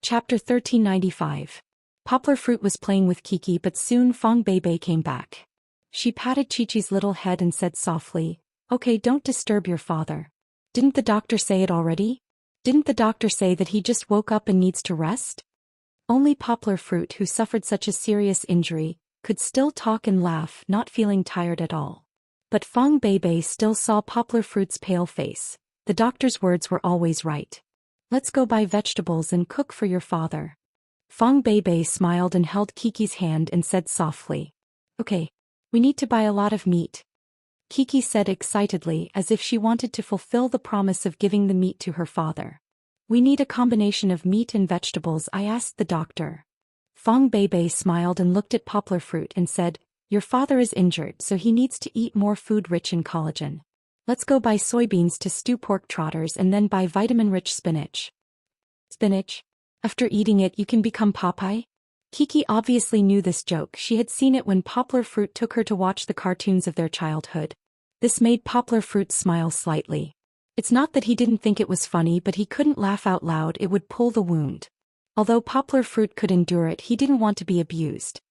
Chapter 1395. Poplar Fruit was playing with Kiki, but soon Fong Beibei came back. She patted Chi-Chi's little head and said softly, "Okay, don't disturb your father. Didn't the doctor say it already? Didn't the doctor say that he just woke up and needs to rest?" Only Poplar Fruit, who suffered such a serious injury, could still talk and laugh, not feeling tired at all. But Fong Beibei still saw Poplar Fruit's pale face. The doctor's words were always right. "Let's go buy vegetables and cook for your father." Fong Beibei smiled and held Kiki's hand and said softly, "Okay. We need to buy a lot of meat." Kiki said excitedly, as if she wanted to fulfill the promise of giving the meat to her father. "We need a combination of meat and vegetables," I asked the doctor. Fong Beibei smiled and looked at Poplar Fruit and said, "Your father is injured, so he needs to eat more food rich in collagen. Let's go buy soybeans to stew pork trotters and then buy vitamin-rich spinach." "Spinach? After eating it you can become Popeye?" Kiki obviously knew this joke. She had seen it when Poplar Fruit took her to watch the cartoons of their childhood. This made Poplar Fruit smile slightly. It's not that he didn't think it was funny, but he couldn't laugh out loud, it would pull the wound. Although Poplar Fruit could endure it, he didn't want to be abused.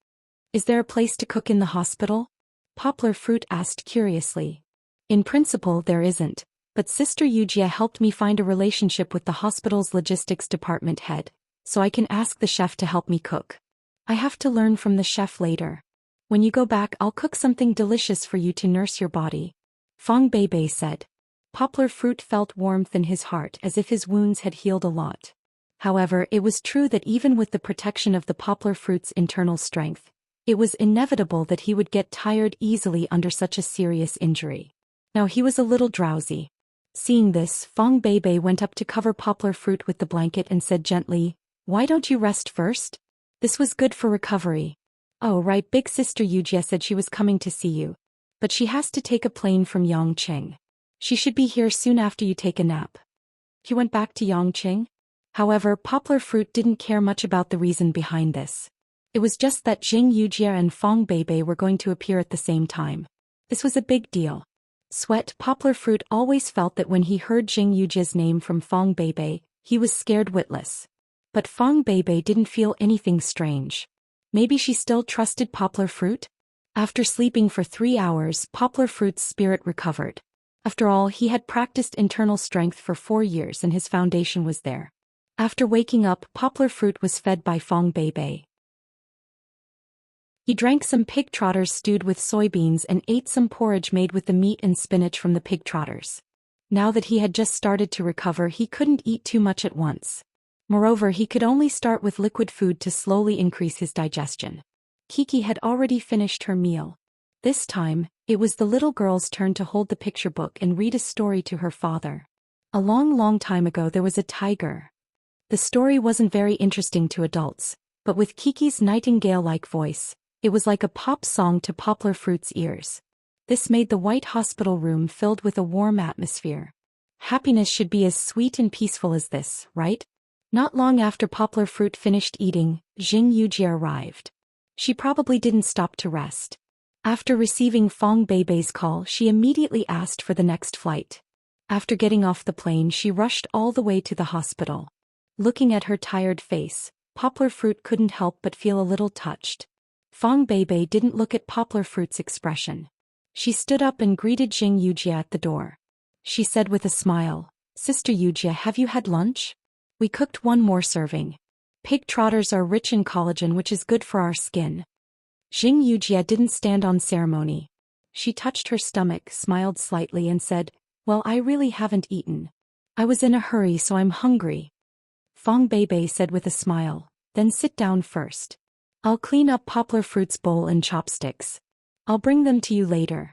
"Is there a place to cook in the hospital?" Poplar Fruit asked curiously. "In principle there isn't, but Sister Yujia helped me find a relationship with the hospital's logistics department head, so I can ask the chef to help me cook. I have to learn from the chef later. When you go back I'll cook something delicious for you to nurse your body," Fong Beibei said. Poplar Fruit felt warmth in his heart, as if his wounds had healed a lot. However, it was true that even with the protection of the Poplar Fruit's internal strength, it was inevitable that he would get tired easily under such a serious injury. Now he was a little drowsy. Seeing this, Fong Beibei went up to cover Poplar Fruit with the blanket and said gently, "Why don't you rest first? This was good for recovery." "Oh right, Big Sister Yujia said she was coming to see you. But she has to take a plane from Yongqing. She should be here soon after you take a nap." He went back to Yongqing? However, Poplar Fruit didn't care much about the reason behind this. It was just that Jing Yujia and Fong Beibei were going to appear at the same time. This was a big deal. Sweat. Poplar Fruit always felt that when he heard Jing Yujia's name from Fong Beibei, he was scared witless. But Fong Beibei didn't feel anything strange. Maybe she still trusted Poplar Fruit? After sleeping for 3 hours, Poplar Fruit's spirit recovered. After all, he had practiced internal strength for 4 years and his foundation was there. After waking up, Poplar Fruit was fed by Fong Beibei. He drank some pig trotters stewed with soybeans and ate some porridge made with the meat and spinach from the pig trotters. Now that he had just started to recover, he couldn't eat too much at once. Moreover, he could only start with liquid food to slowly increase his digestion. Kiki had already finished her meal. This time, it was the little girl's turn to hold the picture book and read a story to her father. A long time ago there was a tiger. The story wasn't very interesting to adults, but with Kiki's nightingale-like voice, it was like a pop song to Poplar Fruit's ears. This made the white hospital room filled with a warm atmosphere. Happiness should be as sweet and peaceful as this, right? Not long after Poplar Fruit finished eating, Jing Yujia arrived. She probably didn't stop to rest. After receiving Fong Beibei's call, she immediately asked for the next flight. After getting off the plane, she rushed all the way to the hospital. Looking at her tired face, Poplar Fruit couldn't help but feel a little touched. Fong Beibei didn't look at Poplar Fruit's expression. She stood up and greeted Jing Yujia at the door. She said with a smile, "Sister Yujia, have you had lunch? We cooked one more serving. Pig trotters are rich in collagen, which is good for our skin." Jing Yujia didn't stand on ceremony. She touched her stomach, smiled slightly and said, "Well, I really haven't eaten. I was in a hurry, so I'm hungry." Fong Beibei said with a smile, "Then sit down first. I'll clean up Poplar Fruit's bowl and chopsticks. I'll bring them to you later."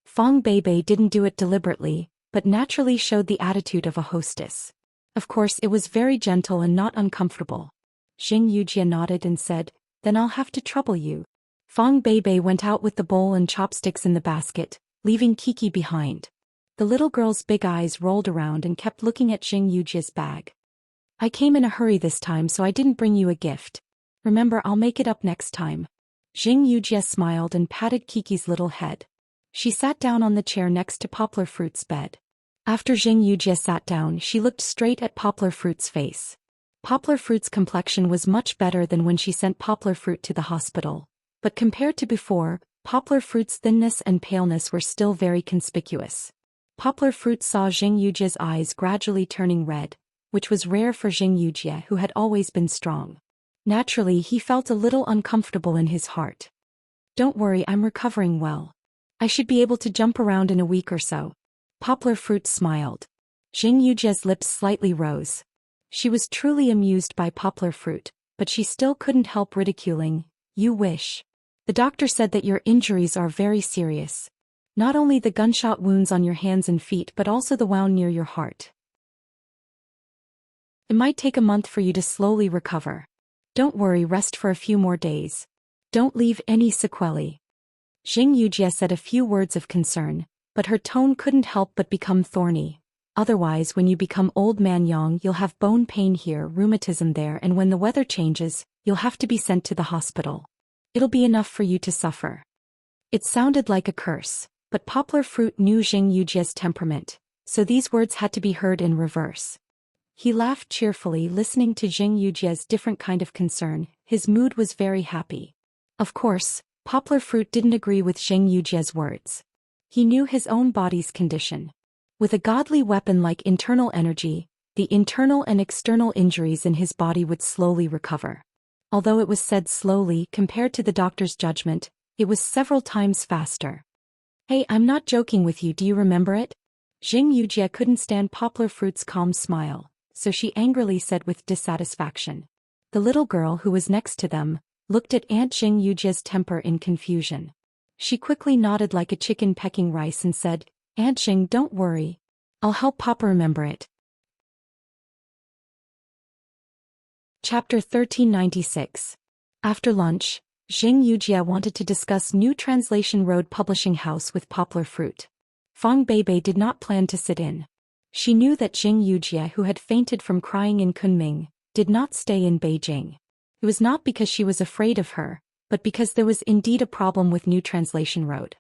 Fong Beibei didn't do it deliberately, but naturally showed the attitude of a hostess. Of course, it was very gentle and not uncomfortable. Jing Yujia nodded and said, "Then I'll have to trouble you." Fong Beibei went out with the bowl and chopsticks in the basket, leaving Kiki behind. The little girl's big eyes rolled around and kept looking at Jing Yujia's bag. "I came in a hurry this time, so I didn't bring you a gift. Remember, I'll make it up next time." Jing Yujia smiled and patted Kiki's little head. She sat down on the chair next to Poplar Fruit's bed. After Jing Yujia sat down, she looked straight at Poplar Fruit's face. Poplar Fruit's complexion was much better than when she sent Poplar Fruit to the hospital, but compared to before, Poplar Fruit's thinness and paleness were still very conspicuous. Poplar Fruit saw Jing Yujie's eyes gradually turning red, which was rare for Jing Yujie, who had always been strong. Naturally, he felt a little uncomfortable in his heart. "Don't worry, I'm recovering well. I should be able to jump around in a week or so." Poplar Fruit smiled. Jing Yujie's lips slightly rose. She was truly amused by Poplar Fruit, but she still couldn't help ridiculing. "You wish. The doctor said that your injuries are very serious. Not only the gunshot wounds on your hands and feet but also the wound near your heart. It might take a month for you to slowly recover. Don't worry, rest for a few more days. Don't leave any sequelae." Jing Yujie said a few words of concern, but her tone couldn't help but become thorny. "Otherwise, when you become old man Yang, you'll have bone pain here, rheumatism there, and when the weather changes, you'll have to be sent to the hospital. It'll be enough for you to suffer." It sounded like a curse, but Poplar Fruit knew Jing Yujie's temperament, so these words had to be heard in reverse. He laughed cheerfully, listening to Jing Yujie's different kind of concern. His mood was very happy. Of course, Poplar Fruit didn't agree with Jing Yujie's words. He knew his own body's condition. With a godly weapon like internal energy, the internal and external injuries in his body would slowly recover. Although it was said slowly compared to the doctor's judgment, it was several times faster. "Hey, I'm not joking with you, do you remember it?" Jing Yujie couldn't stand Poplar Fruit's calm smile, so she angrily said with dissatisfaction. The little girl who was next to them looked at Aunt Jing Yujie's temper in confusion. She quickly nodded like a chicken pecking rice and said, "Aunt Jing, don't worry. I'll help Papa remember it." Chapter 1396. After lunch, Jing Yujie wanted to discuss New Translation Road Publishing House with Poplar Fruit. Fang Beibei did not plan to sit in. She knew that Jing Yujie, who had fainted from crying in Kunming, did not stay in Beijing. It was not because she was afraid of her, but because there was indeed a problem with New Translation Road.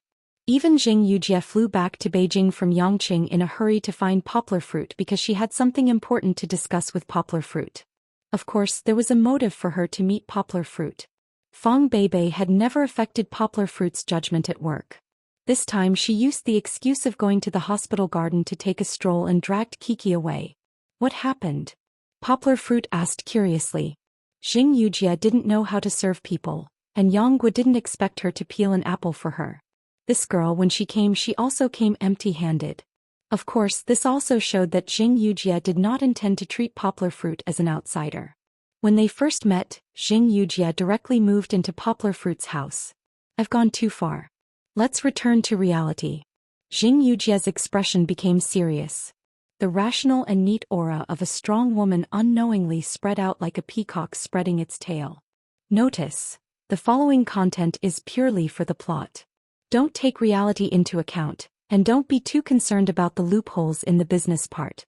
Even Jing Yujie flew back to Beijing from Yongqing in a hurry to find Poplar Fruit because she had something important to discuss with Poplar Fruit. Of course, there was a motive for her to meet Poplar Fruit. Fang Beibei had never affected Poplar Fruit's judgment at work. This time she used the excuse of going to the hospital garden to take a stroll and dragged Kiki away. "What happened?" Poplar Fruit asked curiously. Jing Yujie didn't know how to serve people, and Yonggu didn't expect her to peel an apple for her. This girl, when she also came empty-handed. Of course, this also showed that Jing Yujie did not intend to treat Poplar Fruit as an outsider. When they first met, Jing Yujie directly moved into Poplar Fruit's house. "I've gone too far. Let's return to reality." Jing Yujie's expression became serious. The rational and neat aura of a strong woman unknowingly spread out like a peacock spreading its tail. Notice, the following content is purely for the plot. Don't take reality into account, and don't be too concerned about the loopholes in the business part.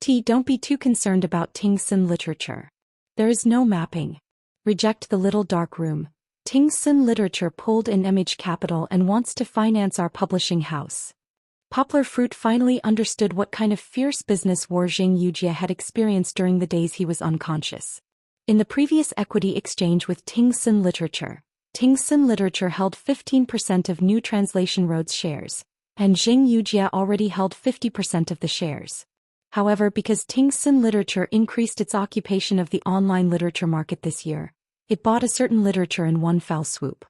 Don't be too concerned about Tingsun literature. There is no mapping. Reject the little dark room. Tingsun Literature pulled in image capital and wants to finance our publishing house. Poplar Fruit finally understood what kind of fierce business war Jing Yujie had experienced during the days he was unconscious. In the previous equity exchange with Tingsun Literature held 15% of New Translation Road's shares, and Jing Yujie already held 50% of the shares. However, because Tingsun Literature increased its occupation of the online literature market this year, it bought a certain literature in one fell swoop.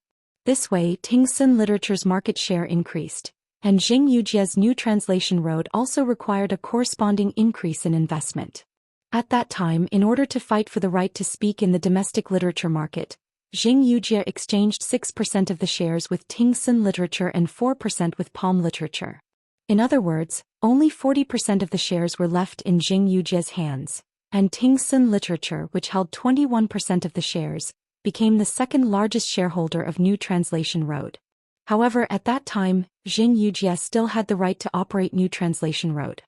This way, Tingsun Literature's market share increased, and Jing Yujie's New Translation Road also required a corresponding increase in investment. At that time, in order to fight for the right to speak in the domestic literature market, Jing Yujie exchanged 6% of the shares with Tingsun Literature and 4% with Palm Literature. In other words, only 40% of the shares were left in Jing Yujie's hands, and Tingsun Literature, which held 21% of the shares, became the second largest shareholder of New Translation Road. However, at that time, Jing Yujie still had the right to operate New Translation Road.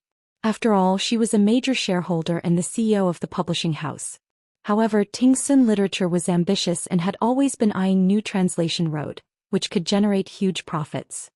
After all, she was a major shareholder and the CEO of the publishing house. However, Tingsun Literature was ambitious and had always been eyeing New Translation Road, which could generate huge profits.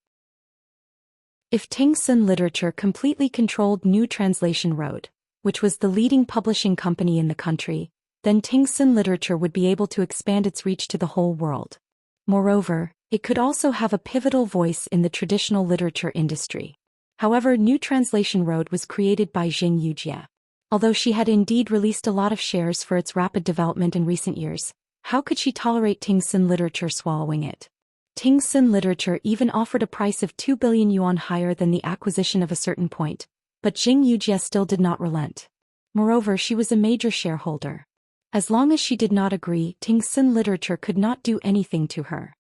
If Tingsun Literature completely controlled New Translation Road, which was the leading publishing company in the country, then Tingsun Literature would be able to expand its reach to the whole world. Moreover, it could also have a pivotal voice in the traditional literature industry. However, New Translation Road was created by Jing Yujie. Although she had indeed released a lot of shares for its rapid development in recent years, how could she tolerate Tingsun Literature swallowing it? Tingsun Literature even offered a price of 2 billion yuan higher than the acquisition of a certain point, but Jing Yujie still did not relent. Moreover, she was a major shareholder. As long as she did not agree, Tingsun Literature could not do anything to her.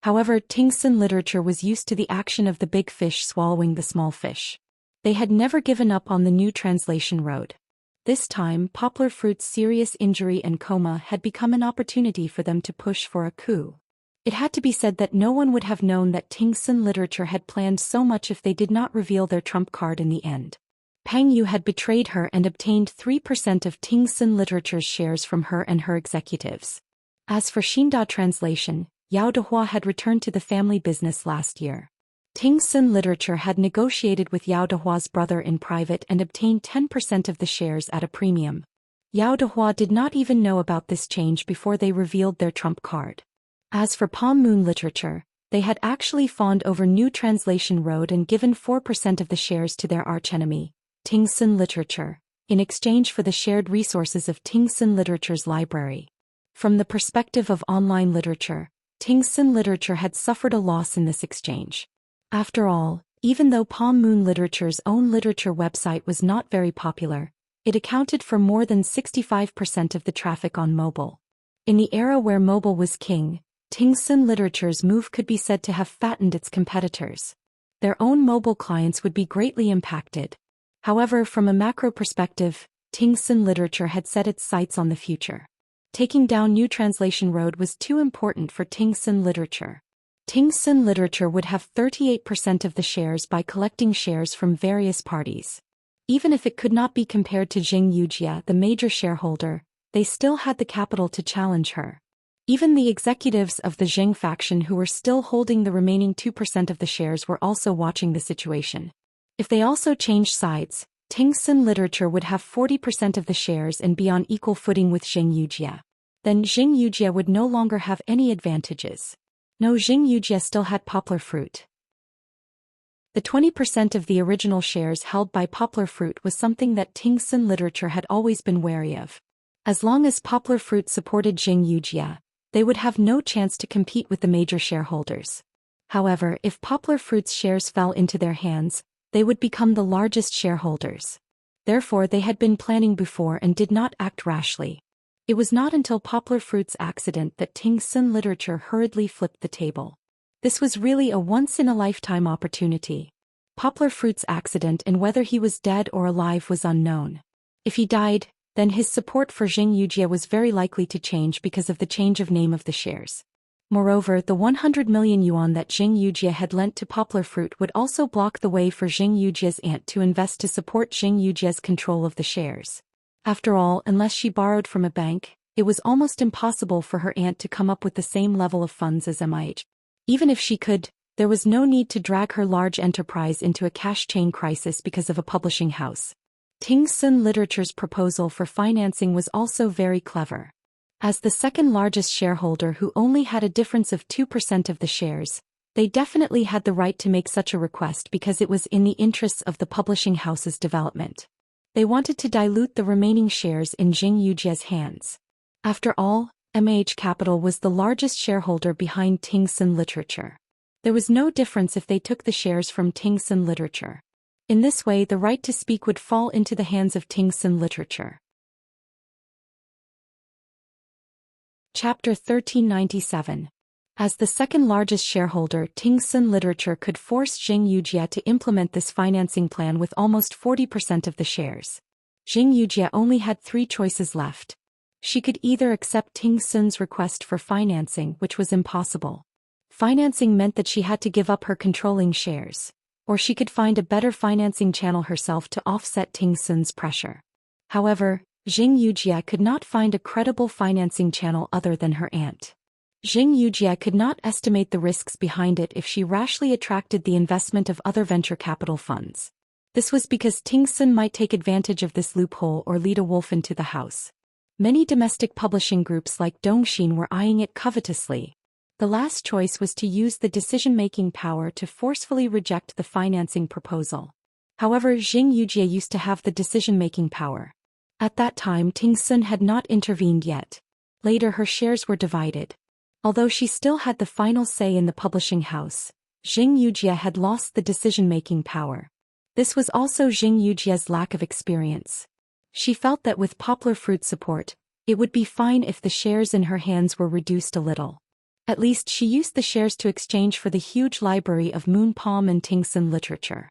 However, Tingsun Literature was used to the action of the big fish swallowing the small fish. They had never given up on the New Translation Road. This time, Poplar Fruit's serious injury and coma had become an opportunity for them to push for a coup. It had to be said that no one would have known that Tingsun Literature had planned so much if they did not reveal their trump card in the end. Pang Yu had betrayed her and obtained 3% of Tingsun Literature's shares from her and her executives. As for Xinda Translation, Yao Dehua had returned to the family business last year. Tingsun Literature had negotiated with Yao Dehua's brother in private and obtained 10% of the shares at a premium. Yao Dehua did not even know about this change before they revealed their trump card. As for Palm Moon Literature, they had actually fawned over New Translation Road and given 4% of the shares to their archenemy, Tingsun Literature, in exchange for the shared resources of Tingsun Literature's library. From the perspective of online literature, Tingsun Literature had suffered a loss in this exchange. After all, even though Palm Moon Literature's own literature website was not very popular, it accounted for more than 65% of the traffic on mobile. In the era where mobile was king, Tingsun Literature's move could be said to have fattened its competitors. Their own mobile clients would be greatly impacted. However, from a macro perspective, Tingsun Literature had set its sights on the future. Taking down New Translation Road was too important for Tingsun Literature. Tingsun Literature would have 38% of the shares by collecting shares from various parties. Even if it could not be compared to Jing Yujie, the major shareholder, they still had the capital to challenge her. Even the executives of the Jing faction who were still holding the remaining 2% of the shares were also watching the situation. If they also changed sides, Tingsun Literature would have 40% of the shares and be on equal footing with Jing Yujie. Then Jing Yujie would no longer have any advantages. No, Jing Yujie still had Poplar Fruit. The 20% of the original shares held by Poplar Fruit was something that Tingsun Literature had always been wary of. As long as Poplar Fruit supported Jing Yujie, they would have no chance to compete with the major shareholders. However, if Poplar Fruit's shares fell into their hands, they would become the largest shareholders. Therefore, they had been planning before and did not act rashly. It was not until Poplar Fruit's accident that Tingsun Literature hurriedly flipped the table. This was really a once-in-a-lifetime opportunity. Poplar Fruit's accident and whether he was dead or alive was unknown. If he died, then his support for Jing Yujie was very likely to change because of the change of name of the shares. Moreover, the 100 million yuan that Jing Yujie had lent to Poplar Fruit would also block the way for Jing Yujie's aunt to invest to support Jing Yujie's control of the shares. After all, unless she borrowed from a bank, it was almost impossible for her aunt to come up with the same level of funds as MIH. Even if she could, there was no need to drag her large enterprise into a cash chain crisis because of a publishing house. Tingsun Literature's proposal for financing was also very clever. As the second largest shareholder who only had a difference of 2% of the shares, they definitely had the right to make such a request because it was in the interests of the publishing house's development. They wanted to dilute the remaining shares in Jing Yujie's hands. After all, MH Capital was the largest shareholder behind Tingsun Literature. There was no difference if they took the shares from Tingsun Literature. In this way, the right to speak would fall into the hands of Tingsun Literature. Chapter 1397. As the second largest shareholder, Tingsun Literature could force Jing Yujie to implement this financing plan with almost 40% of the shares. Jing Yujie only had 3 choices left. She could either accept Tingsun's request for financing, which was impossible. Financing meant that she had to give up her controlling shares. Or she could find a better financing channel herself to offset Tingsun's pressure. However, Jing Yujie could not find a credible financing channel other than her aunt. Jing Yujie could not estimate the risks behind it if she rashly attracted the investment of other venture capital funds. This was because Ting Sun might take advantage of this loophole or lead a wolf into the house. Many domestic publishing groups like Dongxin were eyeing it covetously. The last choice was to use the decision-making power to forcefully reject the financing proposal. However, Jing Yujie used to have the decision-making power. At that time, Ting Sun had not intervened yet. Later, her shares were divided. Although she still had the final say in the publishing house, Jing Yujie had lost the decision-making power. This was also Jing Yujie's lack of experience. She felt that with Poplar Fruit's support, it would be fine if the shares in her hands were reduced a little. At least she used the shares to exchange for the huge library of Moon Palm and Ting Sun literature.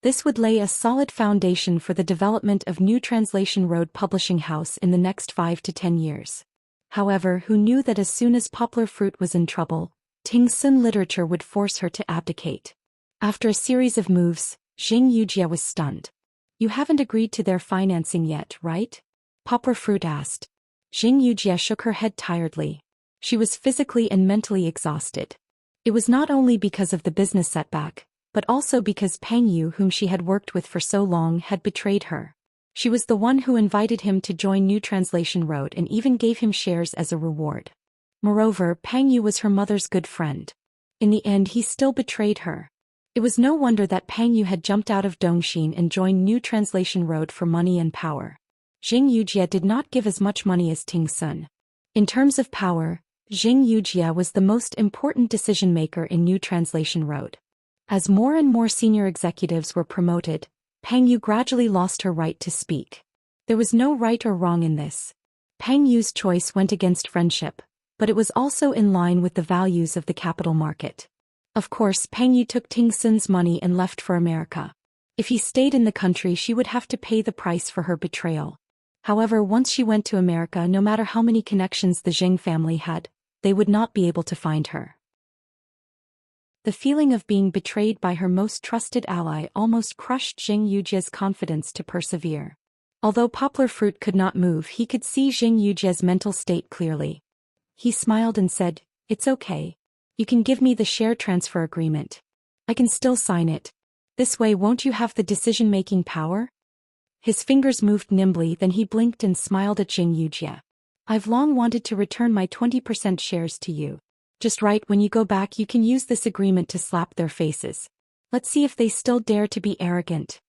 This would lay a solid foundation for the development of New Translation Road Publishing House in the next 5 to 10 years. However, who knew that as soon as Poplar Fruit was in trouble, Ting Sun literature would force her to abdicate. After a series of moves, Jing Yujie was stunned. You haven't agreed to their financing yet, right? Poplar Fruit asked. Jing Yujie shook her head tiredly. She was physically and mentally exhausted. It was not only because of the business setback, but also because Peng Yu, whom she had worked with for so long, had betrayed her. She was the one who invited him to join New Translation Road and even gave him shares as a reward. Moreover, Peng Yu was her mother's good friend. In the end, he still betrayed her. It was no wonder that Peng Yu had jumped out of Dongxin and joined New Translation Road for money and power. Jing Yujie did not give as much money as Ting Sun. In terms of power, Jing Yujie was the most important decision-maker in New Translation Road. As more and more senior executives were promoted, Peng Yu gradually lost her right to speak. There was no right or wrong in this. Peng Yu's choice went against friendship, but it was also in line with the values of the capital market. Of course, Peng Yu took Ting Sun's money and left for America. If he stayed in the country, she would have to pay the price for her betrayal. However, once she went to America, no matter how many connections the Jing family had, they would not be able to find her. The feeling of being betrayed by her most trusted ally almost crushed Jing Yujie's confidence to persevere. Although Poplar Fruit could not move, he could see Jing Yujie's mental state clearly. He smiled and said, "It's okay. You can give me the share transfer agreement. I can still sign it. This way, won't you have the decision-making power?" His fingers moved nimbly, then he blinked and smiled at Jing Yujie. "I've long wanted to return my 20% shares to you. Just right, when you go back, you can use this agreement to slap their faces. Let's see if they still dare to be arrogant."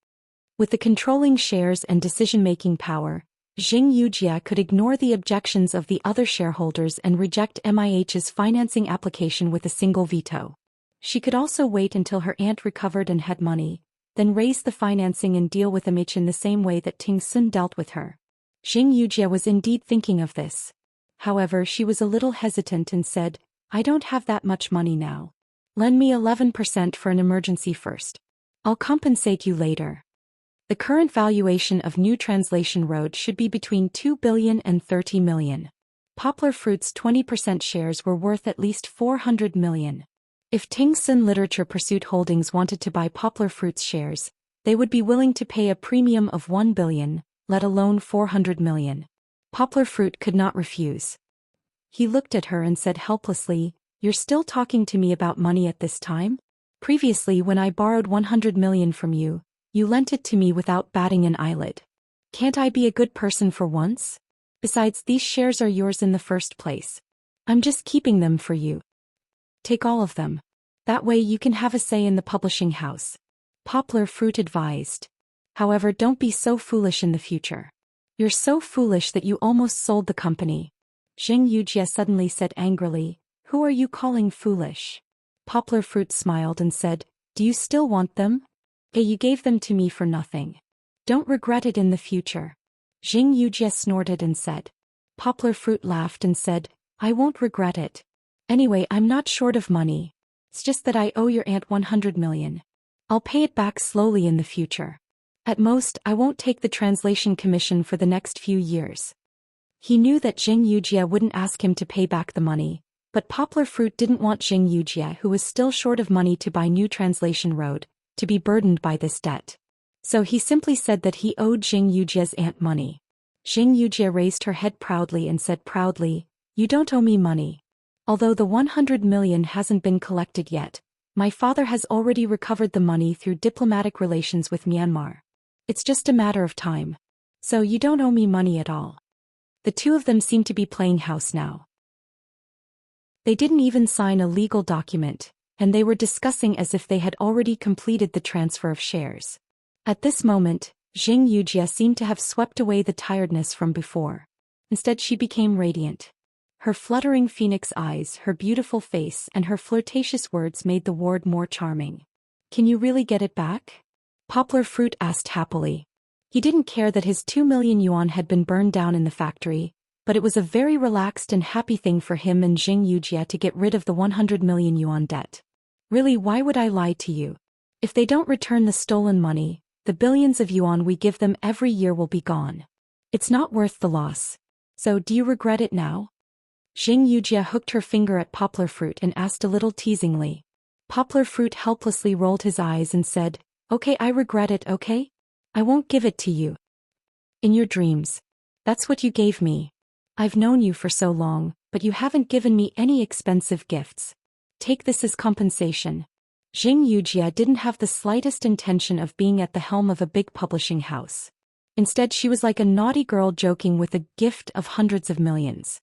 With the controlling shares and decision-making power, Jing Yujie could ignore the objections of the other shareholders and reject MIH's financing application with a single veto. She could also wait until her aunt recovered and had money, then raise the financing and deal with MH in the same way that Ting Sun dealt with her. Jing Yujie was indeed thinking of this. However, she was a little hesitant and said, "I don't have that much money now. Lend me 11% for an emergency first. I'll compensate you later." The current valuation of New Translation Road should be between 2 billion and 30 million. Poplar Fruit's 20% shares were worth at least 400 million. If Ting Sun Literature Pursuit Holdings wanted to buy Poplar Fruit's shares, they would be willing to pay a premium of 1 billion, let alone 400 million. Poplar Fruit could not refuse. He looked at her and said helplessly, "You're still talking to me about money at this time? Previously, when I borrowed 100 million from you, you lent it to me without batting an eyelid. Can't I be a good person for once? Besides, these shares are yours in the first place. I'm just keeping them for you. Take all of them. That way you can have a say in the publishing house," Poplar Fruit advised. "However, don't be so foolish in the future. You're so foolish that you almost sold the company." Jing Yujie suddenly said angrily, "Who are you calling foolish?" Poplar Fruit smiled and said, "Do you still want them? You gave them to me for nothing. Don't regret it in the future." Jing Yujie snorted and said. Poplar Fruit laughed and said, "I won't regret it. Anyway, I'm not short of money. It's just that I owe your aunt 100 million. I'll pay it back slowly in the future. At most, I won't take the translation commission for the next few years." He knew that Jing Yujie wouldn't ask him to pay back the money, but Poplar Fruit didn't want Jing Yujie, who was still short of money to buy New Translation Road, to be burdened by this debt. So he simply said that he owed Jing Yujie's aunt money. Jing Yujie raised her head proudly and said proudly, "You don't owe me money. Although the 100 million hasn't been collected yet, My father has already recovered the money through diplomatic relations with Myanmar. It's just a matter of time. So you don't owe me money at all. The two of them seem to be playing house now. They didn't even sign a legal document, and they were discussing as if they had already completed the transfer of shares. At this moment, Jing Yujia seemed to have swept away the tiredness from before. Instead, she became radiant. Her fluttering phoenix eyes, her beautiful face, and her flirtatious words made the ward more charming. Can you really get it back? Poplar Fruit asked happily. He didn't care that his 2 million yuan had been burned down in the factory, but it was a very relaxed and happy thing for him and Jing Yujia to get rid of the 100 million yuan debt. Really, why would I lie to you? If they don't return the stolen money, the billions of yuan we give them every year will be gone. It's not worth the loss. So do you regret it now? Jing Yujia hooked her finger at Poplar Fruit and asked a little teasingly. Poplar Fruit helplessly rolled his eyes and said, Okay, I regret it, okay? I won't give it to you. In your dreams. That's what you gave me. I've known you for so long, but you haven't given me any expensive gifts. Take this as compensation. Jing Yujia didn't have the slightest intention of being at the helm of a big publishing house. Instead, she was like a naughty girl joking with a gift of hundreds of millions.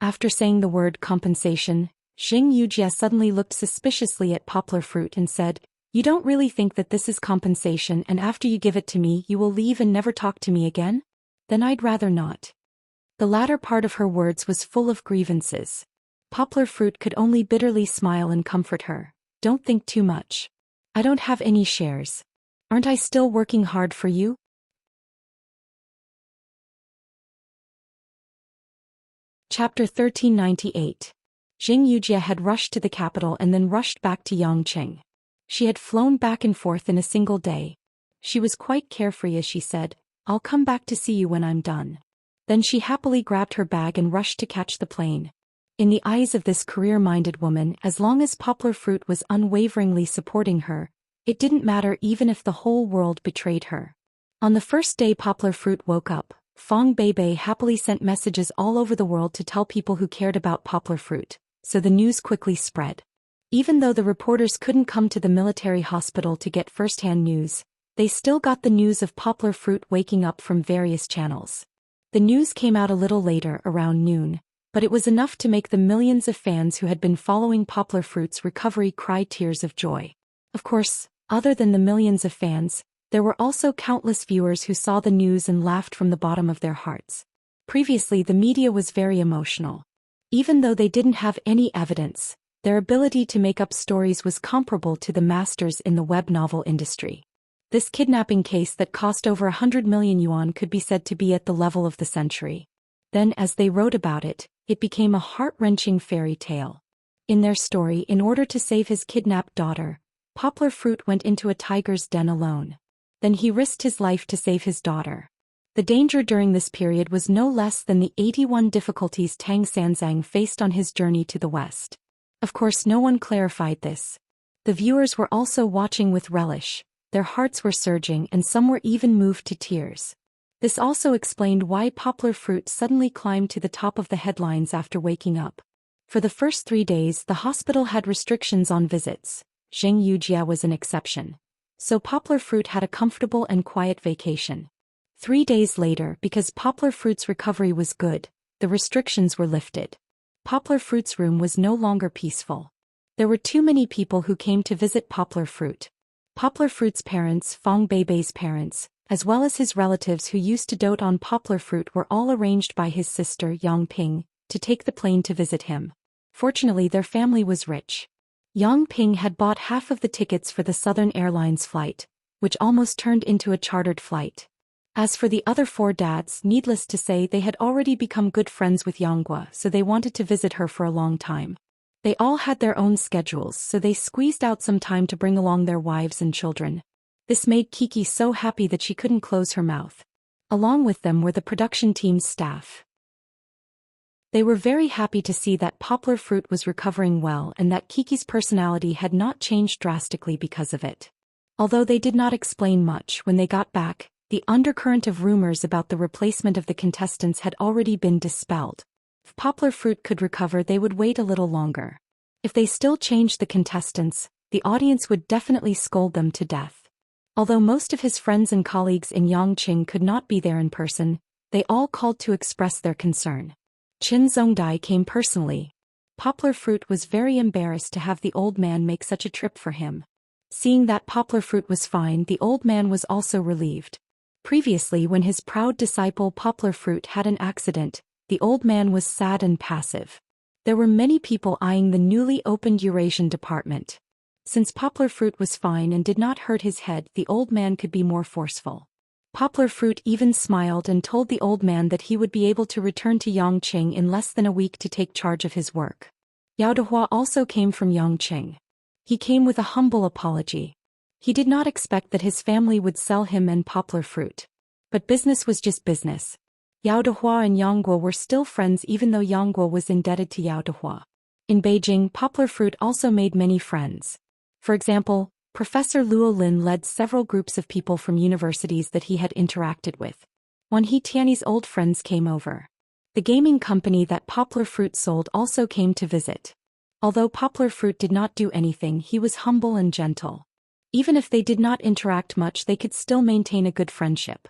After saying the word compensation, Jing Yujia suddenly looked suspiciously at Poplar Fruit and said, You don't really think that this is compensation, and after you give it to me you will leave and never talk to me again? Then I'd rather not. The latter part of her words was full of grievances. Poplar Fruit could only bitterly smile and comfort her. Don't think too much. I don't have any shares. Aren't I still working hard for you? Chapter 1398. Jing Yujia had rushed to the capital and then rushed back to Yangqing. She had flown back and forth in a single day. She was quite carefree as she said, I'll come back to see you when I'm done. Then she happily grabbed her bag and rushed to catch the plane. In the eyes of this career-minded woman, as long as Poplar Fruit was unwaveringly supporting her, it didn't matter even if the whole world betrayed her. On the first day Poplar Fruit woke up, Fong Beibei happily sent messages all over the world to tell people who cared about Poplar Fruit, so the news quickly spread. Even though the reporters couldn't come to the military hospital to get first-hand news, they still got the news of Poplar Fruit waking up from various channels. The news came out a little later, around noon, but it was enough to make the millions of fans who had been following Poplar Fruit's recovery cry tears of joy. Of course, other than the millions of fans, there were also countless viewers who saw the news and laughed from the bottom of their hearts. Previously, the media was very emotional. Even though they didn't have any evidence, their ability to make up stories was comparable to the masters in the web novel industry. This kidnapping case that cost over 100 million yuan could be said to be at the level of the century. Then, as they wrote about it, it became a heart-wrenching fairy tale. In their story, in order to save his kidnapped daughter, Poplar Fruit went into a tiger's den alone. Then he risked his life to save his daughter. The danger during this period was no less than the 81 difficulties Tang Sanzang faced on his journey to the west. Of course, no one clarified this. The viewers were also watching with relish, their hearts were surging and some were even moved to tears. This also explained why Poplar Fruit suddenly climbed to the top of the headlines after waking up. For the first 3 days, the hospital had restrictions on visits. Jing Yujia was an exception. So Poplar Fruit had a comfortable and quiet vacation. 3 days later, because Poplar Fruit's recovery was good, the restrictions were lifted. Poplar Fruit's room was no longer peaceful. There were too many people who came to visit Poplar Fruit. Poplar Fruit's parents, Fong Beibei's parents, as well as his relatives who used to dote on Poplar Fruit were all arranged by his sister Yang Ping to take the plane to visit him. Fortunately, their family was rich. Yang Ping had bought half of the tickets for the Southern Airlines flight, which almost turned into a chartered flight. As for the other 4 dads, needless to say they had already become good friends with Yanghua, so they wanted to visit her for a long time. They all had their own schedules, so they squeezed out some time to bring along their wives and children. This made Kiki so happy that she couldn't close her mouth. Along with them were the production team's staff. They were very happy to see that Poplar Fruit was recovering well and that Kiki's personality had not changed drastically because of it. Although they did not explain much when they got back, the undercurrent of rumors about the replacement of the contestants had already been dispelled. If Poplar Fruit could recover, they would wait a little longer. If they still changed the contestants, the audience would definitely scold them to death. Although most of his friends and colleagues in Yangqing could not be there in person, they all called to express their concern. Qin Zongdai came personally. Poplar Fruit was very embarrassed to have the old man make such a trip for him. Seeing that Poplar Fruit was fine, the old man was also relieved. Previously, when his proud disciple Poplar Fruit had an accident, the old man was sad and passive. There were many people eyeing the newly opened Eurasian department. Since Poplar Fruit was fine and did not hurt his head, the old man could be more forceful. Poplar Fruit even smiled and told the old man that he would be able to return to Yangqing in less than a week to take charge of his work. Yao Dehua also came from Yangqing. He came with a humble apology. He did not expect that his family would sell him and Poplar Fruit. But business was just business. Yao Dehua and Yang Guo were still friends even though Yang Guo was indebted to Yao Dehua. In Beijing, Poplar Fruit also made many friends. For example, Professor Luo Lin led several groups of people from universities that he had interacted with. When He Tianyi's old friends came over. The gaming company that Poplar Fruit sold also came to visit. Although Poplar Fruit did not do anything, he was humble and gentle. Even if they did not interact much, they could still maintain a good friendship.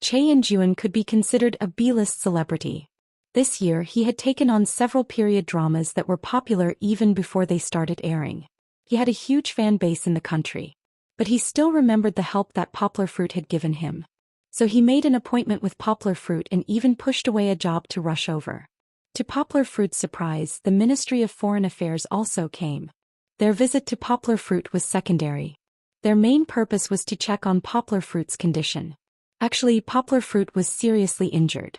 Che Yinjuan could be considered a B-list celebrity. This year he had taken on several period dramas that were popular even before they started airing. He had a huge fan base in the country. But he still remembered the help that Poplar Fruit had given him. So he made an appointment with Poplar Fruit and even pushed away a job to rush over. To Poplar Fruit's surprise, the Ministry of Foreign Affairs also came. Their visit to Poplar Fruit was secondary. Their main purpose was to check on Poplar Fruit's condition. Actually, Poplar Fruit was seriously injured.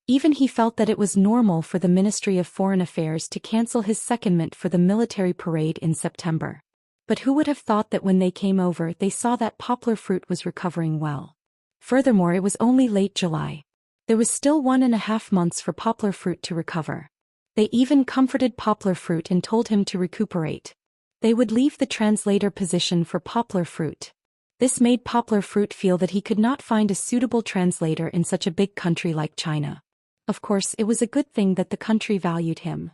Even he felt that it was normal for the Ministry of Foreign Affairs to cancel his secondment for the military parade in September. But who would have thought that when they came over they saw that Poplar Fruit was recovering well. Furthermore, it was only late July. There was still 1.5 months for Poplar Fruit to recover. They even comforted Poplar Fruit and told him to recuperate. They would leave the translator position for Poplar Fruit. This made Poplar Fruit feel that he could not find a suitable translator in such a big country like China. Of course, it was a good thing that the country valued him.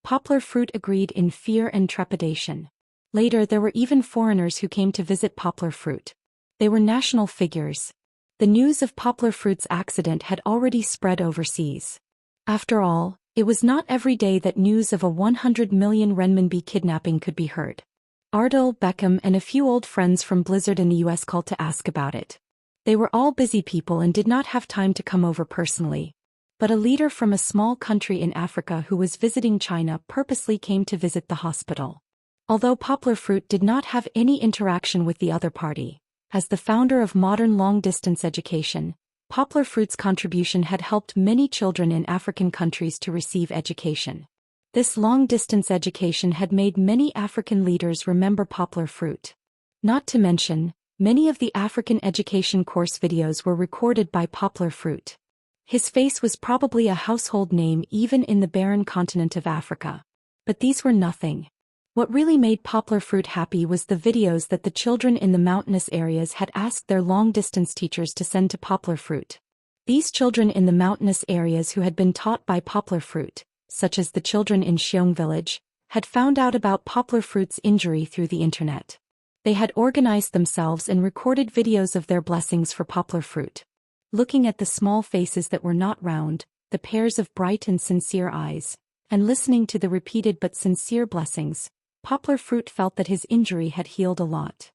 Poplar Fruit agreed in fear and trepidation. Later, there were even foreigners who came to visit Poplar Fruit. They were national figures. The news of Poplar Fruit's accident had already spread overseas. After all, it was not every day that news of a 100 million renminbi kidnapping could be heard. Ardell, Beckham and a few old friends from Blizzard in the US called to ask about it. They were all busy people and did not have time to come over personally. But a leader from a small country in Africa who was visiting China purposely came to visit the hospital. Although Poplar Fruit did not have any interaction with the other party, as the founder of modern long-distance education, Poplar Fruit's contribution had helped many children in African countries to receive education. This long-distance education had made many African leaders remember Poplar Fruit. Not to mention, many of the African education course videos were recorded by Poplar Fruit. His face was probably a household name even in the barren continent of Africa. But these were nothing. What really made Poplar Fruit happy was the videos that the children in the mountainous areas had asked their long-distance teachers to send to Poplar Fruit. These children in the mountainous areas who had been taught by Poplar Fruit, such as the children in Xiong village, had found out about Poplar Fruit's injury through the internet. They had organized themselves and recorded videos of their blessings for Poplar Fruit. Looking at the small faces that were not round, the pairs of bright and sincere eyes, and listening to the repeated but sincere blessings, Poplar Fruit felt that his injury had healed a lot.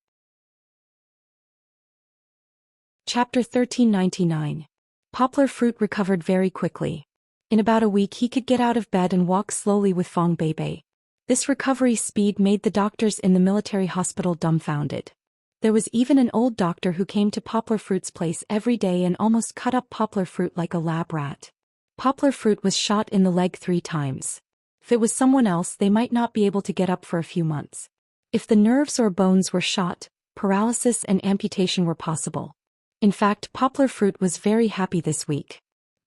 Chapter 1399. Poplar Fruit recovered very quickly. In about a week he could get out of bed and walk slowly with Fong Beibei. This recovery speed made the doctors in the military hospital dumbfounded. There was even an old doctor who came to Poplar Fruit's place every day and almost cut up Poplar Fruit like a lab rat. Poplar Fruit was shot in the leg 3 times. If it was someone else, they might not be able to get up for a few months. If the nerves or bones were shot, paralysis and amputation were possible. In fact, Poplar Fruit was very happy this week.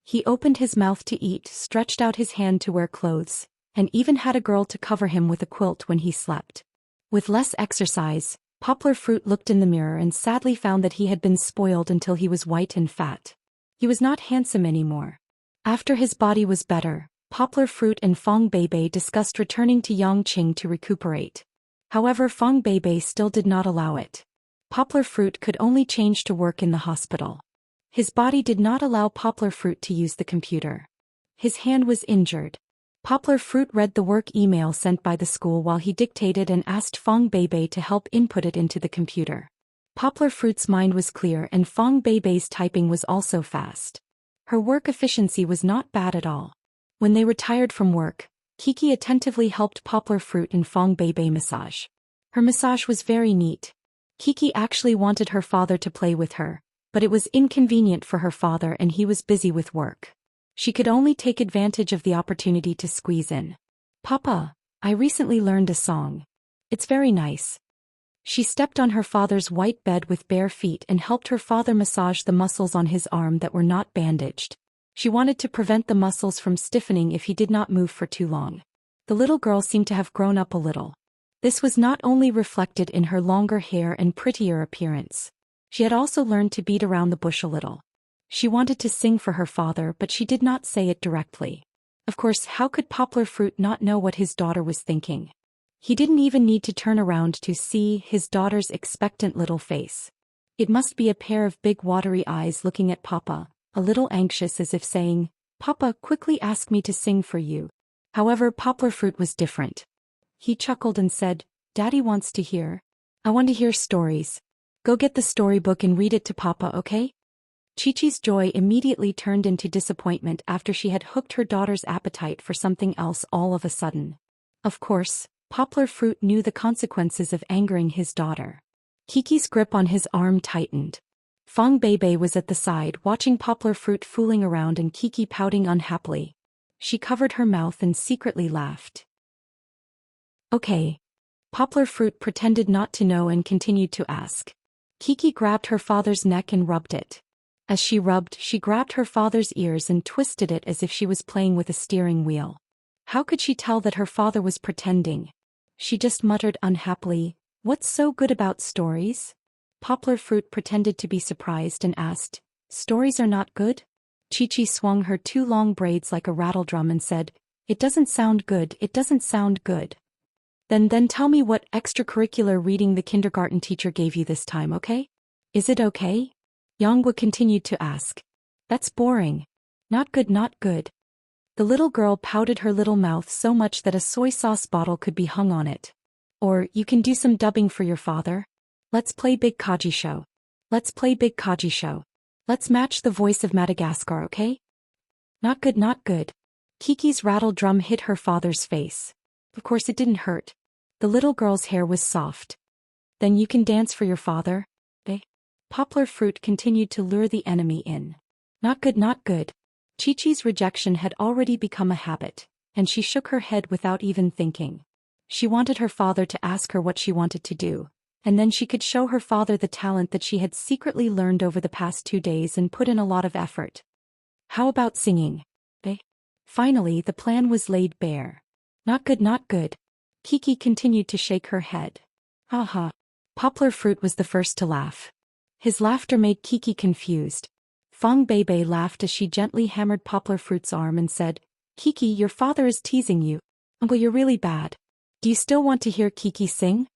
He opened his mouth to eat, stretched out his hand to wear clothes, and even had a girl to cover him with a quilt when he slept. With less exercise, Poplar Fruit looked in the mirror and sadly found that he had been spoiled until he was white and fat. He was not handsome anymore. After his body was better, Poplar Fruit and Fong Beibei discussed returning to Yangqing to recuperate. However, Fong Beibei still did not allow it. Poplar Fruit could only change to work in the hospital. His body did not allow Poplar Fruit to use the computer. His hand was injured. Poplar Fruit read the work email sent by the school while he dictated and asked Fong Beibei to help input it into the computer. Poplar Fruit's mind was clear and Fong Beibei's typing was also fast. Her work efficiency was not bad at all. When they retired from work, Kiki attentively helped Poplar Fruit in Fong Beibei massage. Her massage was very neat. Kiki actually wanted her father to play with her, but it was inconvenient for her father and he was busy with work. She could only take advantage of the opportunity to squeeze in. Papa, I recently learned a song. It's very nice. She stepped on her father's white bed with bare feet and helped her father massage the muscles on his arm that were not bandaged. She wanted to prevent the muscles from stiffening if he did not move for too long. The little girl seemed to have grown up a little. This was not only reflected in her longer hair and prettier appearance. She had also learned to beat around the bush a little. She wanted to sing for her father, but she did not say it directly. Of course, how could Poplar Fruit not know what his daughter was thinking? He didn't even need to turn around to see his daughter's expectant little face. It must be a pair of big watery eyes looking at Papa, a little anxious as if saying, "Papa, quickly ask me to sing for you." However, Poplar Fruit was different. He chuckled and said, "Daddy wants to hear. I want to hear stories. Go get the storybook and read it to Papa, okay?" Chi-Chi's joy immediately turned into disappointment after she had hooked her daughter's appetite for something else all of a sudden. Of course, Poplar Fruit knew the consequences of angering his daughter. Kiki's grip on his arm tightened. Fong Beibei was at the side watching Poplar Fruit fooling around and Kiki pouting unhappily. She covered her mouth and secretly laughed. "Okay." Poplar Fruit pretended not to know and continued to ask. Kiki grabbed her father's neck and rubbed it. As she rubbed, she grabbed her father's ears and twisted it as if she was playing with a steering wheel. How could she tell that her father was pretending? She just muttered unhappily, "What's so good about stories?" Poplar Fruit pretended to be surprised and asked, "Stories are not good?" Chi-Chi swung her two long braids like a rattledrum and said, "It doesn't sound good, it doesn't sound good." Then tell me what extracurricular reading the kindergarten teacher gave you this time, okay? Is it okay? Yonghua continued to ask. "That's boring. Not good, not good." The little girl pouted her little mouth so much that a soy sauce bottle could be hung on it. "Or, you can do some dubbing for your father. Let's play Big Kaji Show. Let's play Big Kaji Show. Let's match the voice of Madagascar, okay?" "Not good, not good." Kiki's rattle drum hit her father's face. Of course it didn't hurt. The little girl's hair was soft. "Then you can dance for your father, eh?" Poplar Fruit continued to lure the enemy in. "Not good, not good." Chi-Chi's rejection had already become a habit, and she shook her head without even thinking. She wanted her father to ask her what she wanted to do, and then she could show her father the talent that she had secretly learned over the past 2 days and put in a lot of effort. How about singing, eh? Finally, the plan was laid bare. "Not good, not good." Kiki continued to shake her head. "Haha." Poplar Fruit was the first to laugh. His laughter made Kiki confused. Fong Beibei laughed as she gently hammered Poplar Fruit's arm and said, "Kiki, your father is teasing you. Uncle, you're really bad. Do you still want to hear Kiki sing?"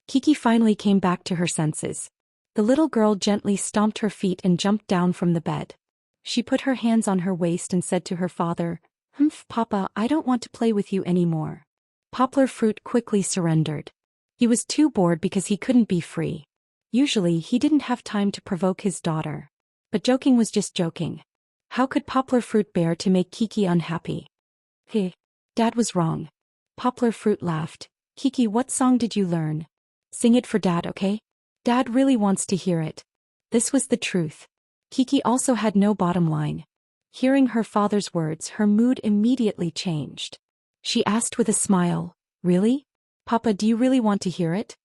Kiki finally came back to her senses. The little girl gently stomped her feet and jumped down from the bed. She put her hands on her waist and said to her father, "Humph, Papa, I don't want to play with you anymore." Poplar Fruit quickly surrendered. He was too bored because he couldn't be free. Usually, he didn't have time to provoke his daughter. But joking was just joking. How could Poplar Fruit bear to make Kiki unhappy? "Hey, Dad was wrong." Poplar Fruit laughed. "Kiki, what song did you learn? Sing it for Dad, okay? Dad really wants to hear it." This was the truth. Kiki also had no bottom line. Hearing her father's words, her mood immediately changed. She asked with a smile, "Really? Papa, do you really want to hear it?"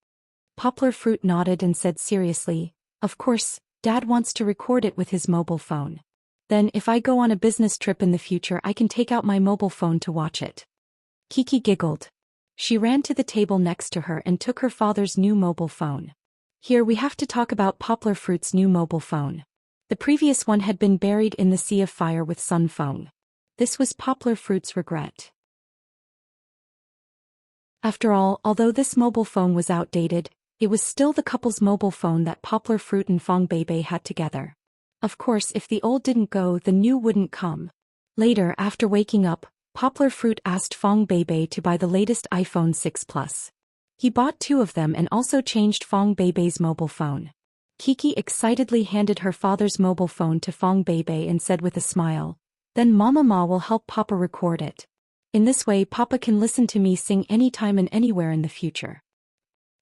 Poplar Fruit nodded and said seriously, "Of course, Dad wants to record it with his mobile phone. Then if I go on a business trip in the future I can take out my mobile phone to watch it." Kiki giggled. She ran to the table next to her and took her father's new mobile phone. Here we have to talk about Poplar Fruit's new mobile phone. The previous one had been buried in the sea of fire with Sun Feng. This was Poplar Fruit's regret. After all, although this mobile phone was outdated, it was still the couple's mobile phone that Poplar Fruit and Fong Beibei had together. Of course, if the old didn't go, the new wouldn't come. Later, after waking up, Poplar Fruit asked Fong Beibei to buy the latest iPhone 6 Plus. He bought 2 of them and also changed Fong Beibei's mobile phone. Kiki excitedly handed her father's mobile phone to Fong Beibei and said with a smile, "Then Mama Ma will help Papa record it. In this way Papa can listen to me sing anytime and anywhere in the future."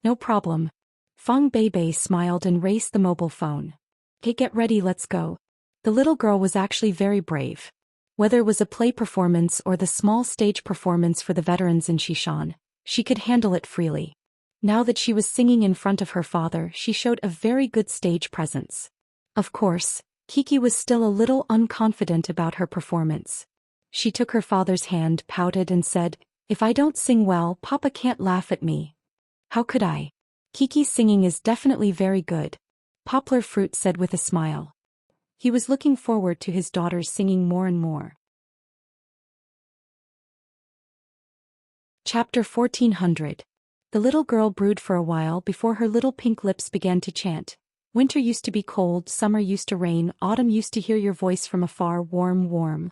"No problem." Fong Beibei smiled and raised the mobile phone. "Hey, get ready, let's go." The little girl was actually very brave. Whether it was a play performance or the small stage performance for the veterans in Shishan, she could handle it freely. Now that she was singing in front of her father, she showed a very good stage presence. Of course, Kiki was still a little unconfident about her performance. She took her father's hand, pouted and said, "If I don't sing well, Papa can't laugh at me." "How could I? Kiki's singing is definitely very good," Poplar Fruit said with a smile. He was looking forward to his daughter's singing more and more. Chapter 1400. The little girl brewed for a while before her little pink lips began to chant. "Winter used to be cold, summer used to rain, autumn used to hear your voice from afar, warm, warm."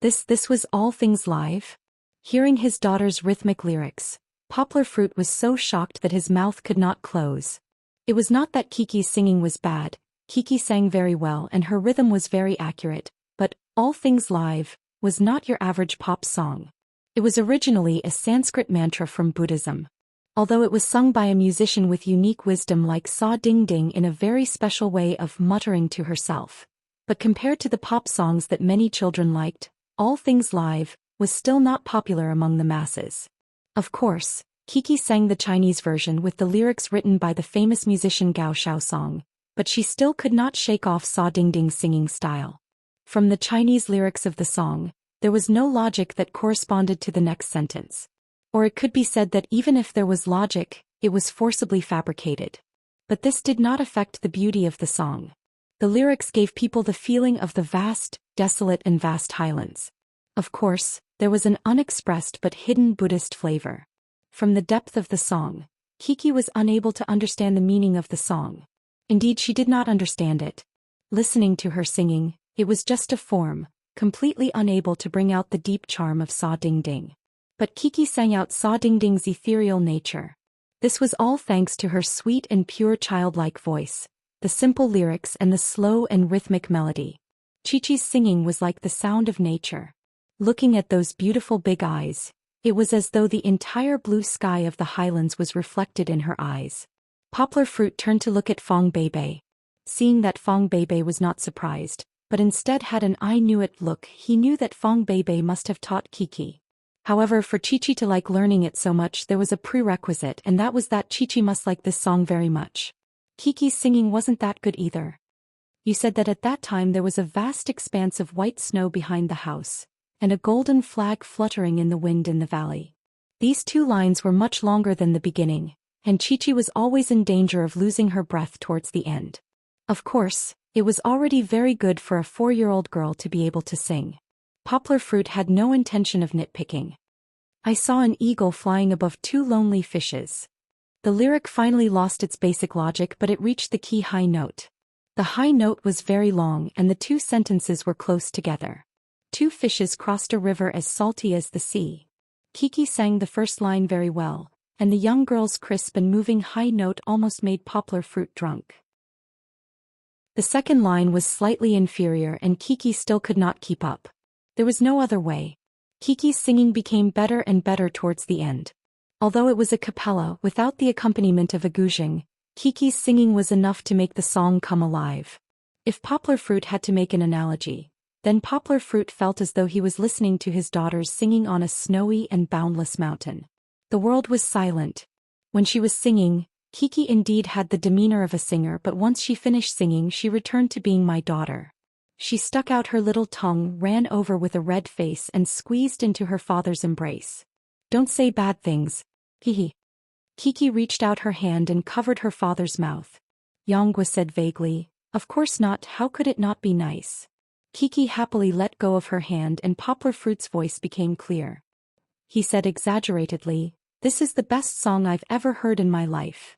This was All Things Live? Hearing his daughter's rhythmic lyrics, Poplar Fruit was so shocked that his mouth could not close. It was not that Kiki's singing was bad. Kiki sang very well and her rhythm was very accurate, but All Things Live was not your average pop song. It was originally a Sanskrit mantra from Buddhism. Although it was sung by a musician with unique wisdom like Saw Ding Ding in a very special way of muttering to herself. But compared to the pop songs that many children liked, All Things Live was still not popular among the masses. Of course, Kiki sang the Chinese version with the lyrics written by the famous musician Gao Shaosong, but she still could not shake off Saw Ding Ding's singing style. From the Chinese lyrics of the song, there was no logic that corresponded to the next sentence. Or it could be said that even if there was logic, it was forcibly fabricated. But this did not affect the beauty of the song. The lyrics gave people the feeling of the vast, desolate and vast highlands. Of course, there was an unexpressed but hidden Buddhist flavor. From the depth of the song, Kiki was unable to understand the meaning of the song. Indeed, she did not understand it. Listening to her singing, it was just a form, completely unable to bring out the deep charm of Saw Ding Ding. But Kiki sang out Saw Ding Ding's ethereal nature. This was all thanks to her sweet and pure childlike voice, the simple lyrics and the slow and rhythmic melody. Chi-Chi's singing was like the sound of nature. Looking at those beautiful big eyes, it was as though the entire blue sky of the highlands was reflected in her eyes. Poplar Fruit turned to look at Fong Beibei. Seeing that Fong Beibei was not surprised, but instead had an "I knew it" look, he knew that Fong Beibei must have taught Kiki. However, for Chi-Chi to like learning it so much, there was a prerequisite, and that was that Chi-Chi must like this song very much. Kiki's singing wasn't that good either. "You said that at that time there was a vast expanse of white snow behind the house, and a golden flag fluttering in the wind in the valley." These 2 lines were much longer than the beginning, and Chi-Chi was always in danger of losing her breath towards the end. Of course, it was already very good for a 4-year-old girl to be able to sing. Poplar Fruit had no intention of nitpicking. "I saw an eagle flying above 2 lonely fishes." The lyric finally lost its basic logic, but it reached the key high note. The high note was very long and the 2 sentences were close together. 2 fishes crossed a river as salty as the sea. Kiki sang the first line very well, and the young girl's crisp and moving high note almost made Poplar Fruit drunk. The second line was slightly inferior and Kiki still could not keep up. There was no other way. Kiki's singing became better and better towards the end. Although it was a cappella without the accompaniment of a guzheng, Kiki's singing was enough to make the song come alive. If Poplar Fruit had to make an analogy, then Poplar Fruit felt as though he was listening to his daughters singing on a snowy and boundless mountain. The world was silent. When she was singing, Kiki indeed had the demeanor of a singer, but once she finished singing she returned to being my daughter. She stuck out her little tongue, ran over with a red face and squeezed into her father's embrace. "Don't say bad things. Hihi." Kiki reached out her hand and covered her father's mouth. Yonggwa said vaguely, "Of course not, how could it not be nice?" Kiki happily let go of her hand and Poplar Fruit's voice became clear. He said exaggeratedly, This is the best song I've ever heard in my life.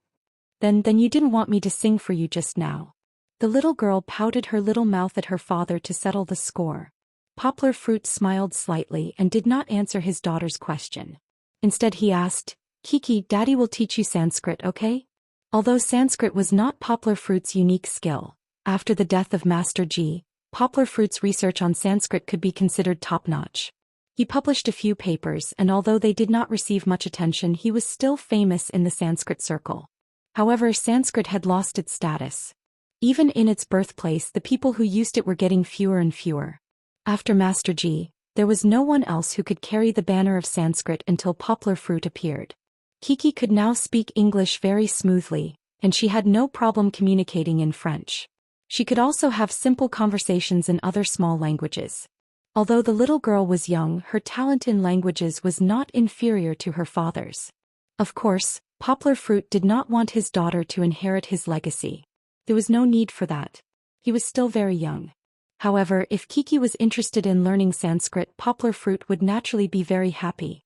Then you didn't want me to sing for you just now. The little girl pouted her little mouth at her father to settle the score. Poplar Fruit smiled slightly and did not answer his daughter's question. Instead he asked, Kiki, Daddy will teach you Sanskrit, okay? Although Sanskrit was not Poplar Fruit's unique skill, after the death of Master G, Poplar Fruit's research on Sanskrit could be considered top-notch. He published a few papers, and although they did not receive much attention, he was still famous in the Sanskrit circle. However, Sanskrit had lost its status. Even in its birthplace, the people who used it were getting fewer and fewer. After Master G, there was no one else who could carry the banner of Sanskrit until Poplar Fruit appeared. Kiki could now speak English very smoothly, and she had no problem communicating in French. She could also have simple conversations in other small languages. Although the little girl was young, her talent in languages was not inferior to her father's. Of course, Poplar Fruit did not want his daughter to inherit his legacy. There was no need for that. He was still very young. However, if Kiki was interested in learning Sanskrit, Poplar Fruit would naturally be very happy.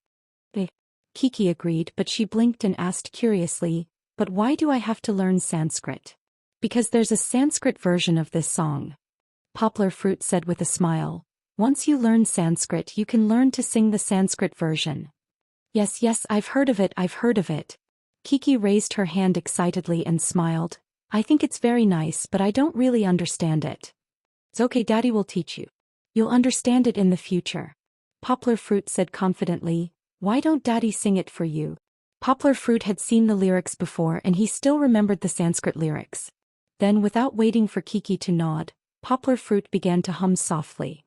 Kiki agreed, but she blinked and asked curiously, "But why do I have to learn Sanskrit?" "Because there's a Sanskrit version of this song," Poplar Fruit said with a smile. "Once you learn Sanskrit, you can learn to sing the Sanskrit version." Yes, I've heard of it. Kiki raised her hand excitedly and smiled. "I think it's very nice, but I don't really understand it." "It's okay, Daddy will teach you. You'll understand it in the future," Poplar Fruit said confidently. "Why don't Daddy sing it for you?" Poplar Fruit had seen the lyrics before and he still remembered the Sanskrit lyrics. Then, without waiting for Kiki to nod, Poplar Fruit began to hum softly.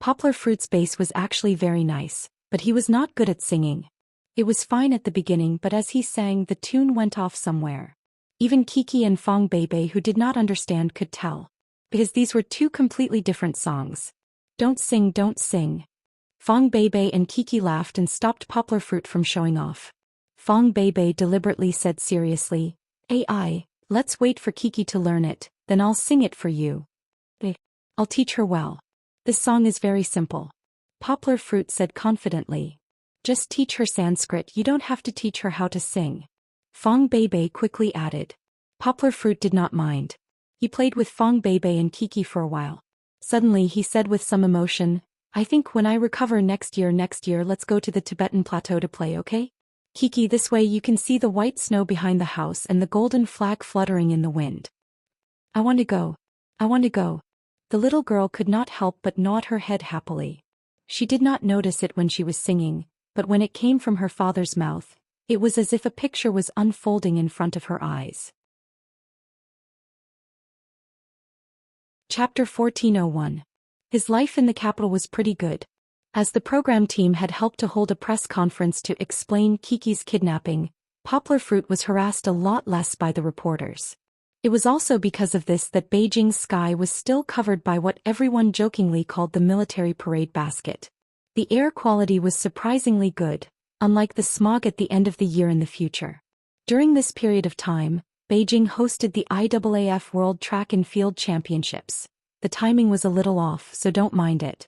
Poplar Fruit's bass was actually very nice, but he was not good at singing. It was fine at the beginning, but as he sang, the tune went off somewhere. Even Kiki and Fong Bebe, who did not understand, could tell. Because these were two completely different songs. Don't sing. Fong Bebe and Kiki laughed and stopped Poplar Fruit from showing off. Fong Bebe deliberately said seriously, "AI, let's wait for Kiki to learn it, then I'll sing it for you." "I'll teach her well. This song is very simple," Poplar Fruit said confidently. "Just teach her Sanskrit, you don't have to teach her how to sing," Fong Bebe quickly added. Poplar Fruit did not mind. He played with Fong Bebe and Kiki for a while. Suddenly he said with some emotion, "I think when I recover next year let's go to the Tibetan plateau to play, okay? Kiki, this way you can see the white snow behind the house and the golden flag fluttering in the wind." I want to go. The little girl could not help but nod her head happily. She did not notice it when she was singing, but when it came from her father's mouth, it was as if a picture was unfolding in front of her eyes. Chapter 1401. His life in the capital was pretty good. As the program team had helped to hold a press conference to explain Kiki's kidnapping, Poplar Fruit was harassed a lot less by the reporters. It was also because of this that Beijing's sky was still covered by what everyone jokingly called the military parade basket. The air quality was surprisingly good, unlike the smog at the end of the year in the future. During this period of time, Beijing hosted the IAAF World Track and Field Championships. The timing was a little off, so don't mind it.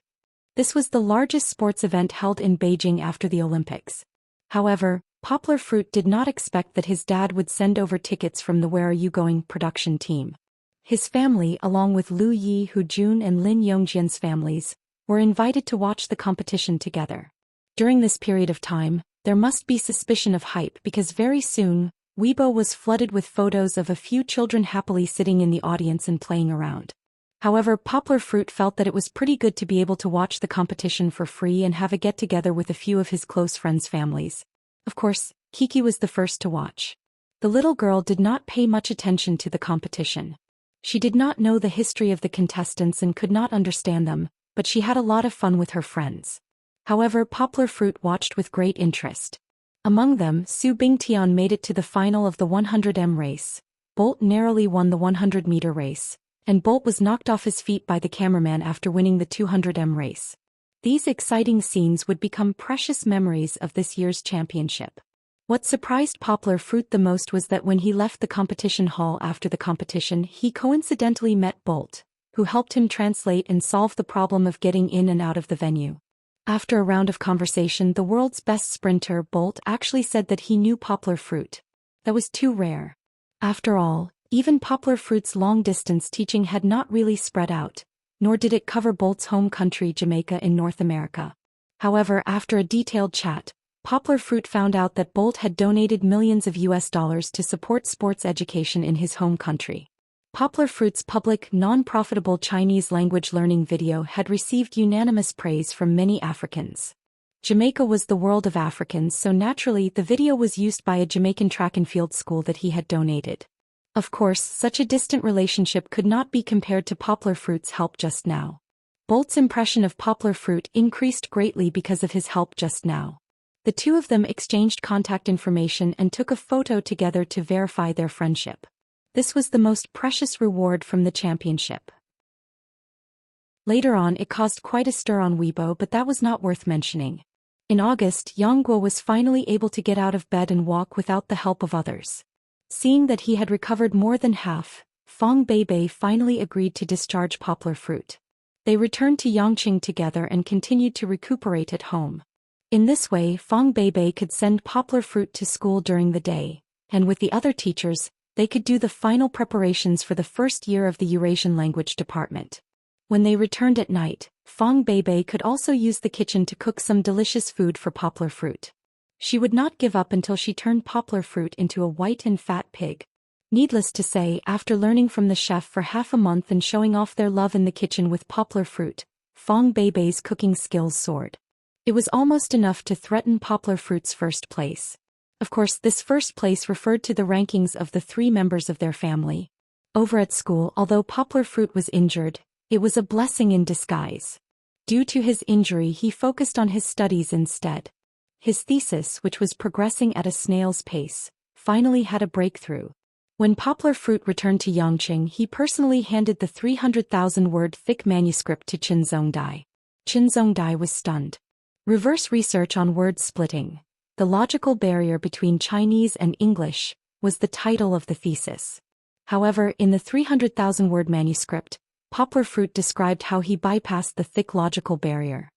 This was the largest sports event held in Beijing after the Olympics. However, Poplar Fruit did not expect that his dad would send over tickets from the Where Are You Going production team. His family, along with Lu Yi Hujun and Lin Yongjian's families, were invited to watch the competition together. During this period of time, there must be suspicion of hype because very soon, Weibo was flooded with photos of a few children happily sitting in the audience and playing around. However, Poplar Fruit felt that it was pretty good to be able to watch the competition for free and have a get-together with a few of his close friends' families. Of course, Kiki was the first to watch. The little girl did not pay much attention to the competition. She did not know the history of the contestants and could not understand them, but she had a lot of fun with her friends. However, Poplar Fruit watched with great interest. Among them, Su Bingtian made it to the final of the 100m race. Bolt narrowly won the 100-meter race, and Bolt was knocked off his feet by the cameraman after winning the 200m race. These exciting scenes would become precious memories of this year's championship. What surprised Poplar Fruit the most was that when he left the competition hall after the competition, he coincidentally met Bolt, who helped him translate and solve the problem of getting in and out of the venue. After a round of conversation, the world's best sprinter, Bolt, actually said that he knew poplar fruit. That was too rare. After all, even poplar fruit's long-distance teaching had not really spread out, nor did it cover Bolt's home country, Jamaica in North America. However, after a detailed chat, poplar fruit found out that Bolt had donated millions of US dollars to support sports education in his home country. Poplar Fruit's public, non-profitable Chinese language learning video had received unanimous praise from many Africans. Jamaica was the world of Africans, so naturally the video was used by a Jamaican track and field school that he had donated. Of course, such a distant relationship could not be compared to Poplar Fruit's help just now. Bolt's impression of Poplar Fruit increased greatly because of his help just now. The two of them exchanged contact information and took a photo together to verify their friendship. This was the most precious reward from the championship. Later on, it caused quite a stir on Weibo, but that was not worth mentioning. In August, Yang Guo was finally able to get out of bed and walk without the help of others. Seeing that he had recovered more than half, Fong Beibei finally agreed to discharge Poplar Fruit. They returned to Yangqing together and continued to recuperate at home. In this way, Fong Beibei could send Poplar Fruit to school during the day, and with the other teachers, they could do the final preparations for the first year of the Eurasian language department. When they returned at night, Fong Beibei could also use the kitchen to cook some delicious food for Poplar Fruit. She would not give up until she turned Poplar Fruit into a white and fat pig. Needless to say, after learning from the chef for half a month and showing off their love in the kitchen with Poplar Fruit, Fong Beibei's cooking skills soared. It was almost enough to threaten Poplar Fruit's first place. Of course, this first place referred to the rankings of the 3 members of their family. Over at school, although Poplar Fruit was injured, it was a blessing in disguise. Due to his injury, he focused on his studies instead. His thesis, which was progressing at a snail's pace, finally had a breakthrough. When Poplar Fruit returned to Yangqing, he personally handed the 300,000-word thick manuscript to Qin Zhongdai. Qin Zhongdai was stunned. Reverse research on word splitting, the logical barrier between Chinese and English, was the title of the thesis. However, in the 300,000-word manuscript, Poplar Fruit described how he bypassed the thick logical barrier.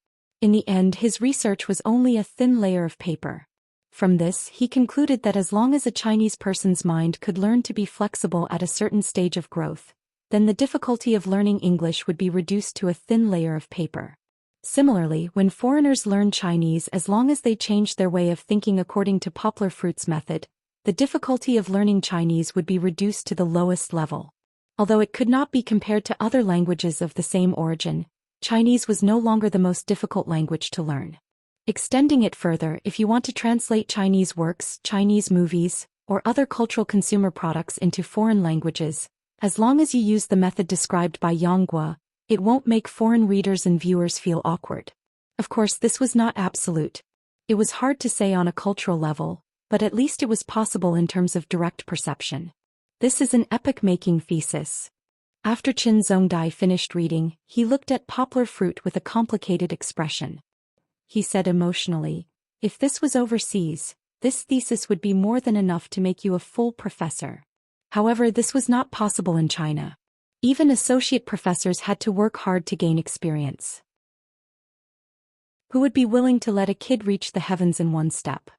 In the end, his research was only a thin layer of paper. From this, he concluded that as long as a Chinese person's mind could learn to be flexible at a certain stage of growth, then the difficulty of learning English would be reduced to a thin layer of paper. Similarly, when foreigners learn Chinese, as long as they changed their way of thinking according to Poplar Fruit's method, the difficulty of learning Chinese would be reduced to the lowest level. Although it could not be compared to other languages of the same origin, Chinese was no longer the most difficult language to learn. Extending it further, if you want to translate Chinese works, Chinese movies, or other cultural consumer products into foreign languages, as long as you use the method described by Yang Guo, it won't make foreign readers and viewers feel awkward. Of course, this was not absolute. It was hard to say on a cultural level, but at least it was possible in terms of direct perception. This is an epoch-making thesis. After Qin Zhongdai finished reading, he looked at Poplar Fruit with a complicated expression. He said emotionally, "If this was overseas, this thesis would be more than enough to make you a full professor." However, this was not possible in China. Even associate professors had to work hard to gain experience. Who would be willing to let a kid reach the heavens in one step?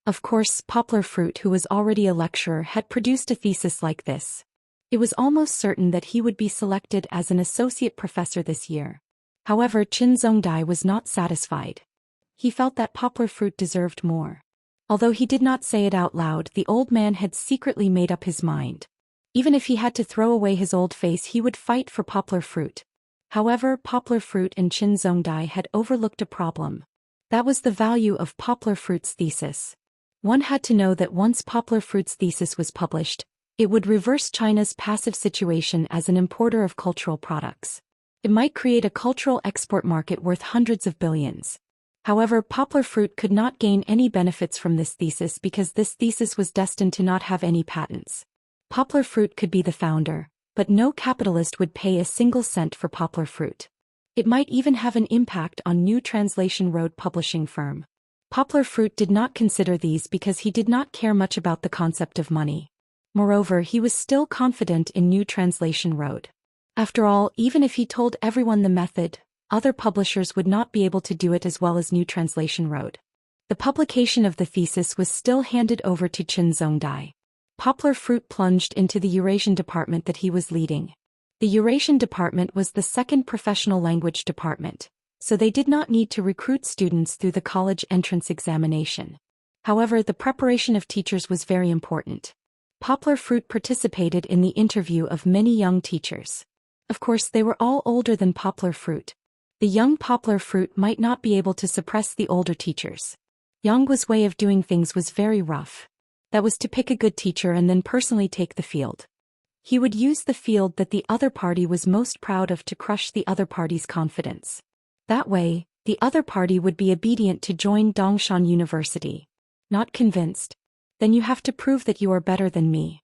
Of course, Poplar Fruit, who was already a lecturer, had produced a thesis like this. It was almost certain that he would be selected as an associate professor this year. However, Qin Zhongdai was not satisfied. He felt that Poplar Fruit deserved more. Although he did not say it out loud, the old man had secretly made up his mind. Even if he had to throw away his old face, he would fight for Poplar Fruit. However, Poplar Fruit and Qin Zhongdai had overlooked a problem. That was the value of Poplar Fruit's thesis. One had to know that once Poplar Fruit's thesis was published, it would reverse China's passive situation as an importer of cultural products. It might create a cultural export market worth hundreds of billions. However, Poplar Fruit could not gain any benefits from this thesis because this thesis was destined to not have any patents. Poplar Fruit could be the founder, but no capitalist would pay a single cent for Poplar Fruit. It might even have an impact on New Translation Road publishing firm. Poplar Fruit did not consider these because he did not care much about the concept of money. Moreover, he was still confident in New Translation Road. After all, even if he told everyone the method, Other publishers would not be able to do it as well as New Translation wrote. The publication of the thesis was still handed over to Chen Zongdai. Poplar Fruit plunged into the Eurasian department that he was leading. The Eurasian department was the second professional language department, so they did not need to recruit students through the college entrance examination. However, the preparation of teachers was very important. Poplar Fruit participated in the interview of many young teachers. Of course, they were all older than Poplar Fruit. The young Poplar Fruit might not be able to suppress the older teachers. Yanggu's way of doing things was very rough. That was to pick a good teacher and then personally take the field. He would use the field that the other party was most proud of to crush the other party's confidence. That way, the other party would be obedient to join Dongshan University. Not convinced? Then you have to prove that you are better than me.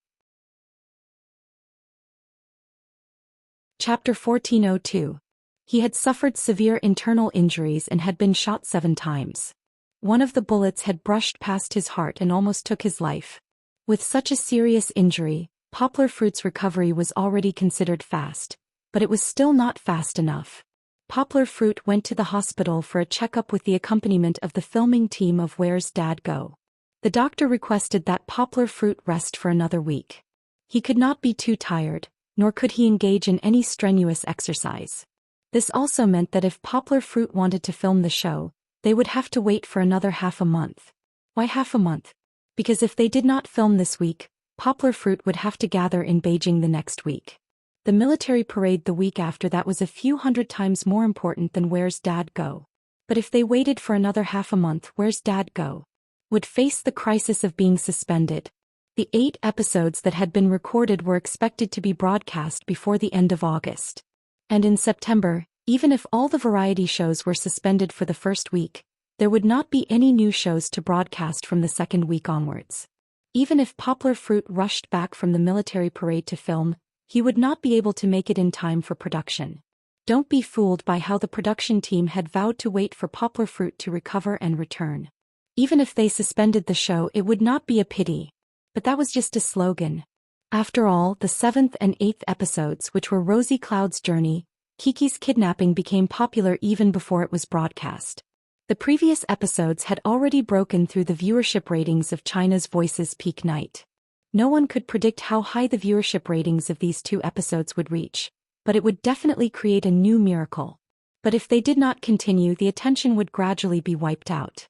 Chapter 1402. He had suffered severe internal injuries and had been shot 7 times. One of the bullets had brushed past his heart and almost took his life. With such a serious injury, Poplar Fruit's recovery was already considered fast, but it was still not fast enough. Poplar Fruit went to the hospital for a checkup with the accompaniment of the filming team of Where's Dad Go? The doctor requested that Poplar Fruit rest for another week. He could not be too tired, nor could he engage in any strenuous exercise. This also meant that if Poplar Fruit wanted to film the show, they would have to wait for another half a month. Why half a month? Because if they did not film this week, Poplar Fruit would have to gather in Beijing the next week. The military parade the week after that was a few hundred times more important than Where's Dad Go? But if they waited for another half a month, Where's Dad Go? Would face the crisis of being suspended. The 8 episodes that had been recorded were expected to be broadcast before the end of August. And in September, even if all the variety shows were suspended for the first week, there would not be any new shows to broadcast from the second week onwards. Even if Poplar Fruit rushed back from the military parade to film, he would not be able to make it in time for production. Don't be fooled by how the production team had vowed to wait for Poplar Fruit to recover and return. Even if they suspended the show, it would not be a pity. But that was just a slogan. After all, the 7th and 8th episodes, which were Rosie Cloud's journey, Kiki's kidnapping, became popular even before it was broadcast. The previous episodes had already broken through the viewership ratings of China's Voices Peak Night. No one could predict how high the viewership ratings of these 2 episodes would reach, but it would definitely create a new miracle. But if they did not continue, the attention would gradually be wiped out.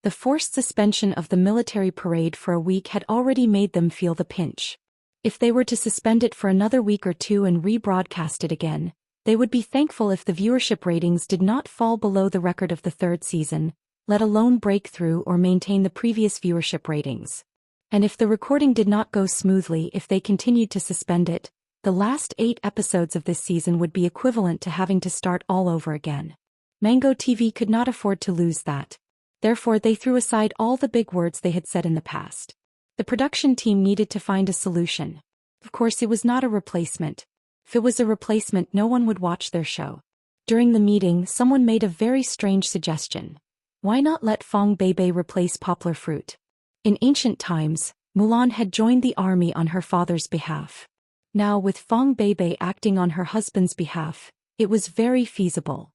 The forced suspension of the military parade for a week had already made them feel the pinch. If they were to suspend it for another week or 2 and rebroadcast it again, they would be thankful if the viewership ratings did not fall below the record of the 3rd season, let alone break through or maintain the previous viewership ratings. And if the recording did not go smoothly, if they continued to suspend it, the last 8 episodes of this season would be equivalent to having to start all over again. Mango TV could not afford to lose that. Therefore, they threw aside all the big words they had said in the past. The production team needed to find a solution. Of course, it was not a replacement. If it was a replacement, no one would watch their show. During the meeting, someone made a very strange suggestion. Why not let Fong Beibei replace Poplar Fruit? In ancient times, Mulan had joined the army on her father's behalf. Now, with Fong Beibei acting on her husband's behalf, it was very feasible.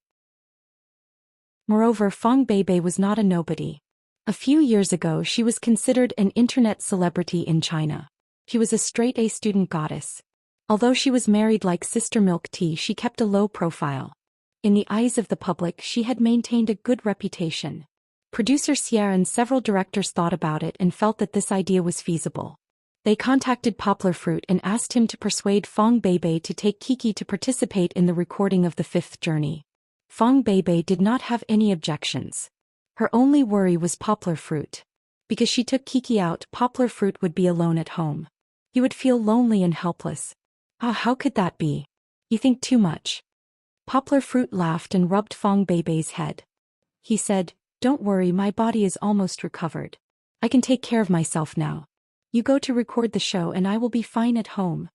Moreover, Fong Beibei was not a nobody. A few years ago, she was considered an internet celebrity in China. She was a straight-A student goddess. Although she was married like Sister Milk Tea, she kept a low profile. In the eyes of the public, she had maintained a good reputation. Producer Sierra and several directors thought about it and felt that this idea was feasible. They contacted Poplar Fruit and asked him to persuade Fong Beibei to take Kiki to participate in the recording of the 5th journey. Fong Beibei did not have any objections. Her only worry was Poplar Fruit. Because she took Kiki out, Poplar Fruit would be alone at home. He would feel lonely and helpless. How could that be? You think too much. Poplar Fruit laughed and rubbed Fong Beibei's head. He said, "Don't worry, my body is almost recovered. I can take care of myself now. You go to record the show and I will be fine at home."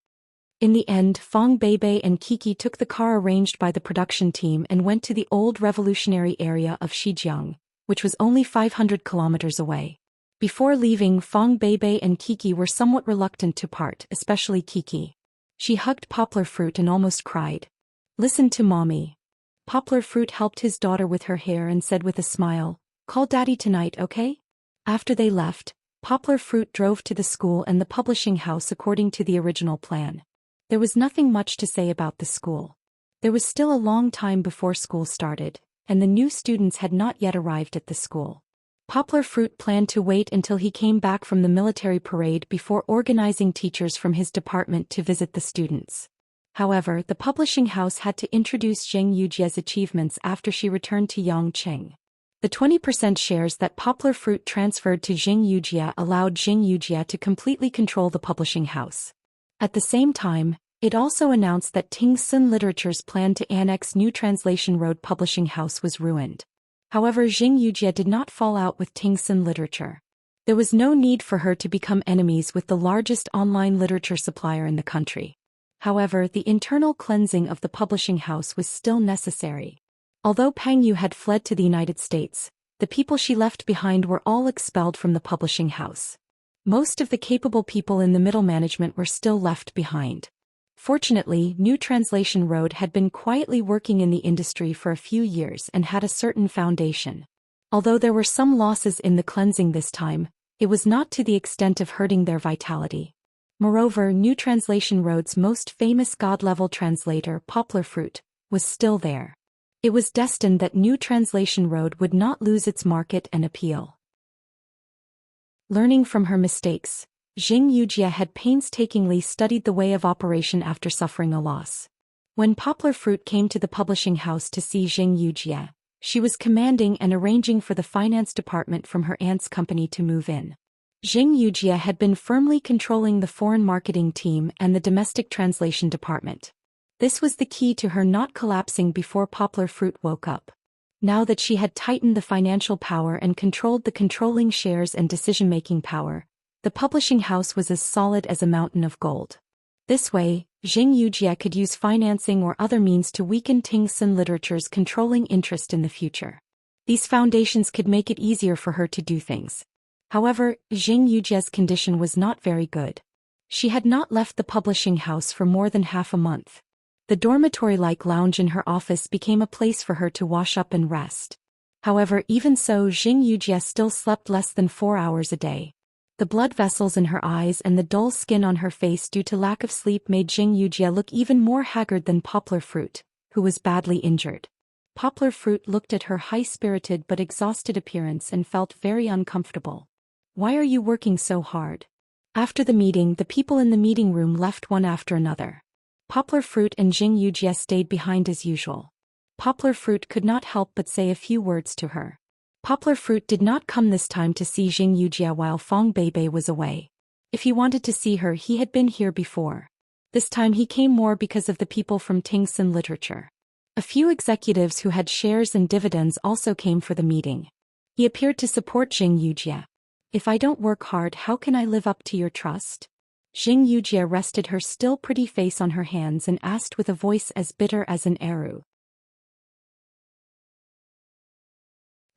In the end, Fong Beibei and Kiki took the car arranged by the production team and went to the old revolutionary area of Shijiang, which was only 500 kilometers away. Before leaving, Fong Beibei and Kiki were somewhat reluctant to part, especially Kiki. She hugged Poplar Fruit and almost cried. "Listen to mommy. Poplar Fruit helped his daughter with her hair and said with a smile, "Call Daddy tonight, okay?" After they left, Poplar Fruit drove to the school and the publishing house according to the original plan. There was nothing much to say about the school. There was still a long time before school started, and the new students had not yet arrived at the school. Poplar Fruit planned to wait until he came back from the military parade before organizing teachers from his department to visit the students. However, the publishing house had to introduce Zheng Yujie's achievements after she returned to Yangcheng. The 20% shares that Poplar Fruit transferred to Zheng Yujie allowed Zheng Yujie to completely control the publishing house. At the same time, it also announced that Ting Sun Literature's plan to annex New Translation Road publishing house was ruined. However, Zheng Yujie did not fall out with Ting Sun Literature. There was no need for her to become enemies with the largest online literature supplier in the country. However, the internal cleansing of the publishing house was still necessary. Although Pang Yu had fled to the United States, the people she left behind were all expelled from the publishing house. Most of the capable people in the middle management were still left behind. Fortunately, New Translation Road had been quietly working in the industry for a few years and had a certain foundation. Although there were some losses in the cleansing this time, it was not to the extent of hurting their vitality. Moreover, New Translation Road's most famous God-level translator, Poplar Fruit, was still there. It was destined that New Translation Road would not lose its market and appeal. Learning from her mistakes, Zheng Yujie had painstakingly studied the way of operation after suffering a loss. When Poplar Fruit came to the publishing house to see Zheng Yujie, she was commanding and arranging for the finance department from her aunt's company to move in. Zheng Yujie had been firmly controlling the foreign marketing team and the domestic translation department. This was the key to her not collapsing before Poplar Fruit woke up. Now that she had tightened the financial power and controlled the controlling shares and decision-making power, the publishing house was as solid as a mountain of gold. This way, Zheng Yujie could use financing or other means to weaken Ting Sun Literature's controlling interest in the future. These foundations could make it easier for her to do things. However, Zheng Yujie's condition was not very good. She had not left the publishing house for more than half a month. The dormitory-like lounge in her office became a place for her to wash up and rest. However, even so, Zheng Yujie still slept less than 4 hours a day. The blood vessels in her eyes and the dull skin on her face due to lack of sleep made Zheng Yujie look even more haggard than Poplar Fruit, who was badly injured. Poplar Fruit looked at her high-spirited but exhausted appearance and felt very uncomfortable. "Why are you working so hard?" After the meeting, the people in the meeting room left one after another. Poplar Fruit and Zheng Yujie stayed behind as usual. Poplar Fruit could not help but say a few words to her. Poplar Fruit did not come this time to see Zheng Yujie while Fong Beibei was away. If he wanted to see her, he had been here before. This time he came more because of the people from Ting Sun Literature. A few executives who had shares and dividends also came for the meeting. He appeared to support Zheng Yujie. "If I don't work hard, how can I live up to your trust?" Zheng Yujie rested her still pretty face on her hands and asked with a voice as bitter as an arrow.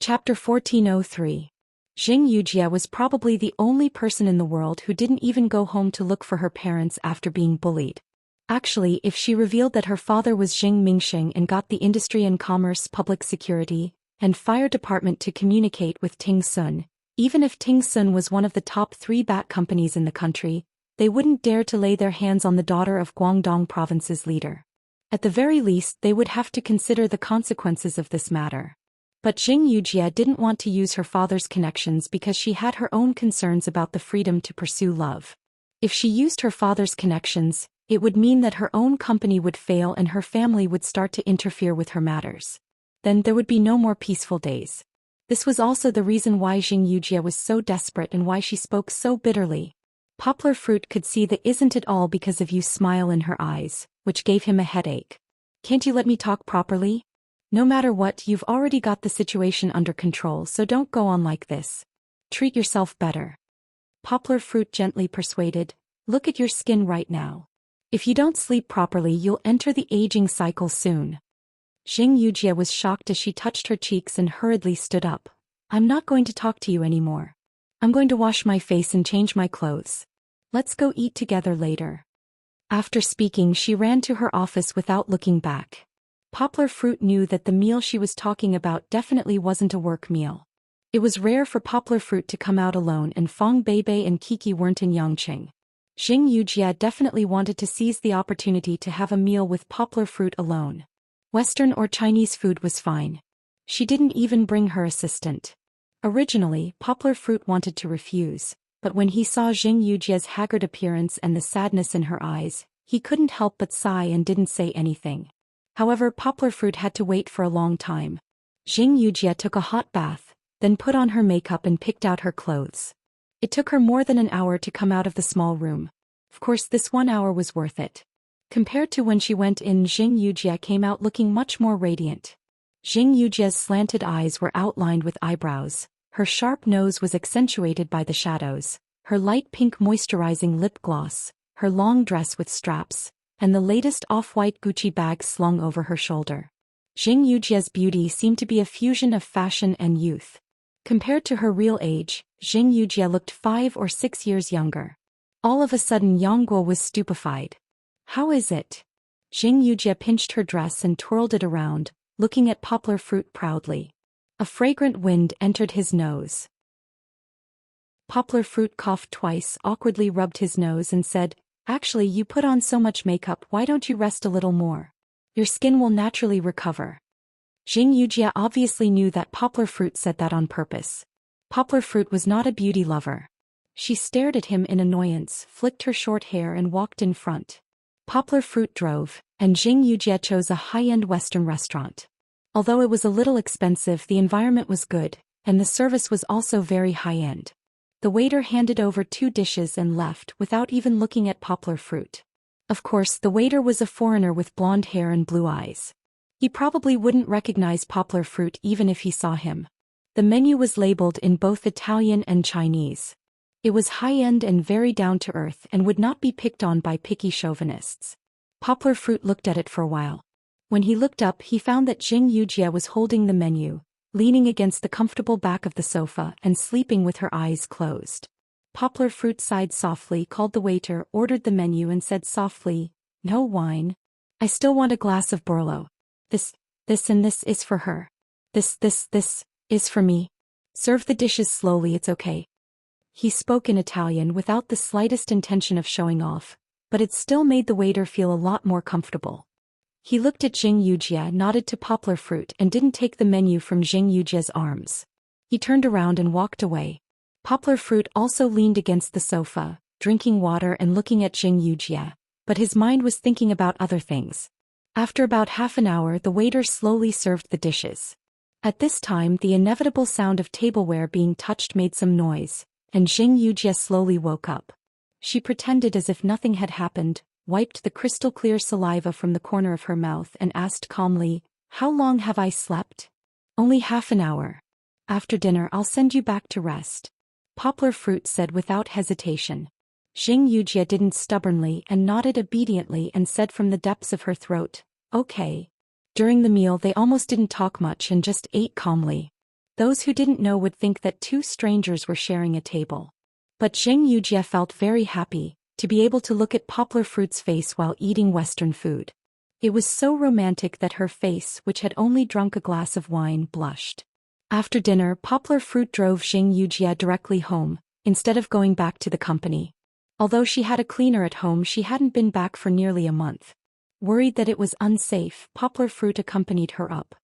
Chapter 1403. Zheng Yujie was probably the only person in the world who didn't even go home to look for her parents after being bullied. Actually, if she revealed that her father was Zheng Mingsheng and got the Industry and Commerce, Public Security, and Fire Department to communicate with Ting Sun, even if Ting Sun was one of the top 3 bat companies in the country, they wouldn't dare to lay their hands on the daughter of Guangdong Province's leader. At the very least, they would have to consider the consequences of this matter. But Zheng Yujie didn't want to use her father's connections because she had her own concerns about the freedom to pursue love. If she used her father's connections, it would mean that her own company would fail and her family would start to interfere with her matters. Then there would be no more peaceful days. This was also the reason why Zheng Yujie was so desperate and why she spoke so bitterly. Poplar Fruit could see the "isn't it all because of you" smile in her eyes, which gave him a headache. "Can't you let me talk properly? No matter what, you've already got the situation under control, so don't go on like this. Treat yourself better." Poplar Fruit gently persuaded, "Look at your skin right now. If you don't sleep properly, you'll enter the aging cycle soon." Zheng Yujie was shocked as she touched her cheeks and hurriedly stood up. "I'm not going to talk to you anymore. I'm going to wash my face and change my clothes. Let's go eat together later." After speaking, she ran to her office without looking back. Poplar Fruit knew that the meal she was talking about definitely wasn't a work meal. It was rare for Poplar Fruit to come out alone, and Fong Beibei and Kiki weren't in Yangqing. Xing Yujie definitely wanted to seize the opportunity to have a meal with Poplar Fruit alone. Western or Chinese food was fine. She didn't even bring her assistant. Originally, Poplar Fruit wanted to refuse, but when he saw Xing Yujie's haggard appearance and the sadness in her eyes, he couldn't help but sigh and didn't say anything. However, Poplar Fruit had to wait for a long time. Xing Yujie took a hot bath, then put on her makeup and picked out her clothes. It took her more than an hour to come out of the small room. Of course, this 1 hour was worth it. Compared to when she went in, Xing Yujie came out looking much more radiant. Xing Yujie's slanted eyes were outlined with eyebrows, her sharp nose was accentuated by the shadows, her light pink moisturizing lip gloss, her long dress with straps, and the latest off-white Gucci bag slung over her shoulder. Xing Yujie's beauty seemed to be a fusion of fashion and youth. Compared to her real age, Xing Yujie looked 5 or 6 years younger. All of a sudden Yang Guo was stupefied. How is it? Xing Yujie pinched her dress and twirled it around, looking at Poplar Fruit proudly. A fragrant wind entered his nose. Poplar Fruit coughed twice, awkwardly rubbed his nose and said, "Actually, you put on so much makeup, why don't you rest a little more? Your skin will naturally recover." Xing Yujie obviously knew that Poplar Fruit said that on purpose. Poplar Fruit was not a beauty lover. She stared at him in annoyance, flicked her short hair and walked in front. Poplar Fruit drove, and Xing Yujie chose a high-end Western restaurant. Although it was a little expensive, the environment was good, and the service was also very high-end. The waiter handed over 2 dishes and left without even looking at Poplar Fruit. Of course, the waiter was a foreigner with blonde hair and blue eyes. He probably wouldn't recognize Poplar Fruit even if he saw him. The menu was labeled in both Italian and Chinese. It was high-end and very down-to-earth and would not be picked on by picky chauvinists. Poplar Fruit looked at it for a while. When he looked up, he found that Xing Yujie was holding the menu, leaning against the comfortable back of the sofa and sleeping with her eyes closed. Poplar Fruit sighed softly, called the waiter, ordered the menu and said softly, "No wine. I still want a glass of Bordeaux. This and this is for her. This is for me. Serve the dishes slowly, it's okay." He spoke in Italian without the slightest intention of showing off, but it still made the waiter feel a lot more comfortable. He looked at Xing Yujie, nodded to Poplar Fruit and didn't take the menu from Xing Yujie's arms. He turned around and walked away. Poplar Fruit also leaned against the sofa, drinking water and looking at Xing Yujie, but his mind was thinking about other things. After about half an hour, the waiter slowly served the dishes. At this time, the inevitable sound of tableware being touched made some noise, and Xing Yujie slowly woke up. She pretended as if nothing had happened, wiped the crystal-clear saliva from the corner of her mouth and asked calmly, "How long have I slept?" "Only half an hour. After dinner I'll send you back to rest," Poplar Fruit said without hesitation. Xing Yujie didn't stubbornly and nodded obediently and said from the depths of her throat, "Okay." During the meal they almost didn't talk much and just ate calmly. Those who didn't know would think that 2 strangers were sharing a table. But Xing Yujie felt very happy to be able to look at Poplar Fruit's face while eating Western food. It was so romantic that her face, which had only drunk a glass of wine, blushed. After dinner, Poplar Fruit drove Xing Yujie directly home, instead of going back to the company. Although she had a cleaner at home, she hadn't been back for nearly a month. Worried that it was unsafe, Poplar Fruit accompanied her up.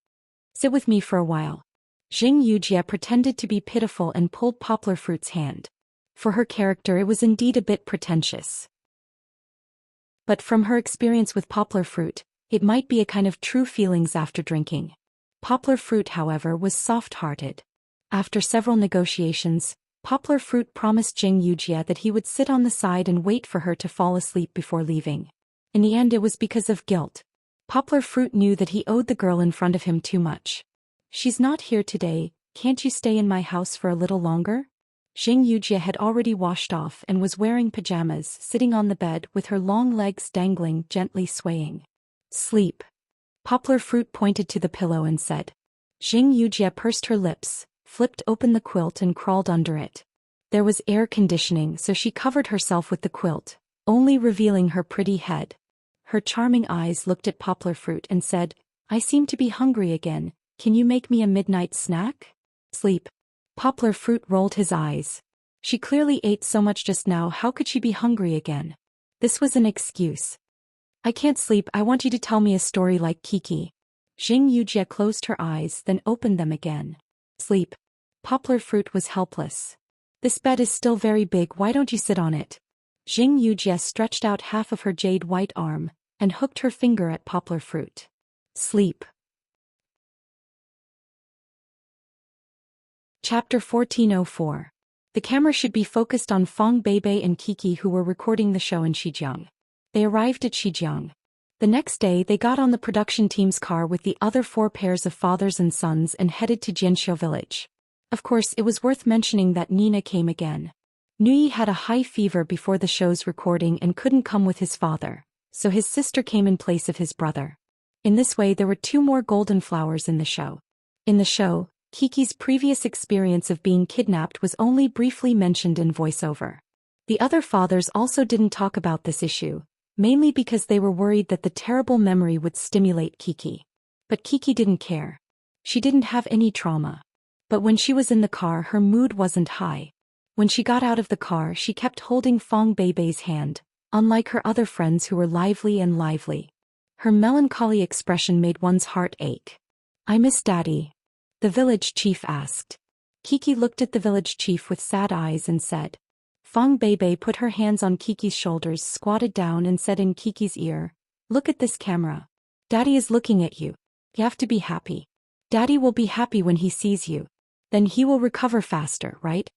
"Sit with me for a while." Xing Yujie pretended to be pitiful and pulled Poplar Fruit's hand. For her character, it was indeed a bit pretentious. But from her experience with Poplar Fruit, it might be a kind of true feelings after drinking. Poplar Fruit, however, was soft-hearted. After several negotiations, Poplar Fruit promised Xing Yujie that he would sit on the side and wait for her to fall asleep before leaving. In the end, it was because of guilt. Poplar Fruit knew that he owed the girl in front of him too much. "She's not here today, can't you stay in my house for a little longer?" Xing Yujie had already washed off and was wearing pajamas, sitting on the bed with her long legs dangling, gently swaying. "Sleep." Poplar Fruit pointed to the pillow and said. Xing Yujie pursed her lips, flipped open the quilt and crawled under it. There was air conditioning, so she covered herself with the quilt, only revealing her pretty head. Her charming eyes looked at Poplar Fruit and said, I seem to be hungry again. Can you make me a midnight snack? Sleep. Poplar Fruit rolled his eyes. She clearly ate so much just now, how could she be hungry again? This was an excuse. I can't sleep, I want you to tell me a story like Kiki. Xing Yujie closed her eyes, then opened them again. Sleep. Poplar Fruit was helpless. This bed is still very big, why don't you sit on it? Xing Yujie stretched out half of her jade white arm, and hooked her finger at Poplar Fruit. Sleep. Chapter 1404. The camera should be focused on Fang Beibei and Kiki, who were recording the show in Shijiang. They arrived at Shijiang. The next day they got on the production team's car with the other 4 pairs of fathers and sons and headed to Jianxiu village. Of course, it was worth mentioning that Nina came again. Nui had a high fever before the show's recording and couldn't come with his father, so his sister came in place of his brother. In this way there were 2 more golden flowers in the show. In the show, Kiki's previous experience of being kidnapped was only briefly mentioned in voiceover. The other fathers also didn't talk about this issue, mainly because they were worried that the terrible memory would stimulate Kiki. But Kiki didn't care. She didn't have any trauma. But when she was in the car, her mood wasn't high. When she got out of the car, she kept holding Fang Beibei's hand, unlike her other friends who were lively and lively. Her melancholy expression made one's heart ache. I miss Daddy. The village chief asked. Kiki looked at the village chief with sad eyes and said. Fang Beibei put her hands on Kiki's shoulders, squatted down and said in Kiki's ear, Look at this camera. Daddy is looking at you. You have to be happy. Daddy will be happy when he sees you. Then he will recover faster, right?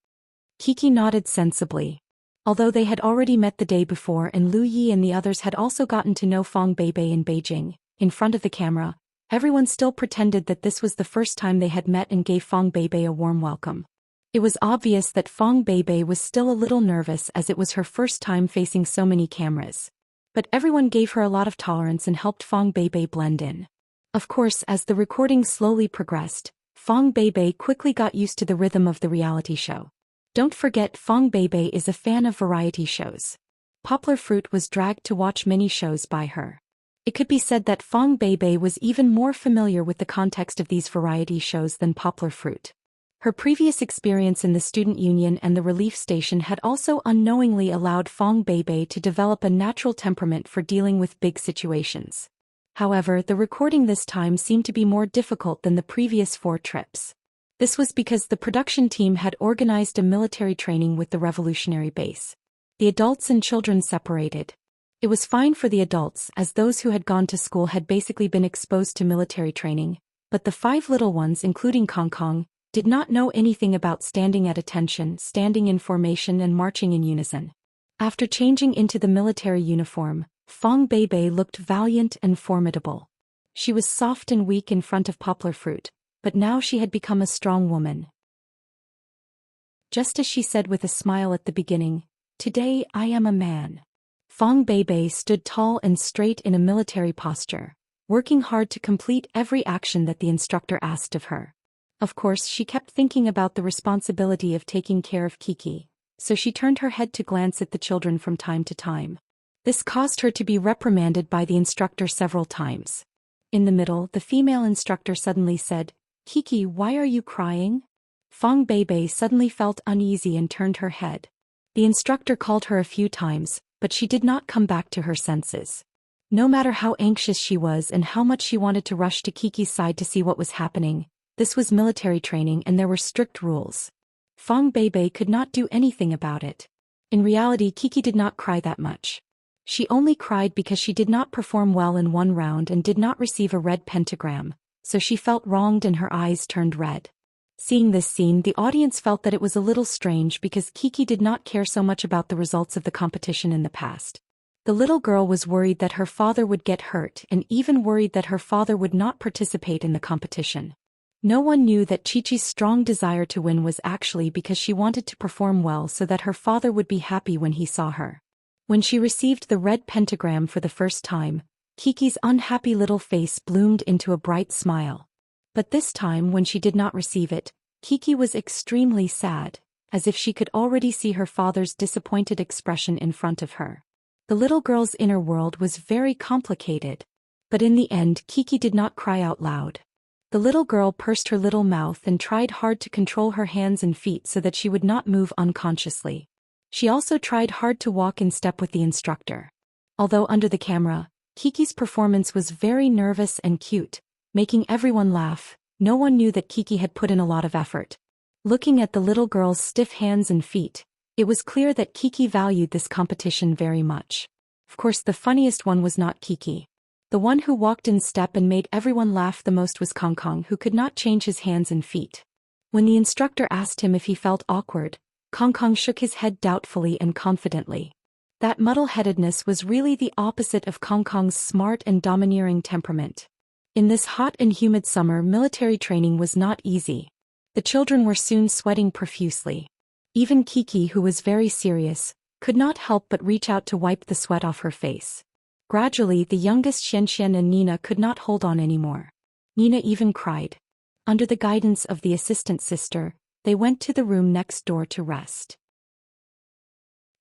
Kiki nodded sensibly. Although they had already met the day before and Lu Yi and the others had also gotten to know Fang Beibei in Beijing, in front of the camera, everyone still pretended that this was the first time they had met and gave Fang Beibei a warm welcome. It was obvious that Fang Beibei was still a little nervous as it was her first time facing so many cameras. But everyone gave her a lot of tolerance and helped Fang Beibei blend in. Of course, as the recording slowly progressed, Fang Beibei quickly got used to the rhythm of the reality show. Don't forget, Fang Beibei is a fan of variety shows. Poplar Fruit was dragged to watch many shows by her. It could be said that Fang Beibei was even more familiar with the context of these variety shows than Poplar Fruit. Her previous experience in the student union and the relief station had also unknowingly allowed Fang Beibei to develop a natural temperament for dealing with big situations. However, the recording this time seemed to be more difficult than the previous 4 trips. This was because the production team had organized a military training with the revolutionary base. The adults and children separated. It was fine for the adults, as those who had gone to school had basically been exposed to military training, but the 5 little ones, including Kong Kong, did not know anything about standing at attention, standing in formation and marching in unison. After changing into the military uniform, Fang Beibei looked valiant and formidable. She was soft and weak in front of Poplar Fruit, but now she had become a strong woman. Just as she said with a smile at the beginning, "Today I am a man." Fang Beibei stood tall and straight in a military posture, working hard to complete every action that the instructor asked of her. Of course, she kept thinking about the responsibility of taking care of Kiki, so she turned her head to glance at the children from time to time. This caused her to be reprimanded by the instructor several times. In the middle, the female instructor suddenly said, "Kiki, why are you crying?" Fang Beibei suddenly felt uneasy and turned her head. The instructor called her a few times, but she did not come back to her senses. No matter how anxious she was and how much she wanted to rush to Kiki's side to see what was happening, this was military training and there were strict rules. Fang Beibei could not do anything about it. In reality, Kiki did not cry that much. She only cried because she did not perform well in one round and did not receive a red pentagram, so she felt wronged and her eyes turned red. Seeing this scene, the audience felt that it was a little strange because Kiki did not care so much about the results of the competition in the past. The little girl was worried that her father would get hurt and even worried that her father would not participate in the competition. No one knew that Chi-Chi's strong desire to win was actually because she wanted to perform well so that her father would be happy when he saw her. When she received the red pentagram for the first time, Kiki's unhappy little face bloomed into a bright smile. But this time when she did not receive it, Kiki was extremely sad, as if she could already see her father's disappointed expression in front of her. The little girl's inner world was very complicated. But in the end, Kiki did not cry out loud. The little girl pursed her little mouth and tried hard to control her hands and feet so that she would not move unconsciously. She also tried hard to walk in step with the instructor. Although under the camera, Kiki's performance was very nervous and cute, making everyone laugh, no one knew that Kiki had put in a lot of effort. Looking at the little girl's stiff hands and feet, it was clear that Kiki valued this competition very much. Of course, the funniest one was not Kiki. The one who walked in step and made everyone laugh the most was Kong Kong, who could not change his hands and feet. When the instructor asked him if he felt awkward, Kong Kong shook his head doubtfully and confidently. That muddle-headedness was really the opposite of Kong Kong's smart and domineering temperament. In this hot and humid summer, military training was not easy. The children were soon sweating profusely. Even Kiki, who was very serious, could not help but reach out to wipe the sweat off her face. Gradually, the youngest Xian Xian and Nina could not hold on anymore. Nina even cried. Under the guidance of the assistant sister, they went to the room next door to rest.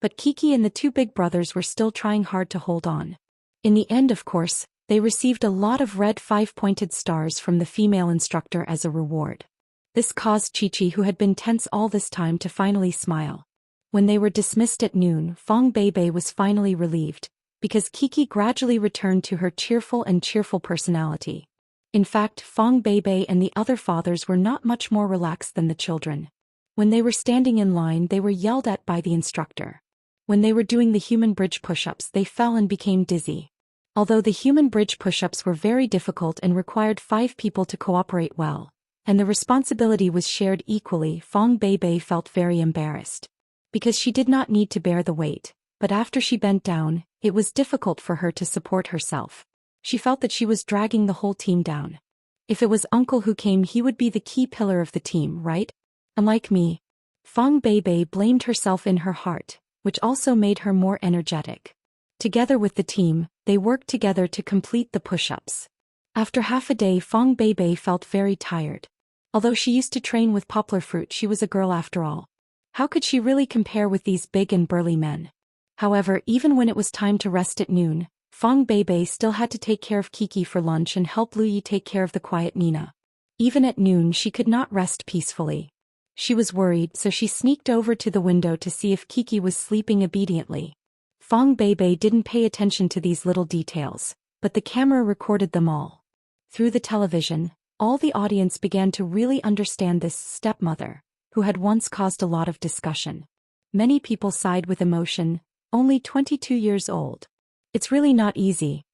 But Kiki and the two big brothers were still trying hard to hold on. In the end, of course, they received a lot of red 5-pointed stars from the female instructor as a reward. This caused Chi-Chi, who had been tense all this time, to finally smile. When they were dismissed at noon, Fong Beibei was finally relieved, because Kiki gradually returned to her cheerful personality. In fact, Fong Beibei and the other fathers were not much more relaxed than the children. When they were standing in line, they were yelled at by the instructor. When they were doing the human bridge push-ups, they fell and became dizzy. Although the human bridge push-ups were very difficult and required 5 people to cooperate well, and the responsibility was shared equally, Fong Beibei felt very embarrassed. Because she did not need to bear the weight, but after she bent down, it was difficult for her to support herself. She felt that she was dragging the whole team down. If it was Uncle who came, he would be the key pillar of the team, right? Unlike me. Fong Beibei blamed herself in her heart, which also made her more energetic. Together with the team, they worked together to complete the push-ups. After half a day, Fong Beibei felt very tired. Although she used to train with Poplar Fruit, she was a girl after all. How could she really compare with these big and burly men? However, even when it was time to rest at noon, Fong Beibei still had to take care of Kiki for lunch and help Lu Yi take care of the quiet Nina. Even at noon, she could not rest peacefully. She was worried, so she sneaked over to the window to see if Kiki was sleeping obediently. Fong Beibei didn't pay attention to these little details, but the camera recorded them all. Through the television, all the audience began to really understand this stepmother, who had once caused a lot of discussion. Many people sighed with emotion, only 22 years old. It's really not easy.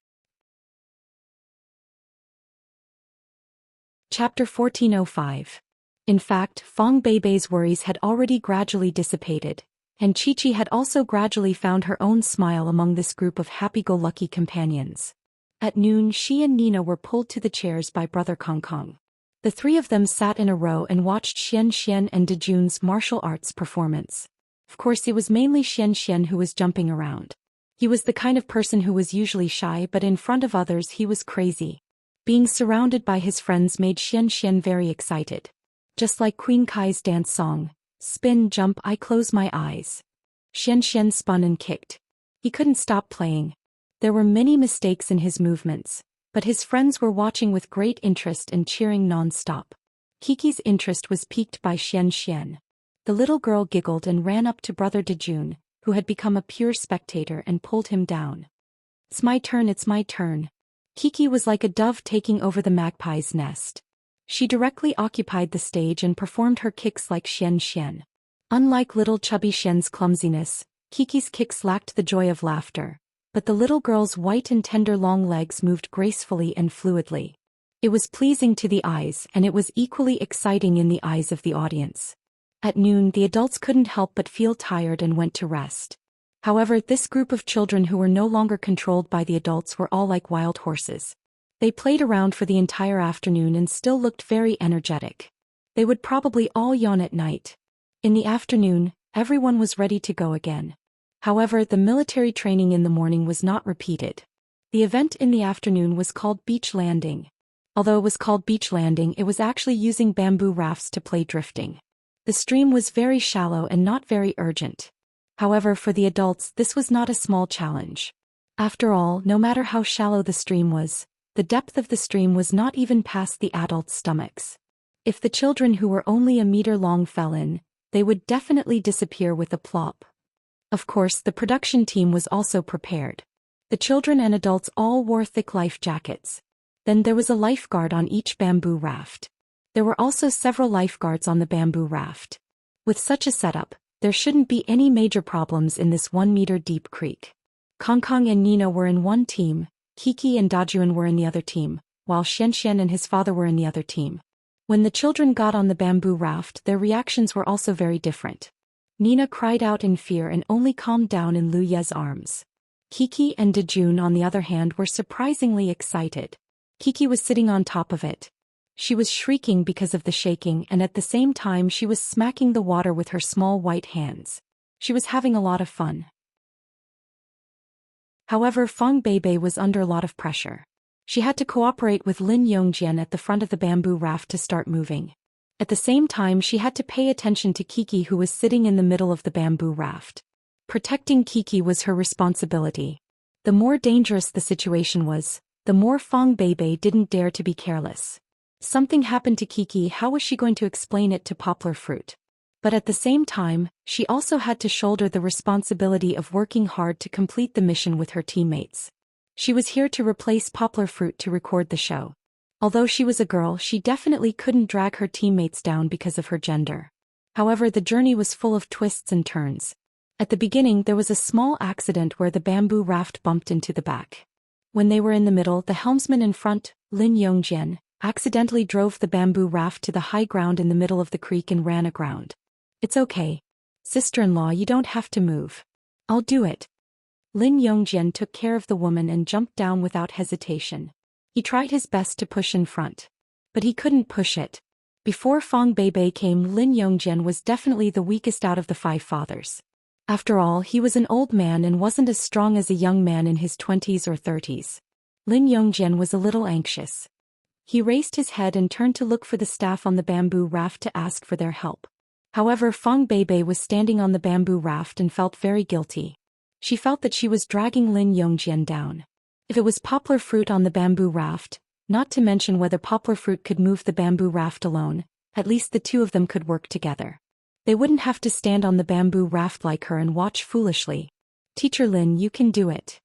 Chapter 1405. In fact, Fong Beibei's worries had already gradually dissipated, and Chi-Chi had also gradually found her own smile among this group of happy-go-lucky companions. At noon, she and Nina were pulled to the chairs by Brother Kong Kong. The 3 of them sat in a row and watched Xian Xian and Dejun's martial arts performance. Of course, it was mainly Xian Xian who was jumping around. He was the kind of person who was usually shy, but in front of others he was crazy. Being surrounded by his friends made Xian Xian very excited. Just like Queen Kai's dance song, "Spin, jump, I close my eyes." Xian Xian spun and kicked. He couldn't stop playing. There were many mistakes in his movements, but his friends were watching with great interest and cheering non-stop. Kiki's interest was piqued by Xian Xian. The little girl giggled and ran up to Brother Dejun, who had become a pure spectator, and pulled him down. "It's my turn, it's my turn." Kiki was like a dove taking over the magpie's nest. She directly occupied the stage and performed her kicks like Xian Xian. Unlike little chubby Xian's clumsiness, Kiki's kicks lacked the joy of laughter, but the little girl's white and tender long legs moved gracefully and fluidly. It was pleasing to the eyes, and it was equally exciting in the eyes of the audience. At noon, the adults couldn't help but feel tired and went to rest. However, this group of children who were no longer controlled by the adults were all like wild horses. They played around for the entire afternoon and still looked very energetic. They would probably all yawn at night. In the afternoon, everyone was ready to go again. However, the military training in the morning was not repeated. The event in the afternoon was called beach landing. Although it was called beach landing, it was actually using bamboo rafts to play drifting. The stream was very shallow and not very urgent. However, for the adults, this was not a small challenge. After all, no matter how shallow the stream was, The depth of the stream was not even past the adults' stomachs. If the children who were only a meter long fell in, they would definitely disappear with a plop. Of course, the production team was also prepared. The children and adults all wore thick life jackets. Then there was a lifeguard on each bamboo raft. There were also several lifeguards on the bamboo raft. With such a setup, there shouldn't be any major problems in this 1-meter-deep creek. Kong and Nina were in one team, Kiki and Dajuan were in the other team, while Xian and his father were in the other team. When the children got on the bamboo raft, their reactions were also very different. Nina cried out in fear and only calmed down in Lu Ye's arms. Kiki and Dajun, on the other hand, were surprisingly excited. Kiki was sitting on top of it. She was shrieking because of the shaking, and at the same time she was smacking the water with her small white hands. She was having a lot of fun. However, Fong Beibei was under a lot of pressure. She had to cooperate with Lin Yongjian at the front of the bamboo raft to start moving. At the same time, she had to pay attention to Kiki, who was sitting in the middle of the bamboo raft. Protecting Kiki was her responsibility. The more dangerous the situation was, the more Fong Beibei didn't dare to be careless. Something happened to Kiki. How was she going to explain it to Poplar Fruit? But at the same time, she also had to shoulder the responsibility of working hard to complete the mission with her teammates. She was here to replace Poplar Fruit to record the show. Although she was a girl, she definitely couldn't drag her teammates down because of her gender. However, the journey was full of twists and turns. At the beginning, there was a small accident where the bamboo raft bumped into the back. When they were in the middle, the helmsman in front, Lin Yongjian, accidentally drove the bamboo raft to the high ground in the middle of the creek and ran aground. "It's okay. Sister-in-law, you don't have to move. I'll do it." Lin Yongjian took care of the woman and jumped down without hesitation. He tried his best to push in front. But he couldn't push it. Before Fong Beibei came, Lin Yongjian was definitely the weakest out of the 5 fathers. After all, he was an old man and wasn't as strong as a young man in his 20s or 30s. Lin Yongjian was a little anxious. He raised his head and turned to look for the staff on the bamboo raft to ask for their help. However, Fong Beibei was standing on the bamboo raft and felt very guilty. She felt that she was dragging Lin Yongjian down. If it was Poplar Fruit on the bamboo raft, not to mention whether Poplar Fruit could move the bamboo raft alone, at least the two of them could work together. They wouldn't have to stand on the bamboo raft like her and watch foolishly. "Teacher Lin, you can do it."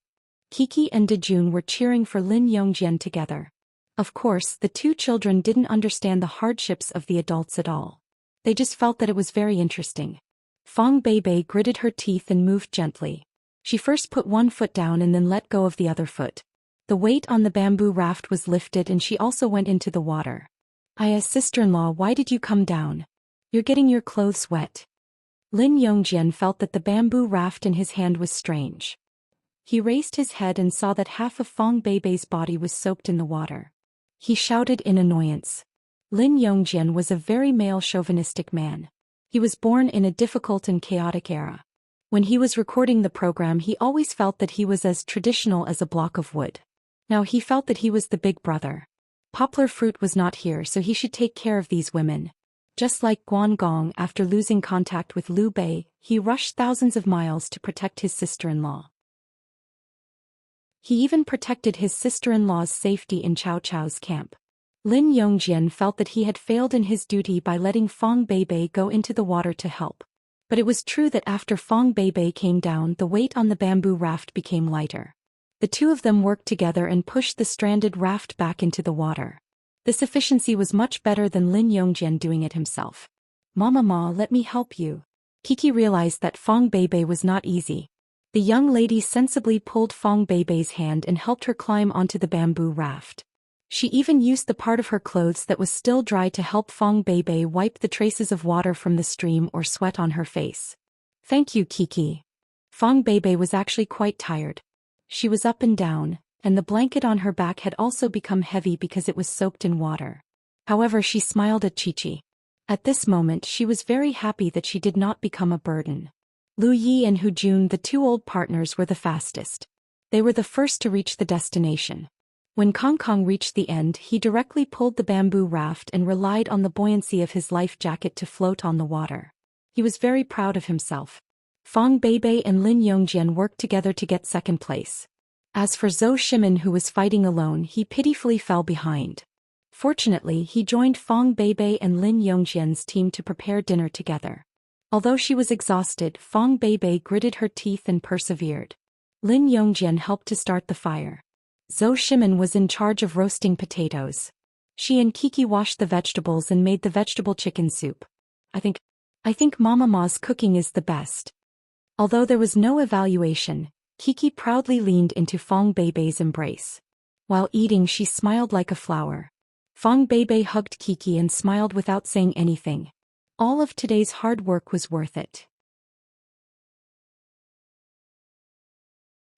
Kiki and Dajun were cheering for Lin Yongjian together. Of course, the 2 children didn't understand the hardships of the adults at all. They just felt that it was very interesting. Fong Beibei gritted her teeth and moved gently. She first put one foot down and then let go of the other foot. The weight on the bamboo raft was lifted and she also went into the water. Sister-in-law, why did you come down? You're getting your clothes wet." Lin Yongjian felt that the bamboo raft in his hand was strange. He raised his head and saw that half of Fong Beibei's body was soaked in the water. He shouted in annoyance. Lin Yongjian was a very male chauvinistic man. He was born in a difficult and chaotic era. When he was recording the program, he always felt that he was as traditional as a block of wood. Now he felt that he was the big brother. Poplar Fruit was not here, so he should take care of these women. Just like Guan Gong, after losing contact with Liu Bei, he rushed thousands of miles to protect his sister-in-law. He even protected his sister-in-law's safety in Cao Cao's camp. Lin Yongjian felt that he had failed in his duty by letting Fong Beibei go into the water to help. But it was true that after Fong Beibei came down, the weight on the bamboo raft became lighter. The 2 of them worked together and pushed the stranded raft back into the water. This efficiency was much better than Lin Yongjian doing it himself. "Mama, let me help you." Kiki realized that Fong Beibei was not easy. The young lady sensibly pulled Fong Beibei's hand and helped her climb onto the bamboo raft. She even used the part of her clothes that was still dry to help Fong Beibei wipe the traces of water from the stream or sweat on her face. "Thank you, Kiki." Fong Beibei was actually quite tired. She was up and down, and the blanket on her back had also become heavy because it was soaked in water. However, she smiled at Chi-Chi. At this moment, she was very happy that she did not become a burden. Lu Yi and Hu Jun, the 2 old partners, were the fastest. They were the first to reach the destination. When Kong reached the end, he directly pulled the bamboo raft and relied on the buoyancy of his life jacket to float on the water. He was very proud of himself. Fong Beibei and Lin Yongjian worked together to get second place. As for Zhou Shimin, who was fighting alone, he pitifully fell behind. Fortunately, he joined Fang Beibei and Lin Yongjian's team to prepare dinner together. Although she was exhausted, Fang Beibei gritted her teeth and persevered. Lin Yongjian helped to start the fire. Zhou Shimin was in charge of roasting potatoes. She and Kiki washed the vegetables and made the vegetable chicken soup. I think Mama Ma's cooking is the best. Although there was no evaluation, Kiki proudly leaned into Fang Beibei's embrace. While eating, she smiled like a flower. Fang Beibei hugged Kiki and smiled without saying anything. All of today's hard work was worth it.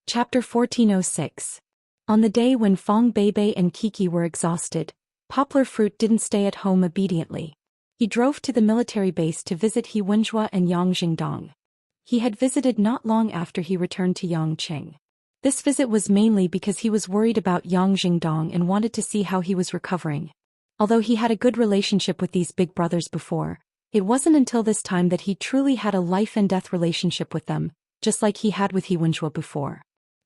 Chapter 1406. On the day when Fang Beibei and Kiki were exhausted, Poplar Fruit didn't stay at home obediently. He drove to the military base to visit He Wenjue and Yang Jingdong. He had visited not long after he returned to Yangqing. This visit was mainly because he was worried about Yang Jingdong and wanted to see how he was recovering. Although he had a good relationship with these big brothers before, it wasn't until this time that he truly had a life-and-death relationship with them, just like he had with He Wenjue before.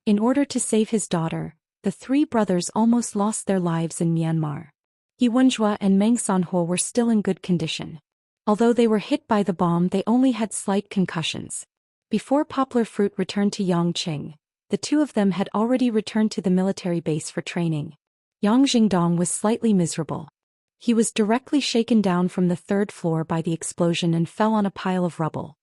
In order to save his daughter, the three brothers almost lost their lives in Myanmar. He Wenjue and Meng Sanhuo were still in good condition. Although they were hit by the bomb, they only had slight concussions. Before Poplar Fruit returned to Yangqing, the two of them had already returned to the military base for training. Yang Jingdong was slightly miserable. He was directly shaken down from the third floor by the explosion and fell on a pile of rubble.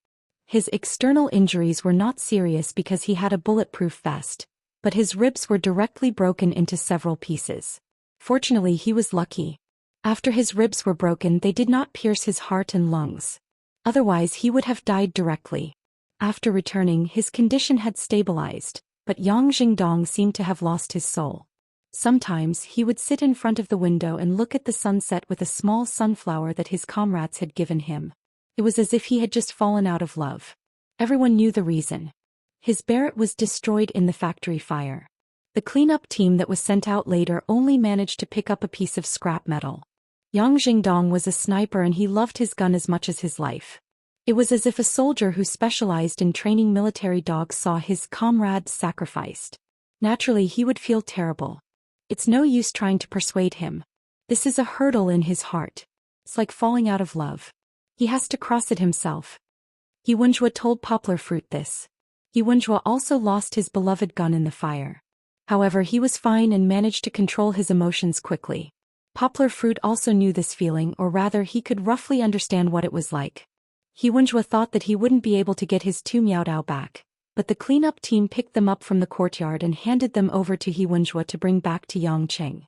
His external injuries were not serious because he had a bulletproof vest, but his ribs were directly broken into several pieces. Fortunately, he was lucky. After his ribs were broken, they did not pierce his heart and lungs. Otherwise, he would have died directly. After returning, his condition had stabilized, but Yang Jingdong seemed to have lost his soul. Sometimes, he would sit in front of the window and look at the sunset with a small sunflower that his comrades had given him. It was as if he had just fallen out of love. Everyone knew the reason. His beret was destroyed in the factory fire. The cleanup team that was sent out later only managed to pick up a piece of scrap metal. Yang Jingdong was a sniper and he loved his gun as much as his life. It was as if a soldier who specialized in training military dogs saw his comrades sacrificed. Naturally, he would feel terrible. It's no use trying to persuade him. This is a hurdle in his heart. It's like falling out of love. He has to cross it himself. He Wenjue told Poplar Fruit this. He Wenjue also lost his beloved gun in the fire. However, he was fine and managed to control his emotions quickly. Poplar Fruit also knew this feeling, or rather he could roughly understand what it was like. He Wenjue thought that he wouldn't be able to get his two Miao Dao back, but the cleanup team picked them up from the courtyard and handed them over to He Wenjue to bring back to Yangqing.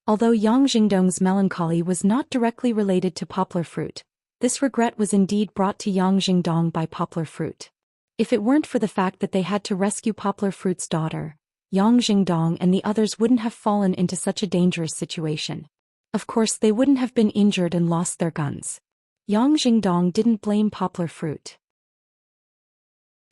Although Yang Jingdong's melancholy was not directly related to Poplar Fruit, this regret was indeed brought to Yang Jingdong by Poplar Fruit. If it weren't for the fact that they had to rescue Poplar Fruit's daughter, Yang Jingdong and the others wouldn't have fallen into such a dangerous situation. Of course, they wouldn't have been injured and lost their guns. Yang Jingdong didn't blame Poplar Fruit.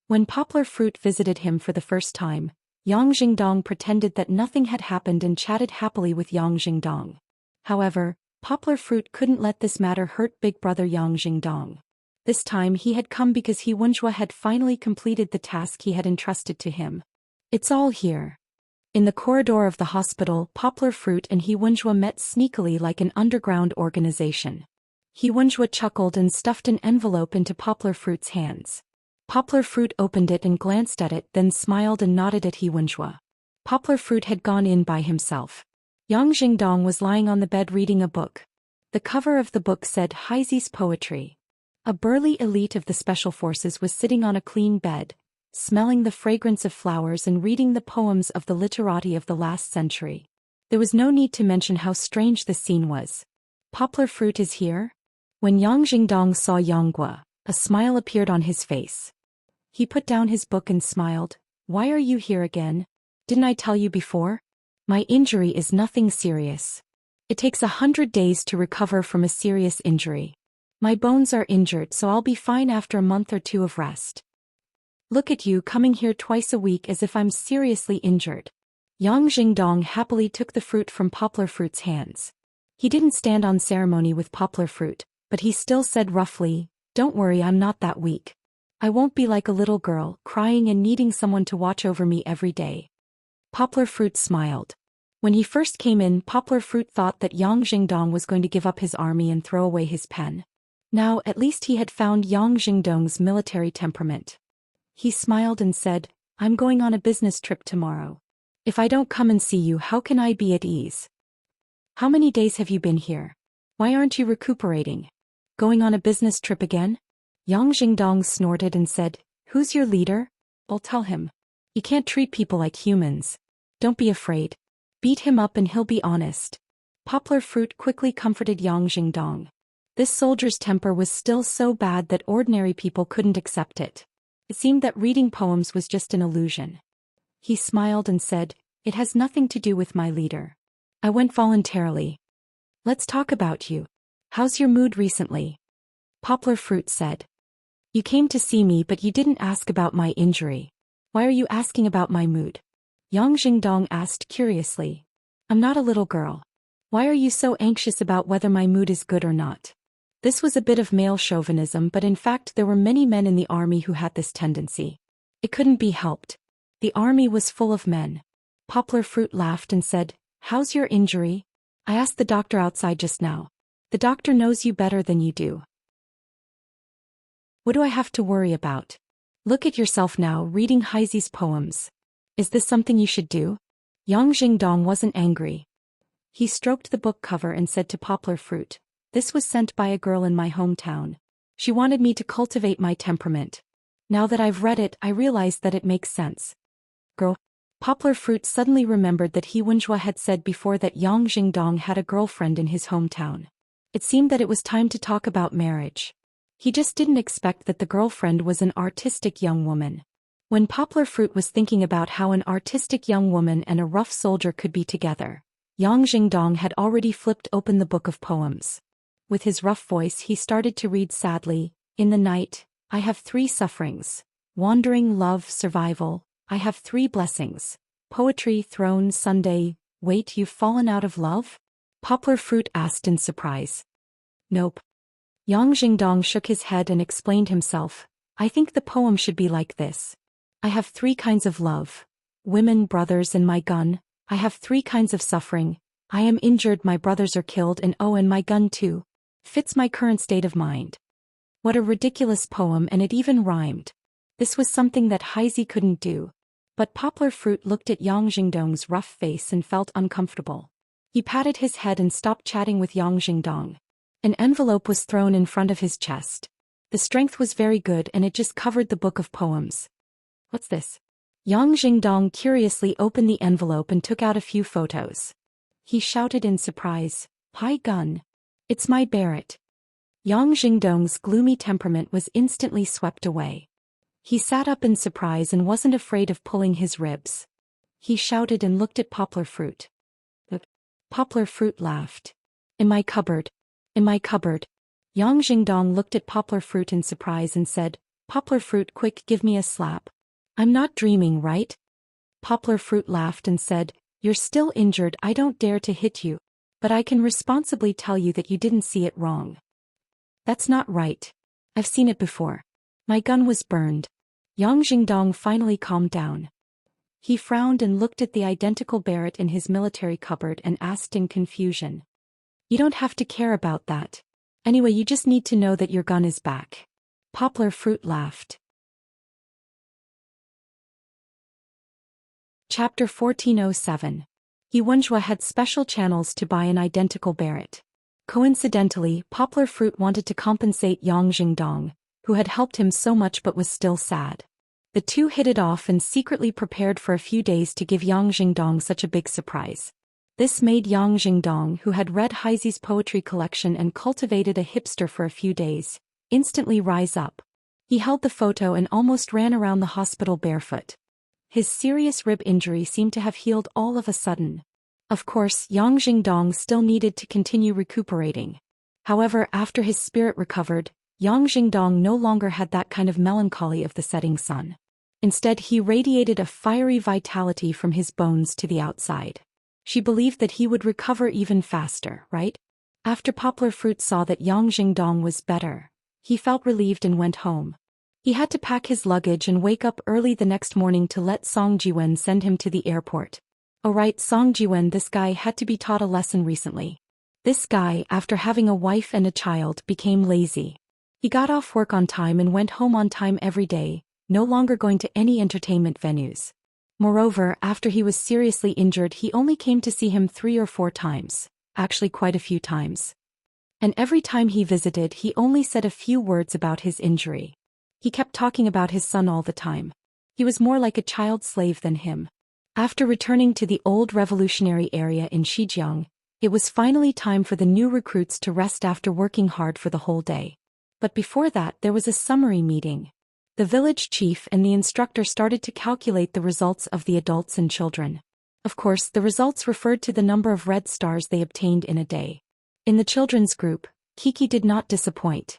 When Poplar Fruit visited him for the first time, Yang Jingdong pretended that nothing had happened and chatted happily with Yang Jingdong. However, Poplar Fruit couldn't let this matter hurt big brother Yang Jingdong. This time he had come because He Wenjue had finally completed the task he had entrusted to him. It's all here. In the corridor of the hospital, Poplar Fruit and He Wenjue met sneakily like an underground organization. He Wenjue chuckled and stuffed an envelope into Poplar Fruit's hands. Poplar Fruit opened it and glanced at it, then smiled and nodded at He Wenjue. Poplar Fruit had gone in by himself. Yang Jingdong was lying on the bed reading a book. The cover of the book said Heizi's Poetry. A burly elite of the Special Forces was sitting on a clean bed, smelling the fragrance of flowers and reading the poems of the literati of the last century. There was no need to mention how strange this scene was. Poplar Fruit is here? When Yang Jingdong saw Yang Gue, a smile appeared on his face. He put down his book and smiled. Why are you here again? Didn't I tell you before? My injury is nothing serious. It takes 100 days to recover from a serious injury. My bones are injured, so I'll be fine after a month or two of rest. Look at you coming here twice a week as if I'm seriously injured. Yang Jingdong happily took the fruit from Poplar Fruit's hands. He didn't stand on ceremony with Poplar Fruit, but he still said roughly, "Don't worry, I'm not that weak. I won't be like a little girl, crying and needing someone to watch over me every day." Poplar Fruit smiled. When he first came in, Poplar Fruit thought that Yang Jingdong was going to give up his army and throw away his pen. Now, at least he had found Yang Jingdong's military temperament. He smiled and said, "I'm going on a business trip tomorrow. If I don't come and see you, how can I be at ease? How many days have you been here? Why aren't you recuperating? Going on a business trip again?" Yang Jingdong snorted and said, "Who's your leader? I'll tell him. You can't treat people like humans. Don't be afraid. Beat him up and he'll be honest." Poplar Fruit quickly comforted Yang Jingdong. This soldier's temper was still so bad that ordinary people couldn't accept it. It seemed that reading poems was just an illusion. He smiled and said, "It has nothing to do with my leader. I went voluntarily. Let's talk about you. How's your mood recently?" Poplar Fruit said, "You came to see me but you didn't ask about my injury. Why are you asking about my mood?" Yang Jingdong asked curiously. "I'm not a little girl. Why are you so anxious about whether my mood is good or not?" This was a bit of male chauvinism, but in fact there were many men in the army who had this tendency. It couldn't be helped. The army was full of men. Poplar Fruit laughed and said, "How's your injury? I asked the doctor outside just now. The doctor knows you better than you do. What do I have to worry about? Look at yourself now, reading Heizi's poems. Is this something you should do?" Yang Jingdong wasn't angry. He stroked the book cover and said to Poplar Fruit, "This was sent by a girl in my hometown. She wanted me to cultivate my temperament. Now that I've read it, I realize that it makes sense." Girl. Poplar Fruit suddenly remembered that he Wenjua had said before that Yang Jingdong had a girlfriend in his hometown. It seemed that it was time to talk about marriage. He just didn't expect that the girlfriend was an artistic young woman. When Poplar Fruit was thinking about how an artistic young woman and a rough soldier could be together, Yang Jingdong had already flipped open the book of poems. With his rough voice he started to read sadly, "In the night, I have 3 sufferings. Wandering, love, survival. I have 3 blessings. Poetry, throne, Sunday. Wait, you've fallen out of love?" Poplar Fruit asked in surprise. "Nope." Yang Jingdong shook his head and explained himself, "I think the poem should be like this. I have 3 kinds of love. Women, brothers, and my gun. I have 3 kinds of suffering. I am injured, my brothers are killed, and oh, and my gun too. Fits my current state of mind." What a ridiculous poem, and it even rhymed. This was something that Heizi couldn't do. But Poplar Fruit looked at Yang Jingdong's rough face and felt uncomfortable. He patted his head and stopped chatting with Yang Jingdong. An envelope was thrown in front of his chest. The strength was very good and it just covered the book of poems. "What's this?" Yang Jingdong curiously opened the envelope and took out a few photos. He shouted in surprise, "Hi gun. It's my Barrett." Yang Jingdong's gloomy temperament was instantly swept away. He sat up in surprise and wasn't afraid of pulling his ribs. He shouted and looked at Poplar Fruit. "Look." Poplar Fruit laughed. "In my cupboard. In my cupboard." Yang Jingdong looked at Poplar Fruit in surprise and said, "Poplar Fruit, quick, give me a slap. I'm not dreaming, right?" Poplar Fruit laughed and said, "You're still injured, I don't dare to hit you. But I can responsibly tell you that you didn't see it wrong." "That's not right. I've seen it before. My gun was burned." Yang Jingdong finally calmed down. He frowned and looked at the identical Barrett in his military cupboard and asked in confusion, "You don't have to care about that. Anyway, you just need to know that your gun is back." Poplar Fruit laughed. Chapter 1407. Wenjua had special channels to buy an identical Barrett. Coincidentally, Poplar Fruit wanted to compensate Yang Jingdong, who had helped him so much but was still sad. The two hit it off and secretly prepared for a few days to give Yang Jingdong such a big surprise. This made Yang Jingdong, who had read Heizi's poetry collection and cultivated a hipster for a few days, instantly rise up. He held the photo and almost ran around the hospital barefoot. His serious rib injury seemed to have healed all of a sudden. Of course, Yang Jingdong still needed to continue recuperating. However, after his spirit recovered, Yang Jingdong no longer had that kind of melancholy of the setting sun. Instead, he radiated a fiery vitality from his bones to the outside. She believed that he would recover even faster, right? After Poplar Fruit saw that Yang Jingdong was better, he felt relieved and went home. He had to pack his luggage and wake up early the next morning to let Song Jiwen send him to the airport. Oh right, Song Jiwen, this guy had to be taught a lesson recently. This guy, after having a wife and a child, became lazy. He got off work on time and went home on time every day, no longer going to any entertainment venues. Moreover, after he was seriously injured, he only came to see him 3 or 4 times, actually quite a few times. And every time he visited, he only said a few words about his injury. He kept talking about his son all the time. He was more like a child slave than him. After returning to the old revolutionary area in Shijiang, it was finally time for the new recruits to rest after working hard for the whole day. But before that, there was a summary meeting. The village chief and the instructor started to calculate the results of the adults and children. Of course, the results referred to the number of red stars they obtained in a day. In the children's group, Kiki did not disappoint.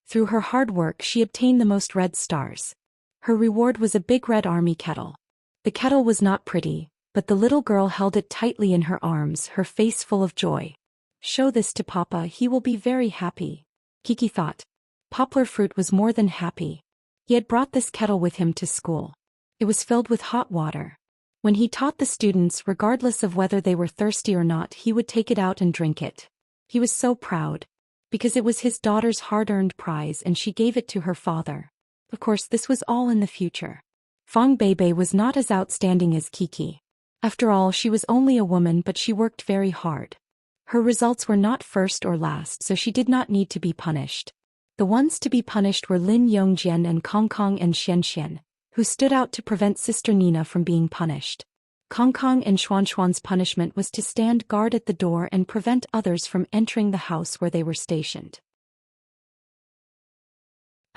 Through her hard work, she obtained the most red stars. Her reward was a big red army kettle. The kettle was not pretty, but the little girl held it tightly in her arms, her face full of joy. Show this to Papa, he will be very happy, Kiki thought. Poplar Fruit was more than happy. He had brought this kettle with him to school. It was filled with hot water. When he taught the students, regardless of whether they were thirsty or not, he would take it out and drink it. He was so proud. Because it was his daughter's hard-earned prize and she gave it to her father. Of course, this was all in the future. Fong Beibei was not as outstanding as Kiki. After all, she was only a woman, but she worked very hard. Her results were not first or last, so she did not need to be punished. The ones to be punished were Lin Yongjian and Kong Kong and Xian Xian, who stood out to prevent Sister Nina from being punished. Kong Kong and Xuan Xuan's punishment was to stand guard at the door and prevent others from entering the house where they were stationed.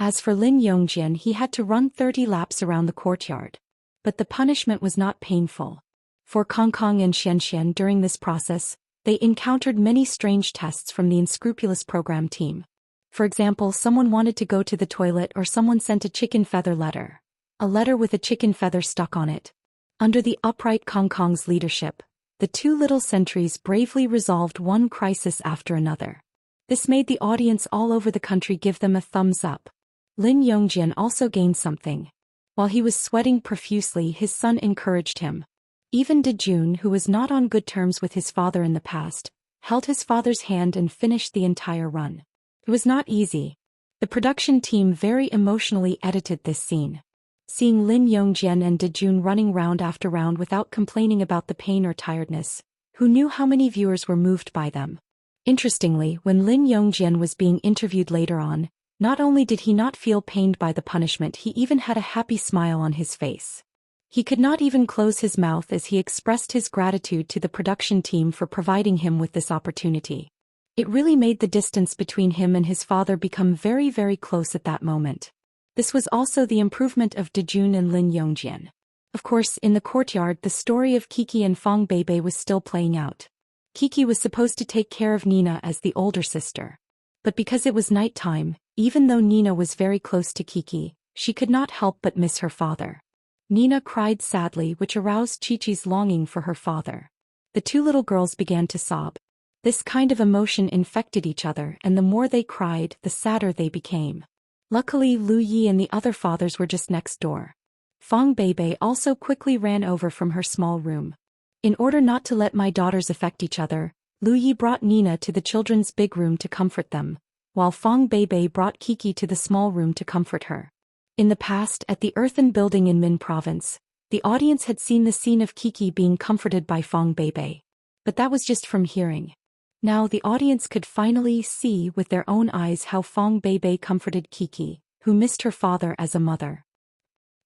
As for Lin Yongjian, he had to run 30 laps around the courtyard. But the punishment was not painful. For Kong Kong and Xian Xian, during this process, they encountered many strange tests from the unscrupulous program team. For example, someone wanted to go to the toilet or someone sent a chicken feather letter. A letter with a chicken feather stuck on it. Under the upright Kong Kong's leadership, the 2 little sentries bravely resolved one crisis after another. This made the audience all over the country give them a thumbs up. Lin Yongjian also gained something. While he was sweating profusely, his son encouraged him. Even Dejun, who was not on good terms with his father in the past, held his father's hand and finished the entire run. It was not easy. The production team very emotionally edited this scene. Seeing Lin Yongjian and Dejun running round after round without complaining about the pain or tiredness, who knew how many viewers were moved by them. Interestingly, when Lin Yongjian was being interviewed later on, not only did he not feel pained by the punishment, he even had a happy smile on his face. He could not even close his mouth as he expressed his gratitude to the production team for providing him with this opportunity. It really made the distance between him and his father become very, very close at that moment. This was also the improvement of Dejun and Lin Yongjian. Of course, in the courtyard, the story of Kiki and Fong Beibei was still playing out. Kiki was supposed to take care of Nina as the older sister. But because it was night time, even though Nina was very close to Kiki, she could not help but miss her father. Nina cried sadly, which aroused Chi-Chi's longing for her father. The 2 little girls began to sob. This kind of emotion infected each other, and the more they cried, the sadder they became. Luckily, Lu Yi and the other fathers were just next door. Fong Beibei also quickly ran over from her small room. In order not to let my daughters affect each other, Lu Yi brought Nina to the children's big room to comfort them, while Fong Beibei brought Kiki to the small room to comfort her. In the past, at the earthen building in Min Province, the audience had seen the scene of Kiki being comforted by Fong Beibei. But that was just from hearing. Now the audience could finally see with their own eyes how Fong Beibei comforted Kiki, who missed her father as a mother.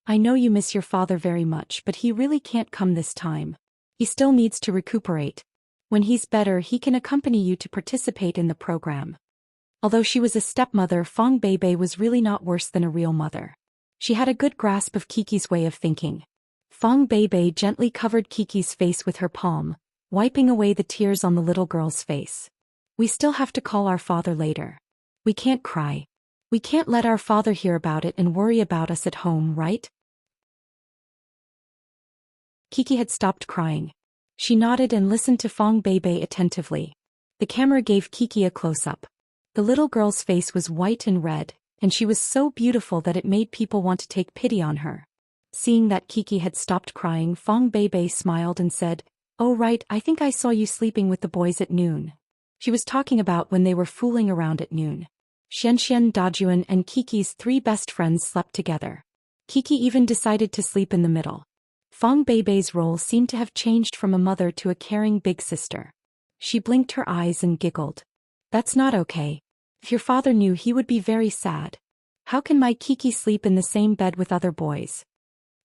I know you miss your father very much, but he really can't come this time. He still needs to recuperate. When he's better, he can accompany you to participate in the program. Although she was a stepmother, Fong Beibei was really not worse than a real mother. She had a good grasp of Kiki's way of thinking. Fong Beibei gently covered Kiki's face with her palm, wiping away the tears on the little girl's face. We still have to call our father later. We can't cry. We can't let our father hear about it and worry about us at home, right? Kiki had stopped crying. She nodded and listened to Fong Beibei attentively. The camera gave Kiki a close-up. The little girl's face was white and red, and she was so beautiful that it made people want to take pity on her. Seeing that Kiki had stopped crying, Fong Beibei smiled and said, Oh right, I think I saw you sleeping with the boys at noon. She was talking about when they were fooling around at noon. Xianxian, Dajuan and Kiki's three best friends slept together. Kiki even decided to sleep in the middle. Fong Beibei's role seemed to have changed from a mother to a caring big sister. She blinked her eyes and giggled. That's not okay. If your father knew, he would be very sad. How can my Kiki sleep in the same bed with other boys?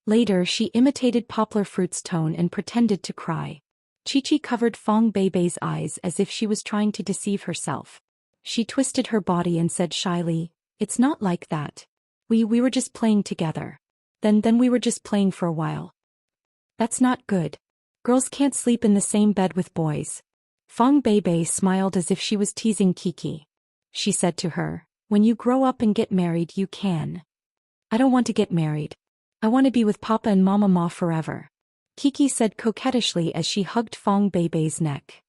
Later she imitated Poplar Fruit's tone and pretended to cry. Chi-Chi covered Fong Beibei's eyes as if she was trying to deceive herself. She twisted her body and said shyly, "It's not like that. We were just playing together. Then we were just playing for a while." That's not good. Girls can't sleep in the same bed with boys. Fong Beibei smiled as if she was teasing Kiki. She said to her, "When you grow up and get married, you can." "I don't want to get married. I want to be with Papa and Mama Ma forever," Kiki said coquettishly as she hugged Fong Beibei's neck.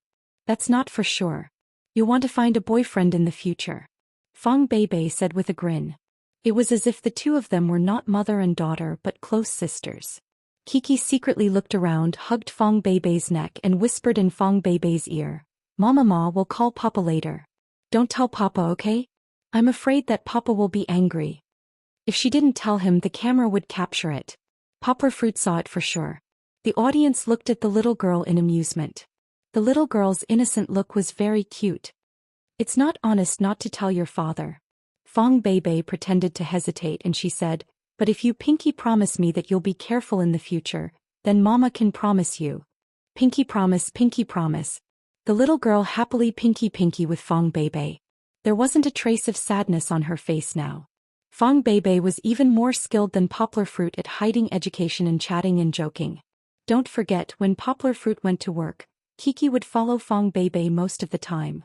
"That's not for sure. You'll want to find a boyfriend in the future," Fong Beibei said with a grin. It was as if the two of them were not mother and daughter but close sisters. Kiki secretly looked around, hugged Fong Beibei's neck and whispered in Fong Beibei's ear, "Mama Ma will call Papa later. Don't tell Papa, okay? I'm afraid that Papa will be angry." If she didn't tell him, the camera would capture it. Poplar Fruit saw it for sure. The audience looked at the little girl in amusement. The little girl's innocent look was very cute. "It's not honest not to tell your father." Fong Beibei pretended to hesitate and she said, "But if you pinky promise me that you'll be careful in the future, then Mama can promise you." Pinky promise, pinky promise. The little girl happily pinky with Fong Beibei. There wasn't a trace of sadness on her face now. Fong Beibei was even more skilled than Poplar Fruit at hiding education and chatting and joking. Don't forget, when Poplar Fruit went to work, Kiki would follow Fong Beibei most of the time.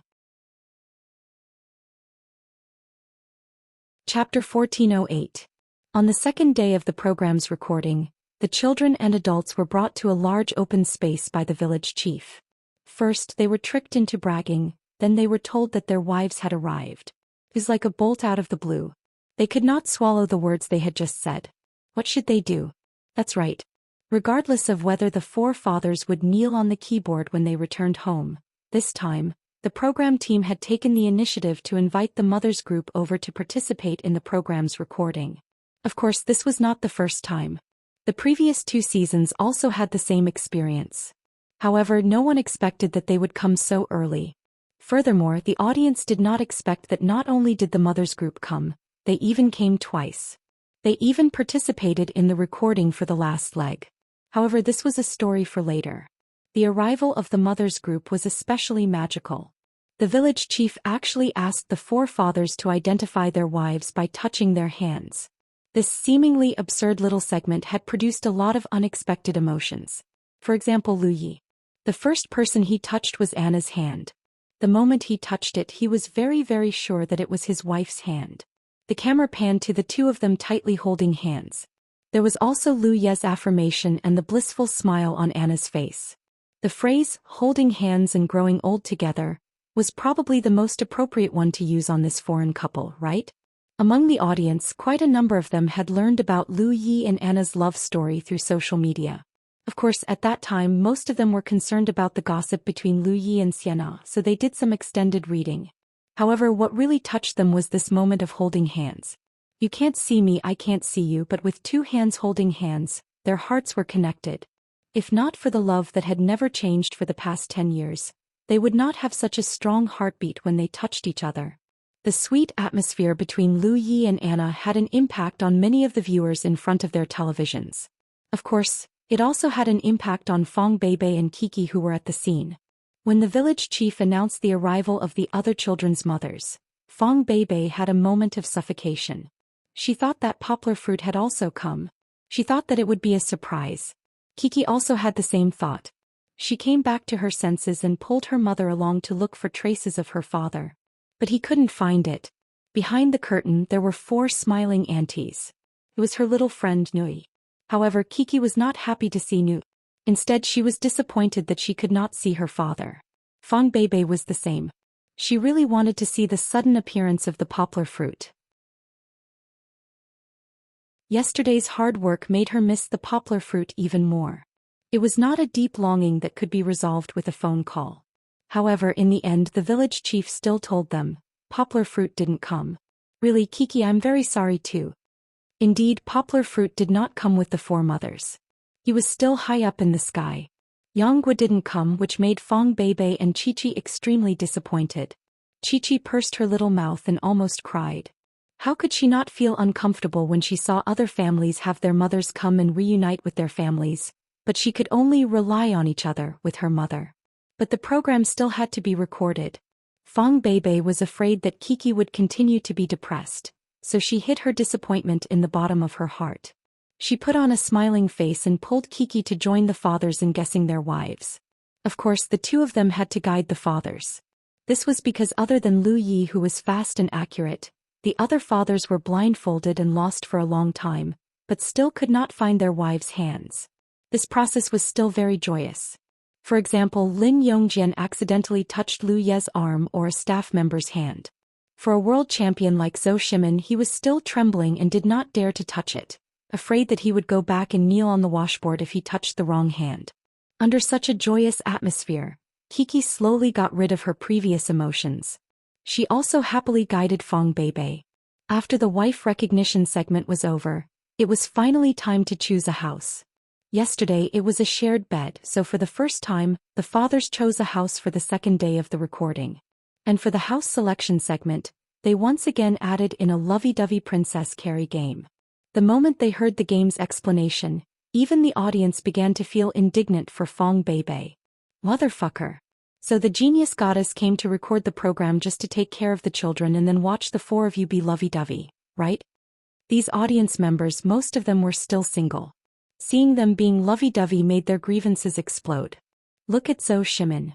Chapter 1408. On the second day of the program's recording, the children and adults were brought to a large open space by the village chief. First, they were tricked into bragging, then they were told that their wives had arrived. It was like a bolt out of the blue. They could not swallow the words they had just said. What should they do? That's right. Regardless of whether the four fathers would kneel on the keyboard when they returned home, this time, the program team had taken the initiative to invite the mothers group over to participate in the program's recording. Of course, this was not the first time. The previous 2 seasons also had the same experience. However, no one expected that they would come so early. Furthermore, the audience did not expect that not only did the mothers group come, they even came twice. They even participated in the recording for the last leg. However, this was a story for later. The arrival of the mothers group was especially magical. The village chief actually asked the four fathers to identify their wives by touching their hands. This seemingly absurd little segment had produced a lot of unexpected emotions. For example, Lu Yi. The first person he touched was Anna's hand. The moment he touched it, he was very sure that it was his wife's hand. The camera panned to the two of them tightly holding hands. There was also Lu Ye's affirmation and the blissful smile on Anna's face. The phrase, "holding hands and growing old together," was probably the most appropriate one to use on this foreign couple, right? Among the audience, quite a number of them had learned about Lu Yi and Anna's love story through social media. Of course, at that time, most of them were concerned about the gossip between Lu Yi and Sienna, so they did some extended reading. However, what really touched them was this moment of holding hands. You can't see me, I can't see you, but with 2 hands holding hands, their hearts were connected. If not for the love that had never changed for the past 10 years, they would not have such a strong heartbeat when they touched each other. The sweet atmosphere between Lu Yi and Anna had an impact on many of the viewers in front of their televisions. Of course, it also had an impact on Fong Beibei and Kiki, who were at the scene. When the village chief announced the arrival of the other children's mothers, Fong Beibei had a moment of suffocation. She thought that Poplar Fruit had also come. She thought that it would be a surprise. Kiki also had the same thought. She came back to her senses and pulled her mother along to look for traces of her father. But he couldn't find it. Behind the curtain there were 4 smiling aunties. It was her little friend Nui. However, Kiki was not happy to see Nui. Instead, she was disappointed that she could not see her father. Fong Beibei was the same. She really wanted to see the sudden appearance of the Poplar Fruit. Yesterday's hard work made her miss the Poplar Fruit even more. It was not a deep longing that could be resolved with a phone call. However, in the end the village chief still told them, Poplar Fruit didn't come. Really, Kiki, I'm very sorry too. Indeed, Poplar Fruit did not come with the four mothers. He was still high up in the sky. Yonggwa didn't come, which made Fong Beibei and Chi-Chi extremely disappointed. Chi-Chi pursed her little mouth and almost cried. How could she not feel uncomfortable when she saw other families have their mothers come and reunite with their families, but she could only rely on each other with her mother. But the program still had to be recorded. Fong Beibei was afraid that Kiki would continue to be depressed, so she hid her disappointment in the bottom of her heart. She put on a smiling face and pulled Kiki to join the fathers in guessing their wives. Of course, the two of them had to guide the fathers. This was because other than Lu Yi, who was fast and accurate, the other fathers were blindfolded and lost for a long time, but still could not find their wives' hands. This process was still very joyous. For example, Lin Yongjian accidentally touched Lu Ye's arm or a staff member's hand. For a world champion like Zhou Shimin, he was still trembling and did not dare to touch it, afraid that he would go back and kneel on the washboard if he touched the wrong hand. Under such a joyous atmosphere, Kiki slowly got rid of her previous emotions. She also happily guided Fong Beibei. After the wife recognition segment was over, it was finally time to choose a house. Yesterday it was a shared bed, so for the first time, the fathers chose a house for the second day of the recording. And for the house selection segment, they once again added in a lovey-dovey princess carry game. The moment they heard the game's explanation, even the audience began to feel indignant for Fong Beibei. Motherfucker. So the genius goddess came to record the program just to take care of the children and then watch the four of you be lovey-dovey, right? These audience members, most of them were still single. Seeing them being lovey-dovey made their grievances explode. Look at Zhou Shimin.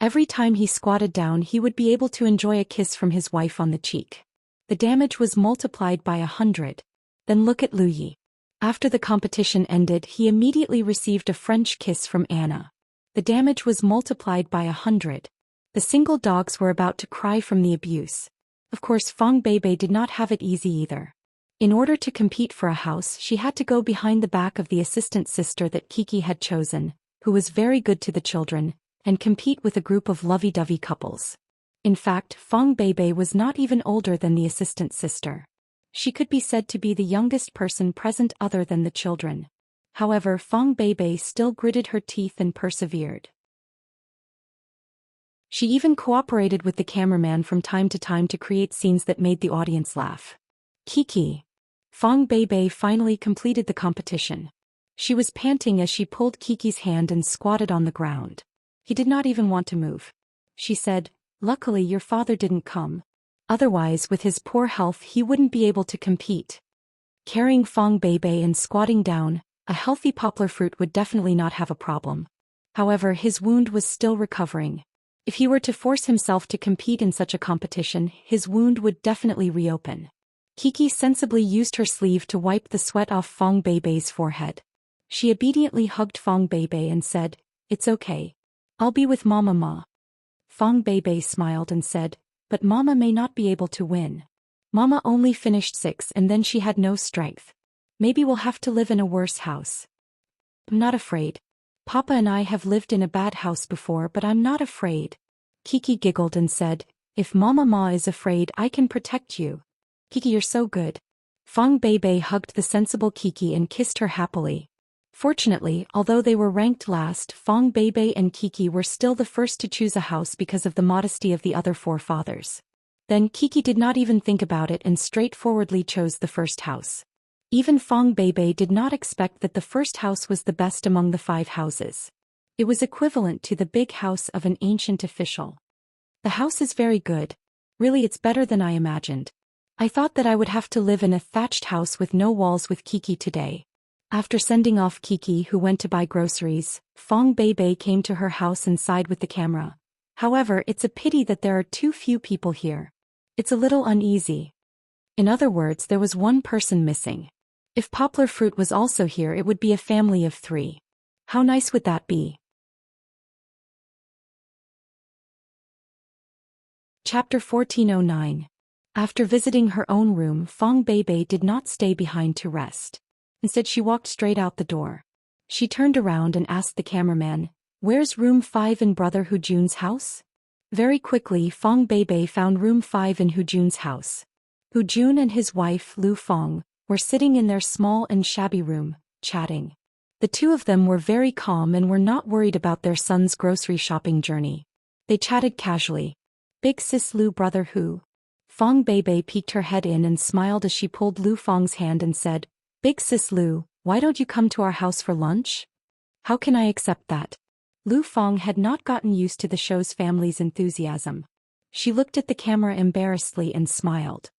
Every time he squatted down he would be able to enjoy a kiss from his wife on the cheek. The damage was multiplied by 100. Then look at Lu Yi. After the competition ended he immediately received a French kiss from Anna. The damage was multiplied by 100. The single dogs were about to cry from the abuse. Of course Fong Beibei did not have it easy either. In order to compete for a house she had to go behind the back of the assistant sister that Kiki had chosen, who was very good to the children, and compete with a group of lovey-dovey couples. In fact, Fong Beibei was not even older than the assistant sister. She could be said to be the youngest person present other than the children. However, Fong Beibei still gritted her teeth and persevered. She even cooperated with the cameraman from time to time to create scenes that made the audience laugh. Kiki. Fong Beibei finally completed the competition. She was panting as she pulled Kiki's hand and squatted on the ground. He did not even want to move. She said, "Luckily your father didn't come. Otherwise, with his poor health he wouldn't be able to compete." Carrying Fong Beibei and squatting down, a healthy poplar fruit would definitely not have a problem. However, his wound was still recovering. If he were to force himself to compete in such a competition, his wound would definitely reopen. Kiki sensibly used her sleeve to wipe the sweat off Fong Beibei's forehead. She obediently hugged Fong Beibei and said, "It's okay. I'll be with Mama Ma." Fong Beibei smiled and said, "But Mama may not be able to win. Mama only finished 6 and then she had no strength. Maybe we'll have to live in a worse house." "I'm not afraid. Papa and I have lived in a bad house before, but I'm not afraid." Kiki giggled and said, "If Mama Ma is afraid, I can protect you. Kiki, you're so good." Fong Beibei hugged the sensible Kiki and kissed her happily. Fortunately, although they were ranked last, Fong Beibei and Kiki were still the first to choose a house because of the modesty of the other four fathers. Then Kiki did not even think about it and straightforwardly chose the first house. Even Fong Beibei did not expect that the first house was the best among the 5 houses. It was equivalent to the big house of an ancient official. "The house is very good. Really, it's better than I imagined. I thought that I would have to live in a thatched house with no walls with Kiki today." After sending off Kiki, who went to buy groceries, Fong Beibei came to her house and sighed with the camera. "However, it's a pity that there are too few people here. It's a little uneasy." In other words, there was one person missing. If Poplar Fruit was also here, it would be a family of 3. How nice would that be? Chapter 1409. After visiting her own room, Fong Beibei did not stay behind to rest. Instead, she walked straight out the door. She turned around and asked the cameraman, "Where's room 5 in Brother Hujun's house?" Very quickly Fong Beibei found room 5 in Hujun's house. Hujun and his wife Lu Fong were sitting in their small and shabby room, chatting. The two of them were very calm and were not worried about their son's grocery shopping journey. They chatted casually. "Big sis Lu, brother Hu." Fong Beibei peeked her head in and smiled as she pulled Lu Fong's hand and said, "Big sis Lu, why don't you come to our house for lunch?" "How can I accept that?" Lu Fong had not gotten used to the show's family's enthusiasm. She looked at the camera embarrassedly and smiled.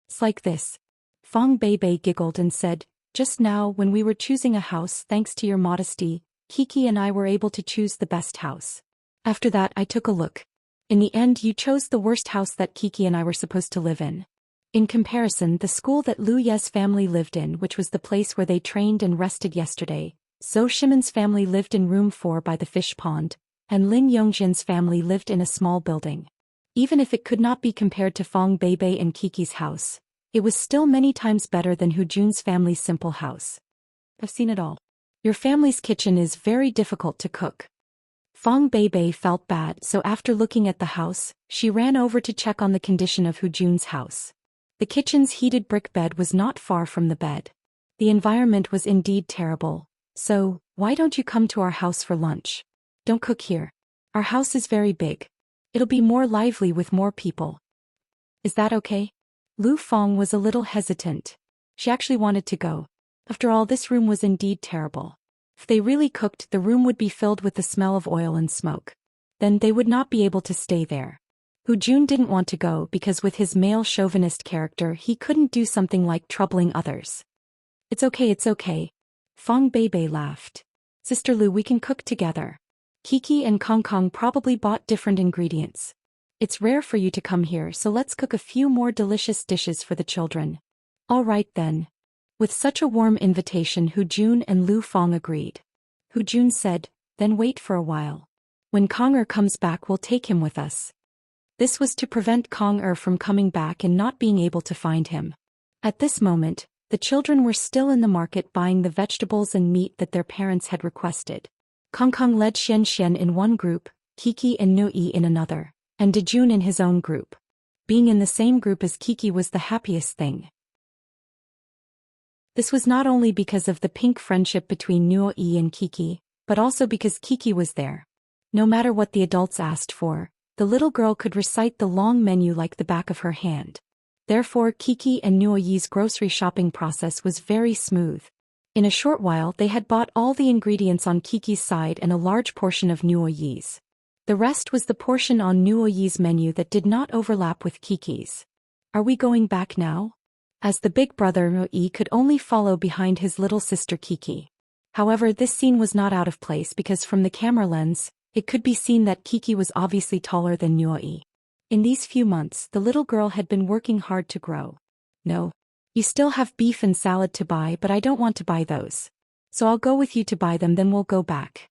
"It's like this." Fong Beibei giggled and said, "Just now when we were choosing a house thanks to your modesty, Kiki and I were able to choose the best house. After that I took a look. In the end you chose the worst house that Kiki and I were supposed to live in. In comparison, the school that Lu Ye's family lived in, which was the place where they trained and rested yesterday, Zhou Shimon's family lived in room 4 by the fish pond, and Lin Yongjian's family lived in a small building. Even if it could not be compared to Fong Beibei and Kiki's house, it was still many times better than Hujun's family's simple house. I've seen it all. Your family's kitchen is very difficult to cook." Fong Beibei felt bad, so after looking at the house, she ran over to check on the condition of Hujun's house. The kitchen's heated brick bed was not far from the bed. The environment was indeed terrible. "So, why don't you come to our house for lunch? Don't cook here. Our house is very big. It'll be more lively with more people. Is that okay?" Lu Fong was a little hesitant. She actually wanted to go. After all, this room was indeed terrible. If they really cooked, the room would be filled with the smell of oil and smoke. Then they would not be able to stay there. Hujun didn't want to go because with his male chauvinist character he couldn't do something like troubling others. It's okay. Fong Beibei laughed. "Sister Lu, we can cook together. Kiki and Kong Kong probably bought different ingredients. It's rare for you to come here, so let's cook a few more delicious dishes for the children." "All right then." With such a warm invitation, Hujun and Lu Fong agreed. Hujun said, "Then wait for a while. When Kong comes back we'll take him with us." This was to prevent Kong from coming back and not being able to find him. At this moment, the children were still in the market buying the vegetables and meat that their parents had requested. Kong led Xian Xian in one group, Kiki and Nui in another, and Dejun in his own group. Being in the same group as Kiki was the happiest thing. This was not only because of the pink friendship between Nui and Kiki, but also because Kiki was there. No matter what the adults asked for, the little girl could recite the long menu like the back of her hand. Therefore Kiki and Nuoyi's grocery shopping process was very smooth. In a short while they had bought all the ingredients on Kiki's side and a large portion of Nuoyi's. The rest was the portion on Nuoyi's menu that did not overlap with Kiki's. "Are we going back now?" As the big brother Nuoyi could only follow behind his little sister Kiki. However, this scene was not out of place because from the camera lens, it could be seen that Kiki was obviously taller than Nuoyi. In these few months, the little girl had been working hard to grow. "No. You still have beef and salad to buy, but I don't want to buy those. So I'll go with you to buy them, then we'll go back."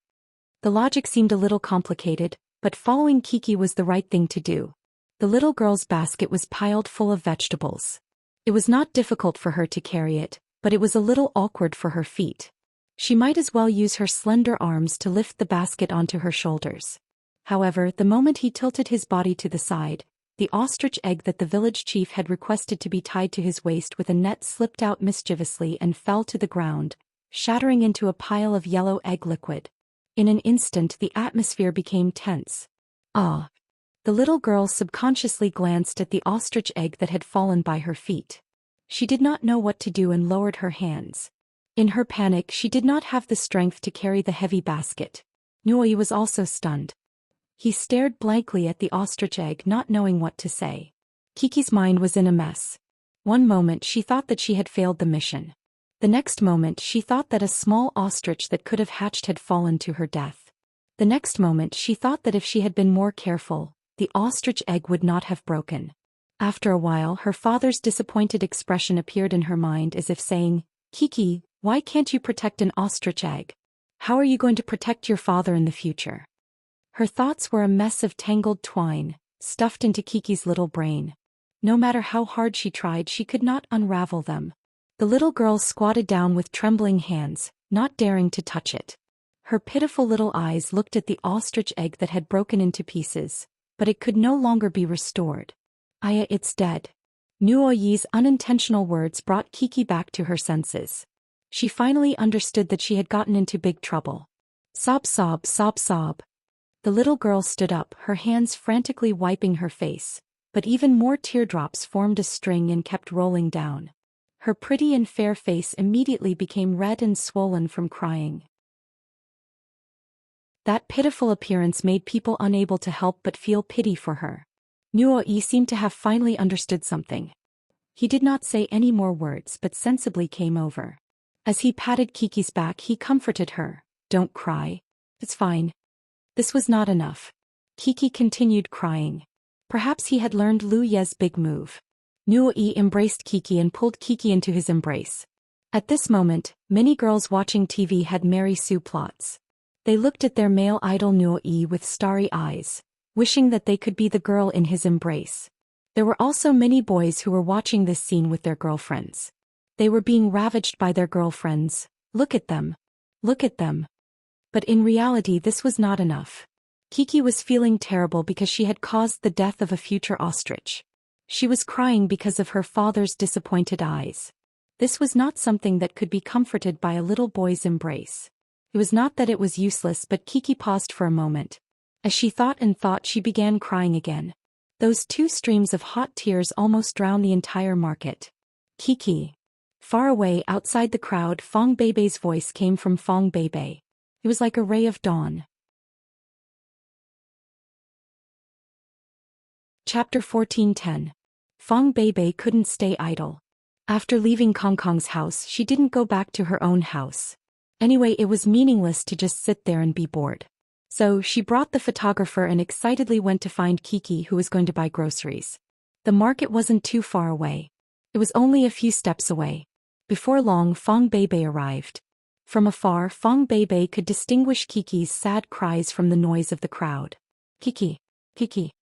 The logic seemed a little complicated, but following Kiki was the right thing to do. The little girl's basket was piled full of vegetables. It was not difficult for her to carry it, but it was a little awkward for her feet. She might as well use her slender arms to lift the basket onto her shoulders. However, the moment he tilted his body to the side, the ostrich egg that the village chief had requested to be tied to his waist with a net slipped out mischievously and fell to the ground, shattering into a pile of yellow egg liquid. In an instant the atmosphere became tense. "Ah!" The little girl subconsciously glanced at the ostrich egg that had fallen by her feet. She did not know what to do and lowered her hands. In her panic she did not have the strength to carry the heavy basket. Nui was also stunned. He stared blankly at the ostrich egg, not knowing what to say. Kiki's mind was in a mess. One moment she thought that she had failed the mission. The next moment she thought that a small ostrich that could have hatched had fallen to her death. The next moment she thought that if she had been more careful, the ostrich egg would not have broken. After a while her father's disappointed expression appeared in her mind as if saying, "Kiki, why can't you protect an ostrich egg? How are you going to protect your father in the future?" Her thoughts were a mess of tangled twine, stuffed into Kiki's little brain. No matter how hard she tried, she could not unravel them. The little girl squatted down with trembling hands, not daring to touch it. Her pitiful little eyes looked at the ostrich egg that had broken into pieces, but it could no longer be restored. Aya, it's dead. Nuoyi's unintentional words brought Kiki back to her senses. She finally understood that she had gotten into big trouble. Sob, sob, sob, sob. The little girl stood up, her hands frantically wiping her face, but even more teardrops formed a string and kept rolling down. Her pretty and fair face immediately became red and swollen from crying. That pitiful appearance made people unable to help but feel pity for her. Nuoi seemed to have finally understood something. He did not say any more words but sensibly came over. As he patted Kiki's back, he comforted her. Don't cry. It's fine. This was not enough. Kiki continued crying. Perhaps he had learned Lu Ye's big move. Nuoi embraced Kiki and pulled Kiki into his embrace. At this moment, many girls watching TV had Mary Sue plots. They looked at their male idol Nuoi with starry eyes, wishing that they could be the girl in his embrace. There were also many boys who were watching this scene with their girlfriends. They were being ravaged by their girlfriends. Look at them. Look at them. But in reality this was not enough. Kiki was feeling terrible because she had caused the death of a future ostrich. She was crying because of her father's disappointed eyes. This was not something that could be comforted by a little boy's embrace. It was not that it was useless, but Kiki paused for a moment. As she thought and thought, she began crying again. Those two streams of hot tears almost drowned the entire market. Kiki. Far away outside the crowd, Fong Beibei's voice came from Fong Beibei. It was like a ray of dawn. Chapter 14:10. Fong Beibei couldn't stay idle. After leaving Kong Kong's house, she didn't go back to her own house. Anyway, it was meaningless to just sit there and be bored. So, she brought the photographer and excitedly went to find Kiki, who was going to buy groceries. The market wasn't too far away. It was only a few steps away. Before long, Fong Beibei arrived. From afar, Fong Beibei could distinguish Kiki's sad cries from the noise of the crowd. Kiki. Kiki.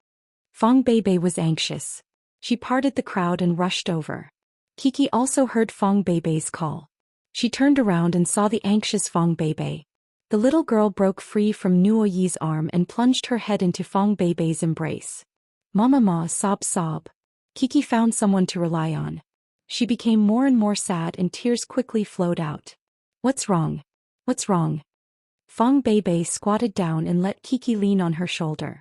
Fong Beibei was anxious. She parted the crowd and rushed over. Kiki also heard Fong Beibei's call. She turned around and saw the anxious Fong Beibei. The little girl broke free from Nuoyi's arm and plunged her head into Fong Beibei's embrace. Mama ma, sob sob. Kiki found someone to rely on. She became more and more sad and tears quickly flowed out. What's wrong? What's wrong? Fong Beibei squatted down and let Kiki lean on her shoulder.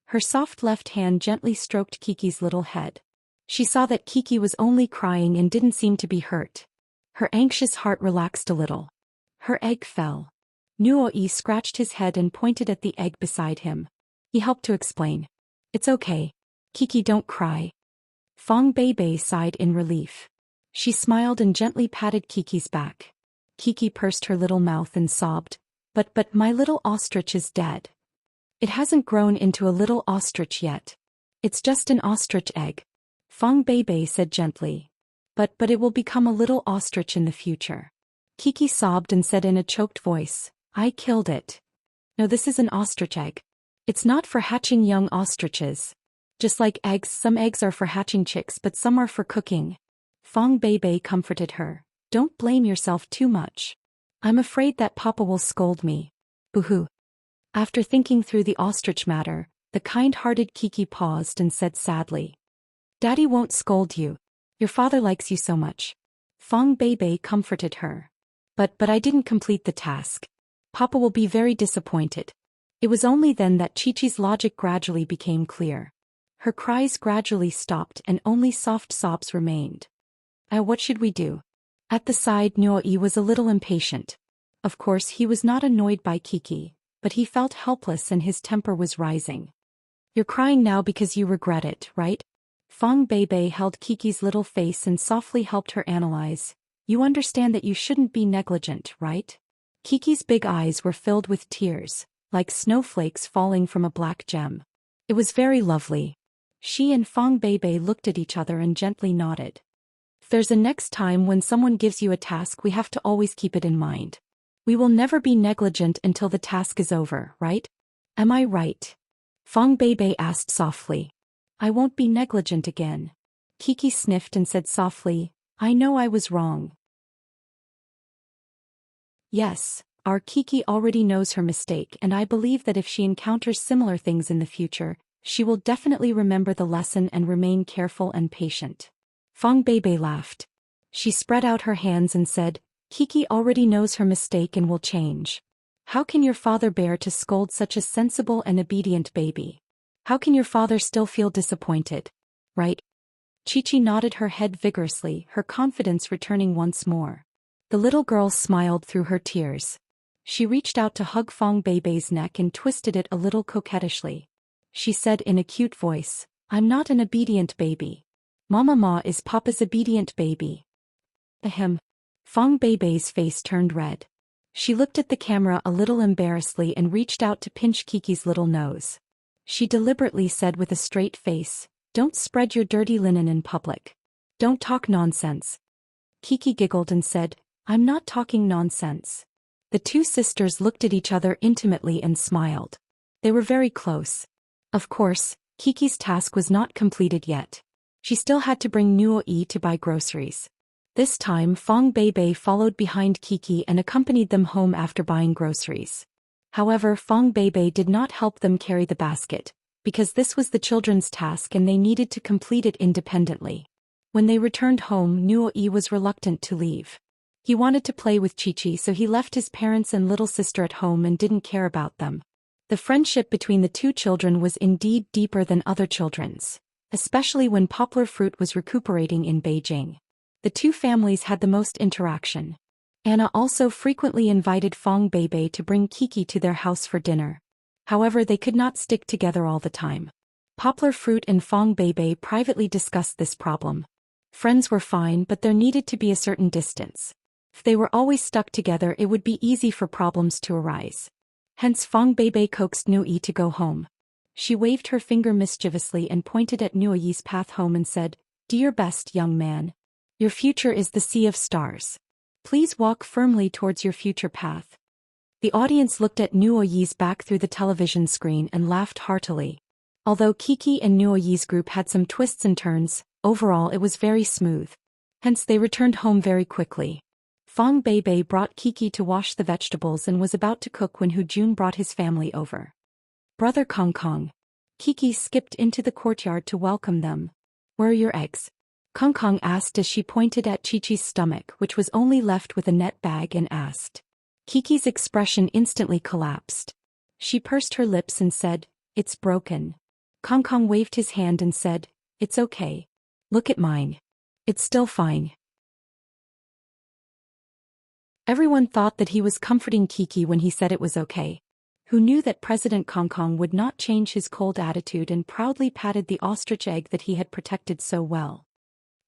Her soft left hand gently stroked Kiki's little head. She saw that Kiki was only crying and didn't seem to be hurt. Her anxious heart relaxed a little. Her egg fell. Nuoi scratched his head and pointed at the egg beside him. He helped to explain. It's okay. Kiki, don't cry. Fong Beibei sighed in relief. She smiled and gently patted Kiki's back. Kiki pursed her little mouth and sobbed. But my little ostrich is dead. It hasn't grown into a little ostrich yet. It's just an ostrich egg. Fong Beibei said gently. But it will become a little ostrich in the future. Kiki sobbed and said in a choked voice, I killed it. No, this is an ostrich egg. It's not for hatching young ostriches. Just like eggs, some eggs are for hatching chicks but some are for cooking. Fong Beibei comforted her. Don't blame yourself too much. I'm afraid that Papa will scold me. Boo-hoo. After thinking through the ostrich matter, the kind-hearted Kiki paused and said sadly. Daddy won't scold you. Your father likes you so much. Fong Beibei comforted her. But I didn't complete the task. Papa will be very disappointed. It was only then that Chi-Chi's logic gradually became clear. Her cries gradually stopped and only soft sobs remained. What should we do? At the side, Nuoi was a little impatient. Of course, he was not annoyed by Kiki, but he felt helpless and his temper was rising. You're crying now because you regret it, right? Fong Beibei held Kiki's little face and softly helped her analyze. You understand that you shouldn't be negligent, right? Kiki's big eyes were filled with tears, like snowflakes falling from a black gem. It was very lovely. She and Fong Beibei looked at each other and gently nodded. If there's a next time when someone gives you a task, we have to always keep it in mind. We will never be negligent until the task is over, right? Am I right? Fong Beibei asked softly. I won't be negligent again. Kiki sniffed and said softly, I know I was wrong. Yes, our Kiki already knows her mistake, and I believe that if she encounters similar things in the future, she will definitely remember the lesson and remain careful and patient. Fong Beibei laughed. She spread out her hands and said, Kiki already knows her mistake and will change. How can your father bear to scold such a sensible and obedient baby? How can your father still feel disappointed? Right? Chi-Chi nodded her head vigorously, her confidence returning once more. The little girl smiled through her tears. She reached out to hug Fong Beibei's neck and twisted it a little coquettishly. She said in a cute voice, I'm not an obedient baby. Mama Ma is Papa's obedient baby. Ahem. Fong Beibei's face turned red. She looked at the camera a little embarrassedly and reached out to pinch Kiki's little nose. She deliberately said with a straight face, Don't spread your dirty linen in public. Don't talk nonsense. Kiki giggled and said, I'm not talking nonsense. The two sisters looked at each other intimately and smiled. They were very close. Of course, Kiki's task was not completed yet. She still had to bring Nuo-yi to buy groceries. This time Fong Beibei followed behind Kiki and accompanied them home after buying groceries. However, Fong Beibei did not help them carry the basket, because this was the children's task and they needed to complete it independently. When they returned home, Nuo-yi was reluctant to leave. He wanted to play with Chi-Chi, so he left his parents and little sister at home and didn't care about them. The friendship between the two children was indeed deeper than other children's, especially when Poplar Fruit was recuperating in Beijing. The two families had the most interaction. Anna also frequently invited Fong Beibei to bring Kiki to their house for dinner. However, they could not stick together all the time. Poplar Fruit and Fong Beibei privately discussed this problem. Friends were fine, but there needed to be a certain distance. If they were always stuck together, it would be easy for problems to arise. Hence Fong Beibei coaxed Nuo-yi to go home. She waved her finger mischievously and pointed at Nuo-yi's path home and said, Do your best, young man. Your future is the sea of stars. Please walk firmly towards your future path. The audience looked at Nuo-yi's back through the television screen and laughed heartily. Although Kiki and Nuo-yi's group had some twists and turns, overall it was very smooth. Hence they returned home very quickly. Fong Beibei brought Kiki to wash the vegetables and was about to cook when Hu-jun brought his family over. Brother Kong Kong. Kiki skipped into the courtyard to welcome them. Where are your eggs? Kong Kong asked as she pointed at Chi-Chi's stomach, which was only left with a net bag, and asked. Kiki's expression instantly collapsed. She pursed her lips and said, It's broken. Kong Kong waved his hand and said, It's okay. Look at mine. It's still fine. Everyone thought that he was comforting Kiki when he said it was okay. Who knew that President Kong Kong would not change his cold attitude and proudly patted the ostrich egg that he had protected so well.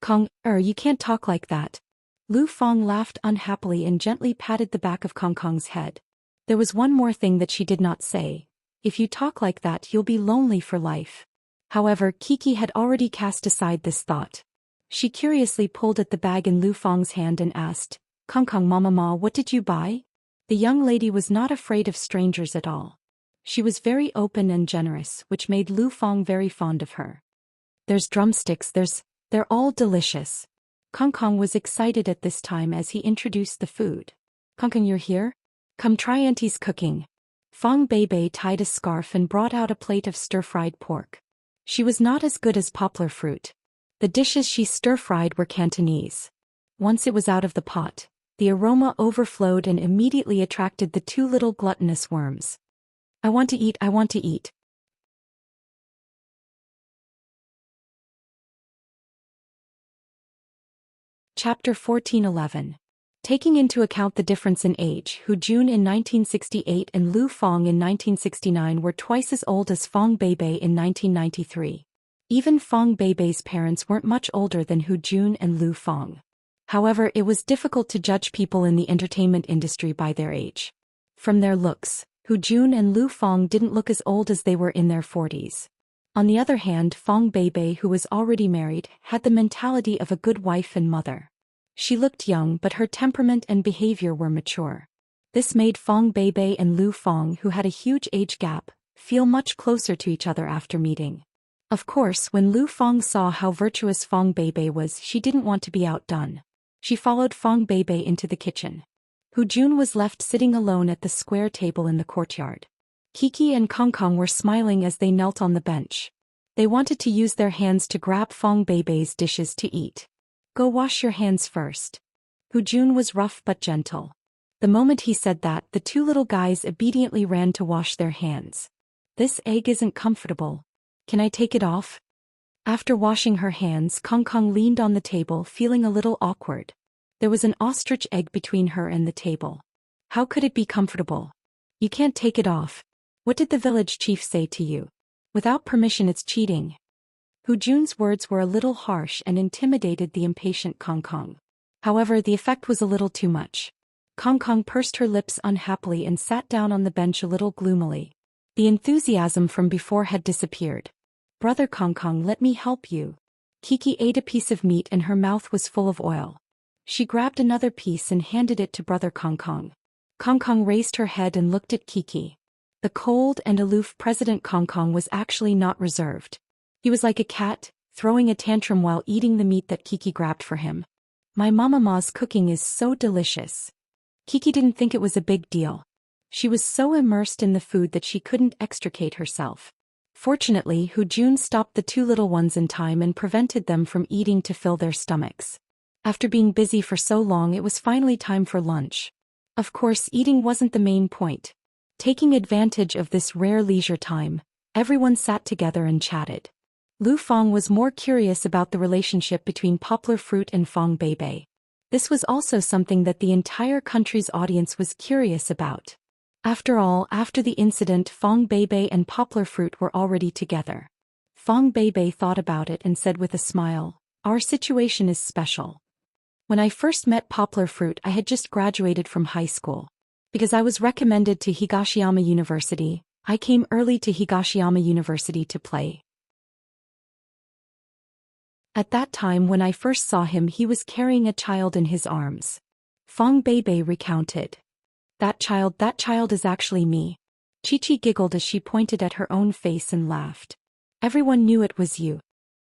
Kong, you can't talk like that. Lu Fong laughed unhappily and gently patted the back of Kong Kong's head. There was one more thing that she did not say. If you talk like that, you'll be lonely for life. However, Kiki had already cast aside this thought. She curiously pulled at the bag in Lu Fong's hand and asked, Kong Kong Mama Ma, what did you buy? The young lady was not afraid of strangers at all. She was very open and generous, which made Lu Fong very fond of her. There's drumsticks, they're all delicious. Kong Kong was excited at this time as he introduced the food. Kong Kong, you're here? Come try Auntie's cooking. Fong Beibei tied a scarf and brought out a plate of stir-fried pork. She was not as good as Poplar Fruit. The dishes she stir-fried were Cantonese. Once it was out of the pot, the aroma overflowed and immediately attracted the two little gluttonous worms. I want to eat, I want to eat. Chapter 14:11. Taking into account the difference in age, Hu-jun in 1968 and Lu Fong in 1969 were twice as old as Fong Beibei in 1993. Even Fong Beibei's parents weren't much older than Hu-jun and Lu Fong. However, it was difficult to judge people in the entertainment industry by their age. From their looks, Hu-jun and Lu Fong didn't look as old as they were in their 40s. On the other hand, Fong Beibei, who was already married, had the mentality of a good wife and mother. She looked young, but her temperament and behavior were mature. This made Fong Beibei and Lu Fong, who had a huge age gap, feel much closer to each other after meeting. Of course, when Lu Fong saw how virtuous Fong Beibei was, she didn't want to be outdone. She followed Fong Beibei into the kitchen. Hu Jun was left sitting alone at the square table in the courtyard. Kiki and Kong Kong were smiling as they knelt on the bench. They wanted to use their hands to grab Fong Beibei's dishes to eat. Go wash your hands first. Hu Jun was rough but gentle. The moment he said that, the two little guys obediently ran to wash their hands. This egg isn't comfortable. Can I take it off? After washing her hands, Kong Kong leaned on the table, feeling a little awkward. There was an ostrich egg between her and the table. How could it be comfortable? You can't take it off. What did the village chief say to you? Without permission, it's cheating. Hu Jun's words were a little harsh and intimidated the impatient Kong Kong. However, the effect was a little too much. Kong Kong pursed her lips unhappily and sat down on the bench a little gloomily. The enthusiasm from before had disappeared. Brother Kong Kong, let me help you. Kiki ate a piece of meat and her mouth was full of oil. She grabbed another piece and handed it to Brother Kong Kong. Kong Kong raised her head and looked at Kiki. The cold and aloof President Kong Kong was actually not reserved. He was like a cat, throwing a tantrum while eating the meat that Kiki grabbed for him. My mama's cooking is so delicious. Kiki didn't think it was a big deal. She was so immersed in the food that she couldn't extricate herself. Fortunately, Hu Jun stopped the two little ones in time and prevented them from eating to fill their stomachs. After being busy for so long, it was finally time for lunch. Of course, eating wasn't the main point. Taking advantage of this rare leisure time, everyone sat together and chatted. Lu Fong was more curious about the relationship between Poplar Fruit and Fong Beibei. This was also something that the entire country's audience was curious about. After all, after the incident, Fong Beibei and Poplar Fruit were already together. Fong Beibei thought about it and said with a smile, "Our situation is special. When I first met Poplar Fruit, I had just graduated from high school. Because I was recommended to Higashiyama University, I came early to Higashiyama University to play. At that time when I first saw him, he was carrying a child in his arms." Fong Beibei recounted. That child is actually me." Chi-Chi giggled as she pointed at her own face and laughed. "Everyone knew it was you."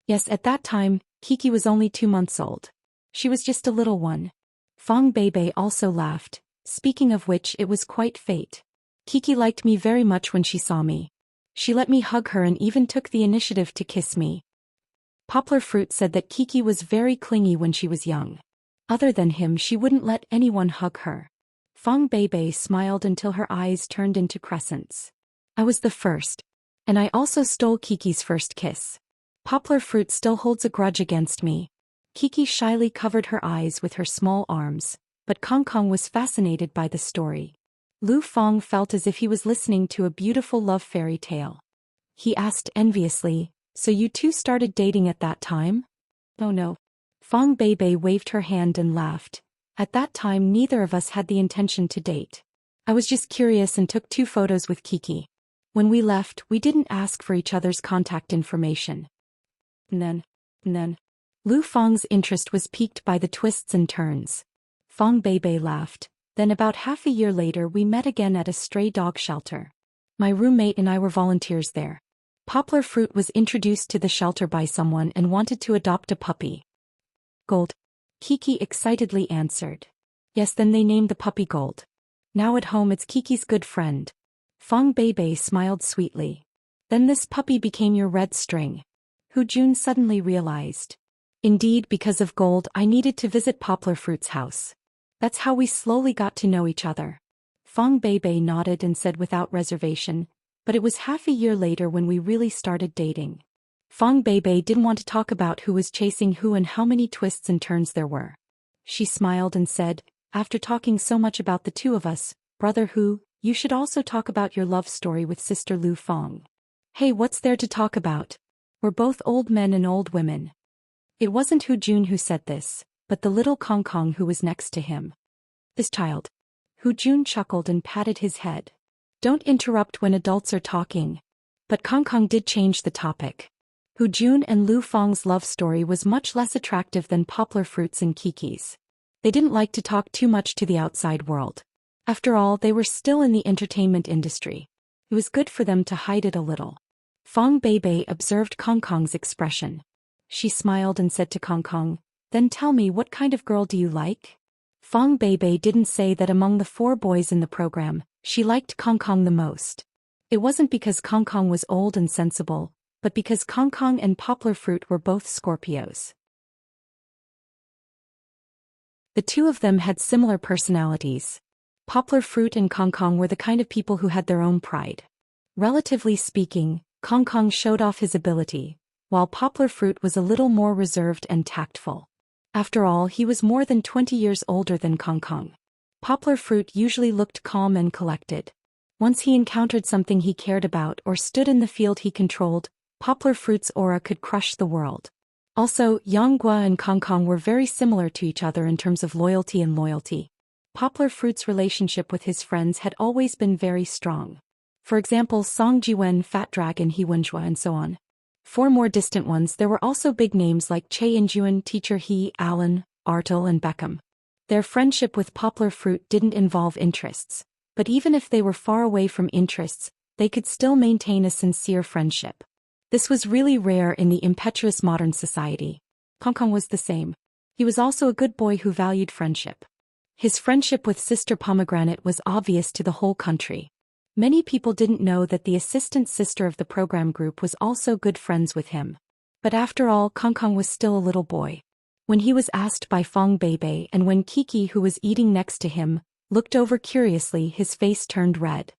Yes, at that time, Kiki was only 2 months old. She was just a little one. Fong Beibei also laughed. Speaking of which, it was quite fate. Kiki liked me very much when she saw me. She let me hug her and even took the initiative to kiss me. Poplar Fruit said that Kiki was very clingy when she was young. Other than him, she wouldn't let anyone hug her. Fong Beibei smiled until her eyes turned into crescents. "I was the first. And I also stole Kiki's first kiss. Poplar Fruit still holds a grudge against me." Kiki shyly covered her eyes with her small arms, but Kong Kong was fascinated by the story. Lu Fong felt as if he was listening to a beautiful love fairy tale. He asked enviously, "So you two started dating at that time?" "Oh no." Fong Beibei waved her hand and laughed. "At that time, neither of us had the intention to date. I was just curious and took 2 photos with Kiki. When we left, we didn't ask for each other's contact information." And then, Lu Fong's interest was piqued by the twists and turns. Fong Beibei laughed. "Then about half a year later, we met again at a stray dog shelter. My roommate and I were volunteers there. Poplar Fruit was introduced to the shelter by someone and wanted to adopt a puppy. Gold." Kiki excitedly answered. "Yes, then they named the puppy Gold. Now at home it's Kiki's good friend." Fong Beibei smiled sweetly. "Then this puppy became your red string." Hu Jun suddenly realized. "Indeed, because of Gold, I needed to visit Poplar Fruit's house. That's how we slowly got to know each other." Fong Beibei nodded and said without reservation, "But it was half a year later when we really started dating." Fong Beibei didn't want to talk about who was chasing who and how many twists and turns there were. She smiled and said, "After talking so much about the two of us, Brother Hu, you should also talk about your love story with Sister Lu Fong." "Hey, what's there to talk about? We're both old men and old women." It wasn't Hu Jun who said this, but the little Kong Kong who was next to him. "This child." Hu Jun chuckled and patted his head. "Don't interrupt when adults are talking." But Kong Kong did change the topic. Hu Jun and Lu Fong's love story was much less attractive than Poplar Fruit's and Kiki's. They didn't like to talk too much to the outside world. After all, they were still in the entertainment industry. It was good for them to hide it a little. Fong Beibei observed Kong Kong's expression. She smiled and said to Kong Kong, "Then tell me, what kind of girl do you like?" Fong Beibei didn't say that among the 4 boys in the program, she liked Kong Kong the most. It wasn't because Kong Kong was old and sensible, but because Kong Kong and Poplar Fruit were both Scorpios. The two of them had similar personalities. Poplar Fruit and Kong Kong were the kind of people who had their own pride. Relatively speaking, Kong Kong showed off his ability, while Poplar Fruit was a little more reserved and tactful. After all, he was more than 20 years older than Kong Kong. Poplar Fruit usually looked calm and collected. Once he encountered something he cared about or stood in the field he controlled, Poplar Fruit's aura could crush the world. Also, Yang Gua and Kong Kong were very similar to each other in terms of loyalty and loyalty. Poplar Fruit's relationship with his friends had always been very strong. For example, Song Jiwen, Fat Dragon, He Wenjua, and so on. For more distant ones, there were also big names like Che Injuan, Teacher He, Allen, Artel, and Beckham. Their friendship with Poplar Fruit didn't involve interests, but even if they were far away from interests, they could still maintain a sincere friendship. This was really rare in the impetuous modern society. Kong Kong was the same. He was also a good boy who valued friendship. His friendship with Sister Pomegranate was obvious to the whole country. Many people didn't know that the assistant sister of the program group was also good friends with him. But after all, Kong Kong was still a little boy. When he was asked by Fong Beibei and when Kiki, who was eating next to him, looked over curiously, his face turned red.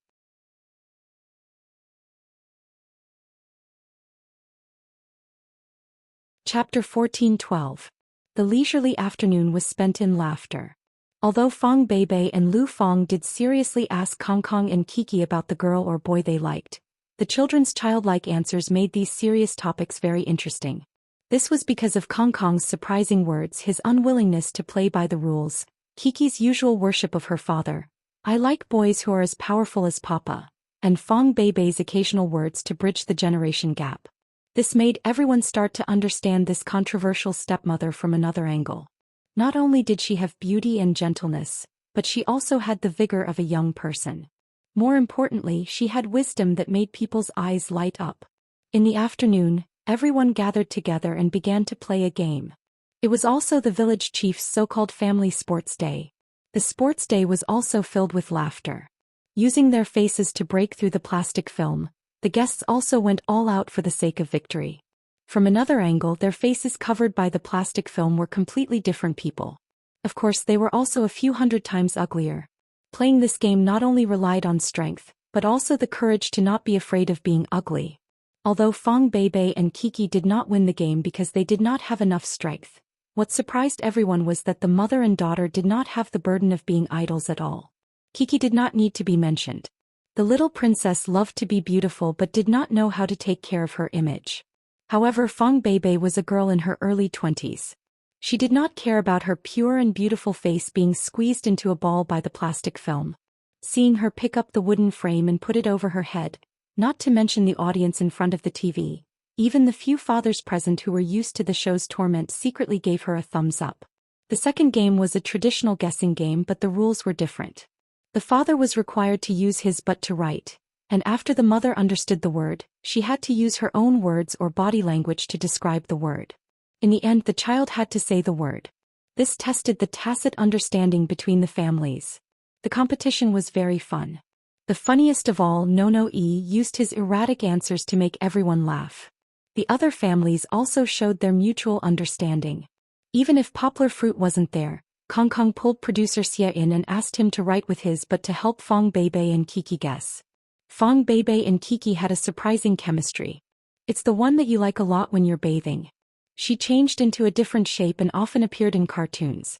Chapter 14:12. The leisurely afternoon was spent in laughter. Although Fong Beibei and Lu Fong did seriously ask Kong Kong and Kiki about the girl or boy they liked, the children's childlike answers made these serious topics very interesting. This was because of Kong Kong's surprising words, his unwillingness to play by the rules, Kiki's usual worship of her father, "I like boys who are as powerful as Papa," and Fong Beibei's occasional words to bridge the generation gap. This made everyone start to understand this controversial stepmother from another angle. Not only did she have beauty and gentleness, but she also had the vigor of a young person. More importantly, she had wisdom that made people's eyes light up. In the afternoon, everyone gathered together and began to play a game. It was also the village chief's so-called family sports day. The sports day was also filled with laughter. Using their faces to break through the plastic film, the guests also went all out for the sake of victory. From another angle, their faces covered by the plastic film were completely different people. Of course, they were also a few hundred times uglier. Playing this game not only relied on strength, but also the courage to not be afraid of being ugly. Although Fong Beibei and Kiki did not win the game because they did not have enough strength, what surprised everyone was that the mother and daughter did not have the burden of being idols at all. Kiki did not need to be mentioned. The little princess loved to be beautiful but did not know how to take care of her image. However, Fong Beibei was a girl in her early 20s. She did not care about her pure and beautiful face being squeezed into a ball by the plastic film. Seeing her pick up the wooden frame and put it over her head, not to mention the audience in front of the TV, even the few fathers present who were used to the show's torment secretly gave her a thumbs up. The second game was a traditional guessing game, but the rules were different. The father was required to use his butt to write, and after the mother understood the word, she had to use her own words or body language to describe the word. In the end, the child had to say the word. This tested the tacit understanding between the families. The competition was very fun. The funniest of all, Nono-e used his erratic answers to make everyone laugh. The other families also showed their mutual understanding. Even if Poplar Fruit wasn't there, Kong Kong pulled producer Xie in and asked him to write with his butt to help Fong Beibei and Kiki guess. Fong Beibei and Kiki had a surprising chemistry. It's the one that you like a lot when you're bathing. She changed into a different shape and often appeared in cartoons.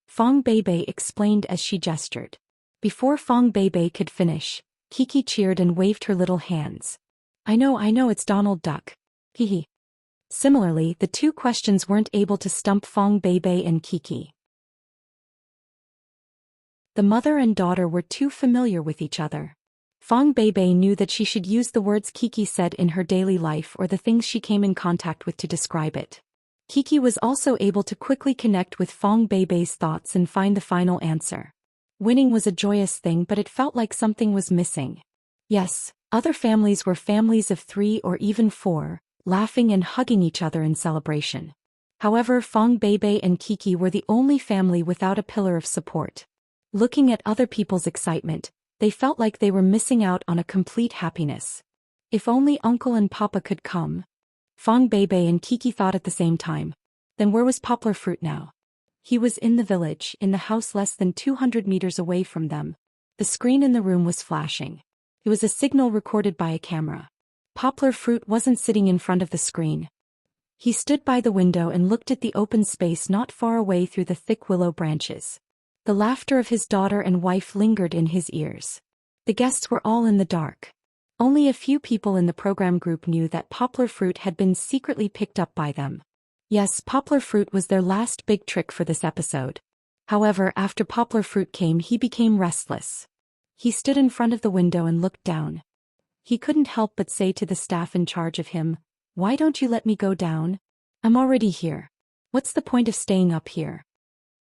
Fong Beibei explained as she gestured. Before Fong Beibei could finish, Kiki cheered and waved her little hands. I know, it's Donald Duck. Hehe. Similarly, the two questions weren't able to stump Fong Beibei and Kiki. The mother and daughter were too familiar with each other. Fong Beibei knew that she should use the words Kiki said in her daily life or the things she came in contact with to describe it. Kiki was also able to quickly connect with Fong Beibei's thoughts and find the final answer. Winning was a joyous thing, but it felt like something was missing. Yes, other families were families of 3 or even 4, laughing and hugging each other in celebration. However, Fong Beibei and Kiki were the only family without a pillar of support. Looking at other people's excitement, they felt like they were missing out on a complete happiness. If only Uncle and Papa could come. Fong Beibei and Kiki thought at the same time. Then where was Poplar Fruit now? He was in the village, in the house less than 200 meters away from them. The screen in the room was flashing. It was a signal recorded by a camera. Poplar Fruit wasn't sitting in front of the screen. He stood by the window and looked at the open space not far away through the thick willow branches. The laughter of his daughter and wife lingered in his ears. The guests were all in the dark. Only a few people in the program group knew that Poplar Fruit had been secretly picked up by them. Yes, Poplar Fruit was their last big trick for this episode. However, after Poplar Fruit came, he became restless. He stood in front of the window and looked down. He couldn't help but say to the staff in charge of him, "Why don't you let me go down? I'm already here. What's the point of staying up here?"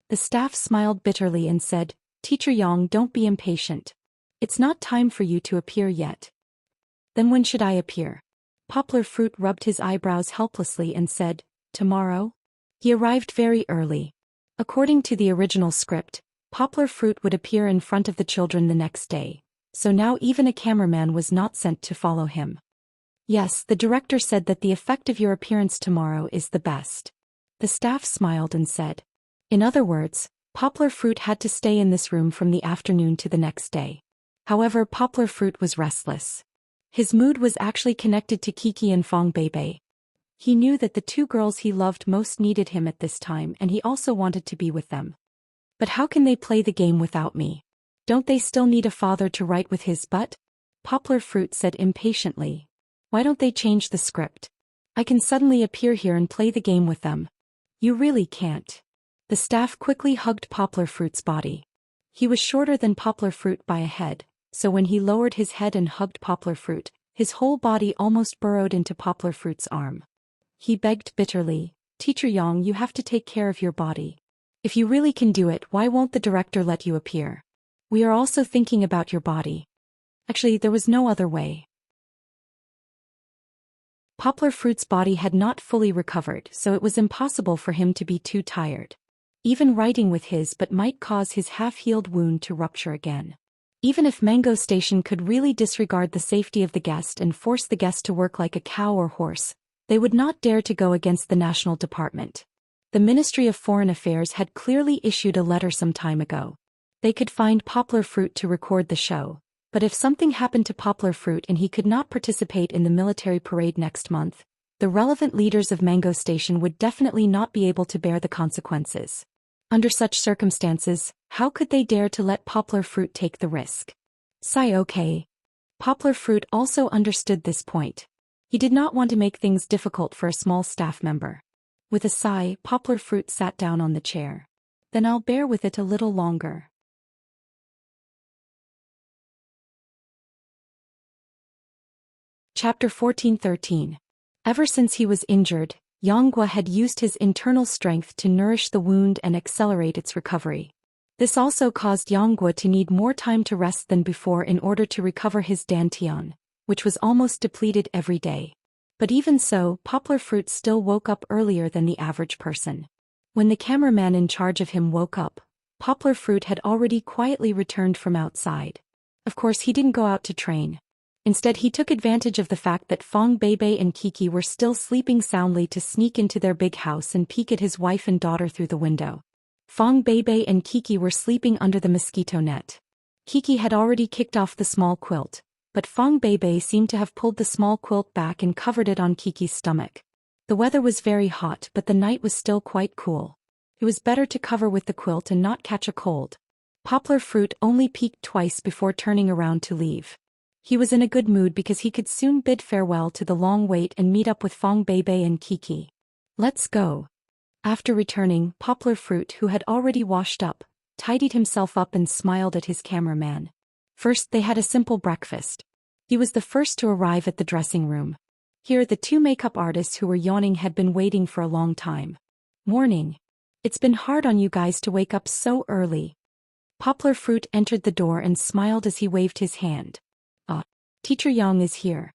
The staff smiled bitterly and said, "Teacher Yang, don't be impatient. It's not time for you to appear yet." "Then when should I appear?" Poplar Fruit rubbed his eyebrows helplessly and said, "Tomorrow?" He arrived very early. According to the original script, Poplar Fruit would appear in front of the children the next day, so now even a cameraman was not sent to follow him. "Yes, the director said that the effect of your appearance tomorrow is the best." The staff smiled and said. In other words, Poplar Fruit had to stay in this room from the afternoon to the next day. However, Poplar Fruit was restless. His mood was actually connected to Kiki and Fong Beibei. He knew that the two girls he loved most needed him at this time, and he also wanted to be with them. "But how can they play the game without me? Don't they still need a father to write with his butt?" Poplar Fruit said impatiently. "Why don't they change the script? I can suddenly appear here and play the game with them." "You really can't." The staff quickly hugged Poplar Fruit's body. He was shorter than Poplar Fruit by a head, so when he lowered his head and hugged Poplar Fruit, his whole body almost burrowed into Poplar Fruit's arm. He begged bitterly, "Teacher Yang, you have to take care of your body. If you really can do it, why won't the director let you appear? We are also thinking about your body." Actually, there was no other way. Poplar Fruit's body had not fully recovered, so it was impossible for him to be too tired. Even writing with his butt might cause his half-healed wound to rupture again. Even if Mango Station could really disregard the safety of the guest and force the guest to work like a cow or horse, they would not dare to go against the National Department. The Ministry of Foreign Affairs had clearly issued a letter some time ago. They could find Poplar Fruit to record the show, but if something happened to Poplar Fruit and he could not participate in the military parade next month, the relevant leaders of Mango Station would definitely not be able to bear the consequences. Under such circumstances, how could they dare to let Poplar Fruit take the risk? Sigh. Okay. Poplar Fruit also understood this point. He did not want to make things difficult for a small staff member. With a sigh, Poplar Fruit sat down on the chair. "Then I'll bear with it a little longer." Chapter 14-13. Ever since he was injured, Yang Guo had used his internal strength to nourish the wound and accelerate its recovery. This also caused Yang Guo to need more time to rest than before in order to recover his dantian, which was almost depleted every day. But even so, Poplar Fruit still woke up earlier than the average person. When the cameraman in charge of him woke up, Poplar Fruit had already quietly returned from outside. Of course, he didn't go out to train. Instead, he took advantage of the fact that Fong Beibei and Kiki were still sleeping soundly to sneak into their big house and peek at his wife and daughter through the window. Fong Beibei and Kiki were sleeping under the mosquito net. Kiki had already kicked off the small quilt, but Fong Beibei seemed to have pulled the small quilt back and covered it on Kiki's stomach. The weather was very hot, but the night was still quite cool. It was better to cover with the quilt and not catch a cold. Poplar Fruit only peeked twice before turning around to leave. He was in a good mood because he could soon bid farewell to the long wait and meet up with Fong Beibei and Kiki. "Let's go." After returning, Poplar Fruit, who had already washed up, tidied himself up and smiled at his cameraman. First, they had a simple breakfast. He was the first to arrive at the dressing room. Here, the two makeup artists who were yawning had been waiting for a long time. "Morning. It's been hard on you guys to wake up so early." Poplar Fruit entered the door and smiled as he waved his hand. Teacher Yang is here."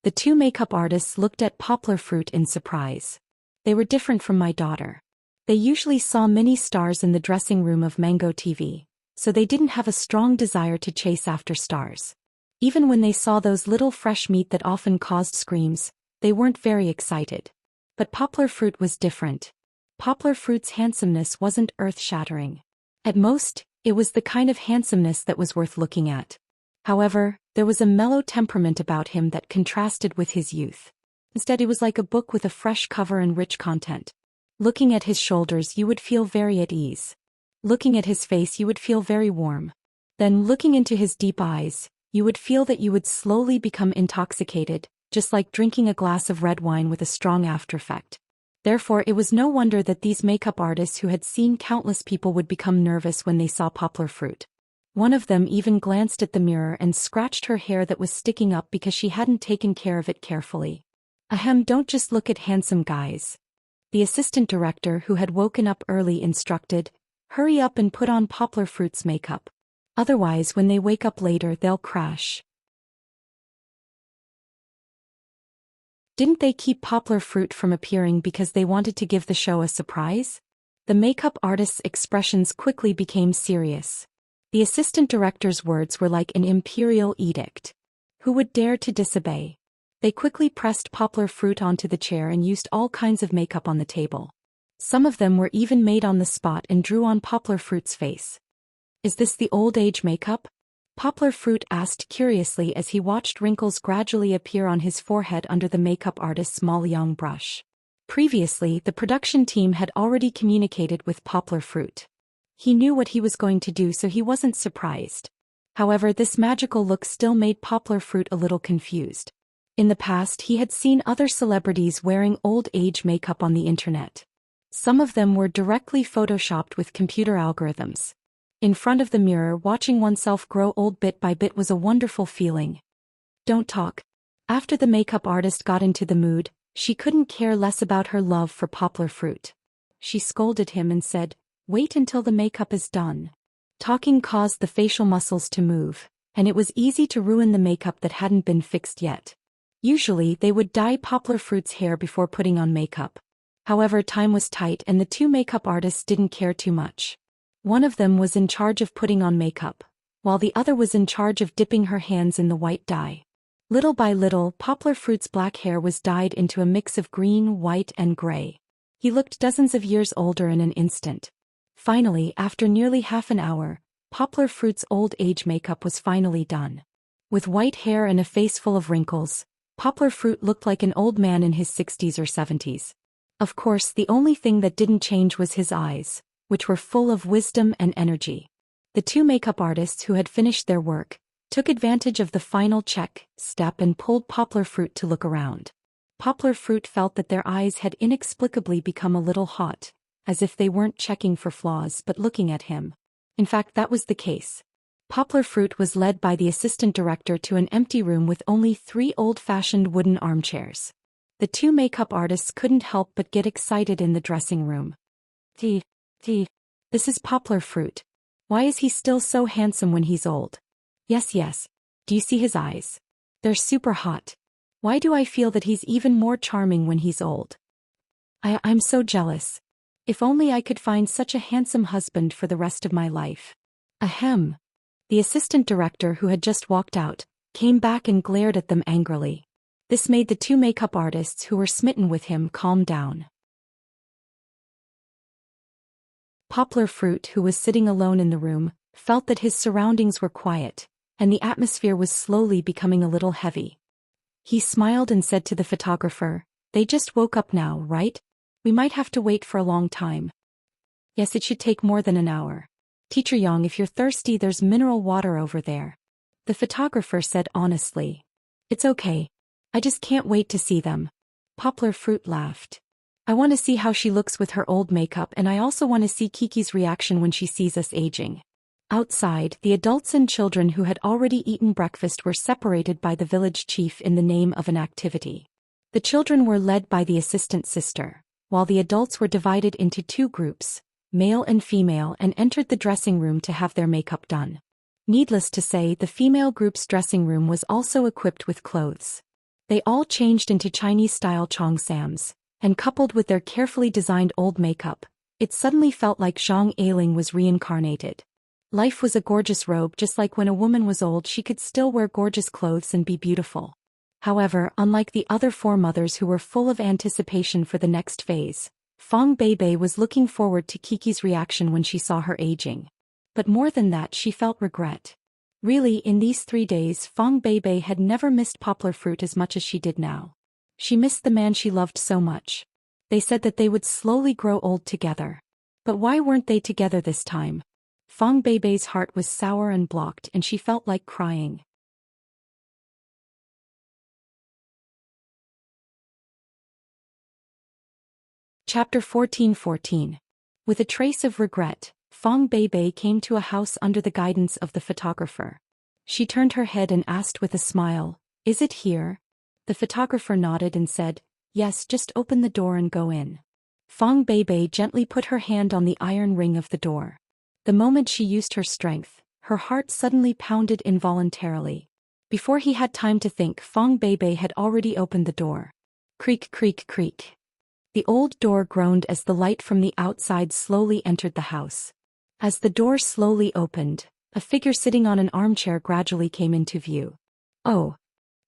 The two makeup artists looked at Poplar Fruit in surprise. They were different from my daughter. They usually saw many stars in the dressing room of Mango TV, so they didn't have a strong desire to chase after stars. Even when they saw those little fresh meat that often caused screams, they weren't very excited. But Poplar Fruit was different. Poplar Fruit's handsomeness wasn't earth-shattering. At most, it was the kind of handsomeness that was worth looking at. However, there was a mellow temperament about him that contrasted with his youth. Instead, he was like a book with a fresh cover and rich content. Looking at his shoulders, you would feel very at ease. Looking at his face, you would feel very warm. Then, looking into his deep eyes, you would feel that you would slowly become intoxicated, just like drinking a glass of red wine with a strong aftereffect. Therefore, it was no wonder that these makeup artists who had seen countless people would become nervous when they saw Poplar Fruit. One of them even glanced at the mirror and scratched her hair that was sticking up because she hadn't taken care of it carefully. Ahem, don't just look at handsome guys. The assistant director, who had woken up early, instructed, hurry up and put on Poplar Fruit's makeup. Otherwise, when they wake up later, they'll crash. Didn't they keep Poplar Fruit from appearing because they wanted to give the show a surprise? The makeup artist's expressions quickly became serious. The assistant director's words were like an imperial edict. Who would dare to disobey? They quickly pressed Poplar Fruit onto the chair and used all kinds of makeup on the table. Some of them were even made on the spot and drew on Poplar Fruit's face. Is this the old age makeup? Poplar Fruit asked curiously as he watched wrinkles gradually appear on his forehead under the makeup artist's Maoyang brush. Previously, the production team had already communicated with Poplar Fruit. He knew what he was going to do, so he wasn't surprised. However, this magical look still made Poplar Fruit a little confused. In the past, he had seen other celebrities wearing old age makeup on the internet. Some of them were directly photoshopped with computer algorithms. In front of the mirror, watching oneself grow old bit by bit was a wonderful feeling. Don't talk. After the makeup artist got into the mood, she couldn't care less about her love for Poplar Fruit. She scolded him and said, wait until the makeup is done. Talking caused the facial muscles to move, and it was easy to ruin the makeup that hadn't been fixed yet. Usually, they would dye Poplar Fruit's hair before putting on makeup. However, time was tight and the two makeup artists didn't care too much. One of them was in charge of putting on makeup, while the other was in charge of dipping her hands in the white dye. Little by little, Poplar Fruit's black hair was dyed into a mix of green, white, and gray. He looked dozens of years older in an instant. Finally, after nearly half an hour, Poplar Fruit's old age makeup was finally done. With white hair and a face full of wrinkles, Poplar Fruit looked like an old man in his 60s or 70s. Of course, the only thing that didn't change was his eyes, which were full of wisdom and energy. The two makeup artists who had finished their work took advantage of the final step and pulled Poplar Fruit to look around. Poplar Fruit felt that their eyes had inexplicably become a little hot, as if they weren't checking for flaws but looking at him. In fact, that was the case. Poplar Fruit was led by the assistant director to an empty room with only 3 old-fashioned wooden armchairs. The two makeup artists couldn't help but get excited in the dressing room. This is Poplar Fruit. Why is he still so handsome when he's old? Yes. Do you see his eyes? They're super hot. Why do I feel that he's even more charming when he's old? I'm so jealous. If only I could find such a handsome husband for the rest of my life. Ahem. The assistant director, who had just walked out, came back and glared at them angrily. This made the two makeup artists who were smitten with him calm down. Poplar Fruit, who was sitting alone in the room, felt that his surroundings were quiet, and the atmosphere was slowly becoming a little heavy. He smiled and said to the photographer, they just woke up now, right? We might have to wait for a long time. Yes, it should take more than an hour. Teacher Yang, if you're thirsty, there's mineral water over there. The photographer said honestly. It's okay. I just can't wait to see them. Poplar Fruit laughed. I want to see how she looks with her old makeup, and I also want to see Kiki's reaction when she sees us aging. Outside, the adults and children who had already eaten breakfast were separated by the village chief in the name of an activity. The children were led by the assistant sister, while the adults were divided into 2 groups, male and female, and entered the dressing room to have their makeup done. Needless to say, the female group's dressing room was also equipped with clothes. They all changed into Chinese-style cheongsams, And coupled with their carefully designed old makeup, it suddenly felt like Zhang Ailing was reincarnated. Life was a gorgeous robe, just like when a woman was old she could still wear gorgeous clothes and be beautiful. However, unlike the other four mothers who were full of anticipation for the next phase, Fang Beibei was looking forward to Kiki's reaction when she saw her aging. But more than that, she felt regret. Really, in these 3 days, Fang Beibei had never missed Poplar Fruit as much as she did now. She missed the man she loved so much. They said that they would slowly grow old together. But why weren't they together this time? Fang Beibei's heart was sour and blocked, and she felt like crying. Chapter 14:14. With a trace of regret, Fang Beibei came to a house under the guidance of the photographer. She turned her head and asked with a smile, "Is it here?" The photographer nodded and said, "Yes, just open the door and go in." Fang Beibei gently put her hand on the iron ring of the door. The moment she used her strength, her heart suddenly pounded involuntarily. Before he had time to think, Fang Beibei had already opened the door. Creak, creak, creak. The old door groaned as the light from the outside slowly entered the house. As the door slowly opened, a figure sitting on an armchair gradually came into view. Oh!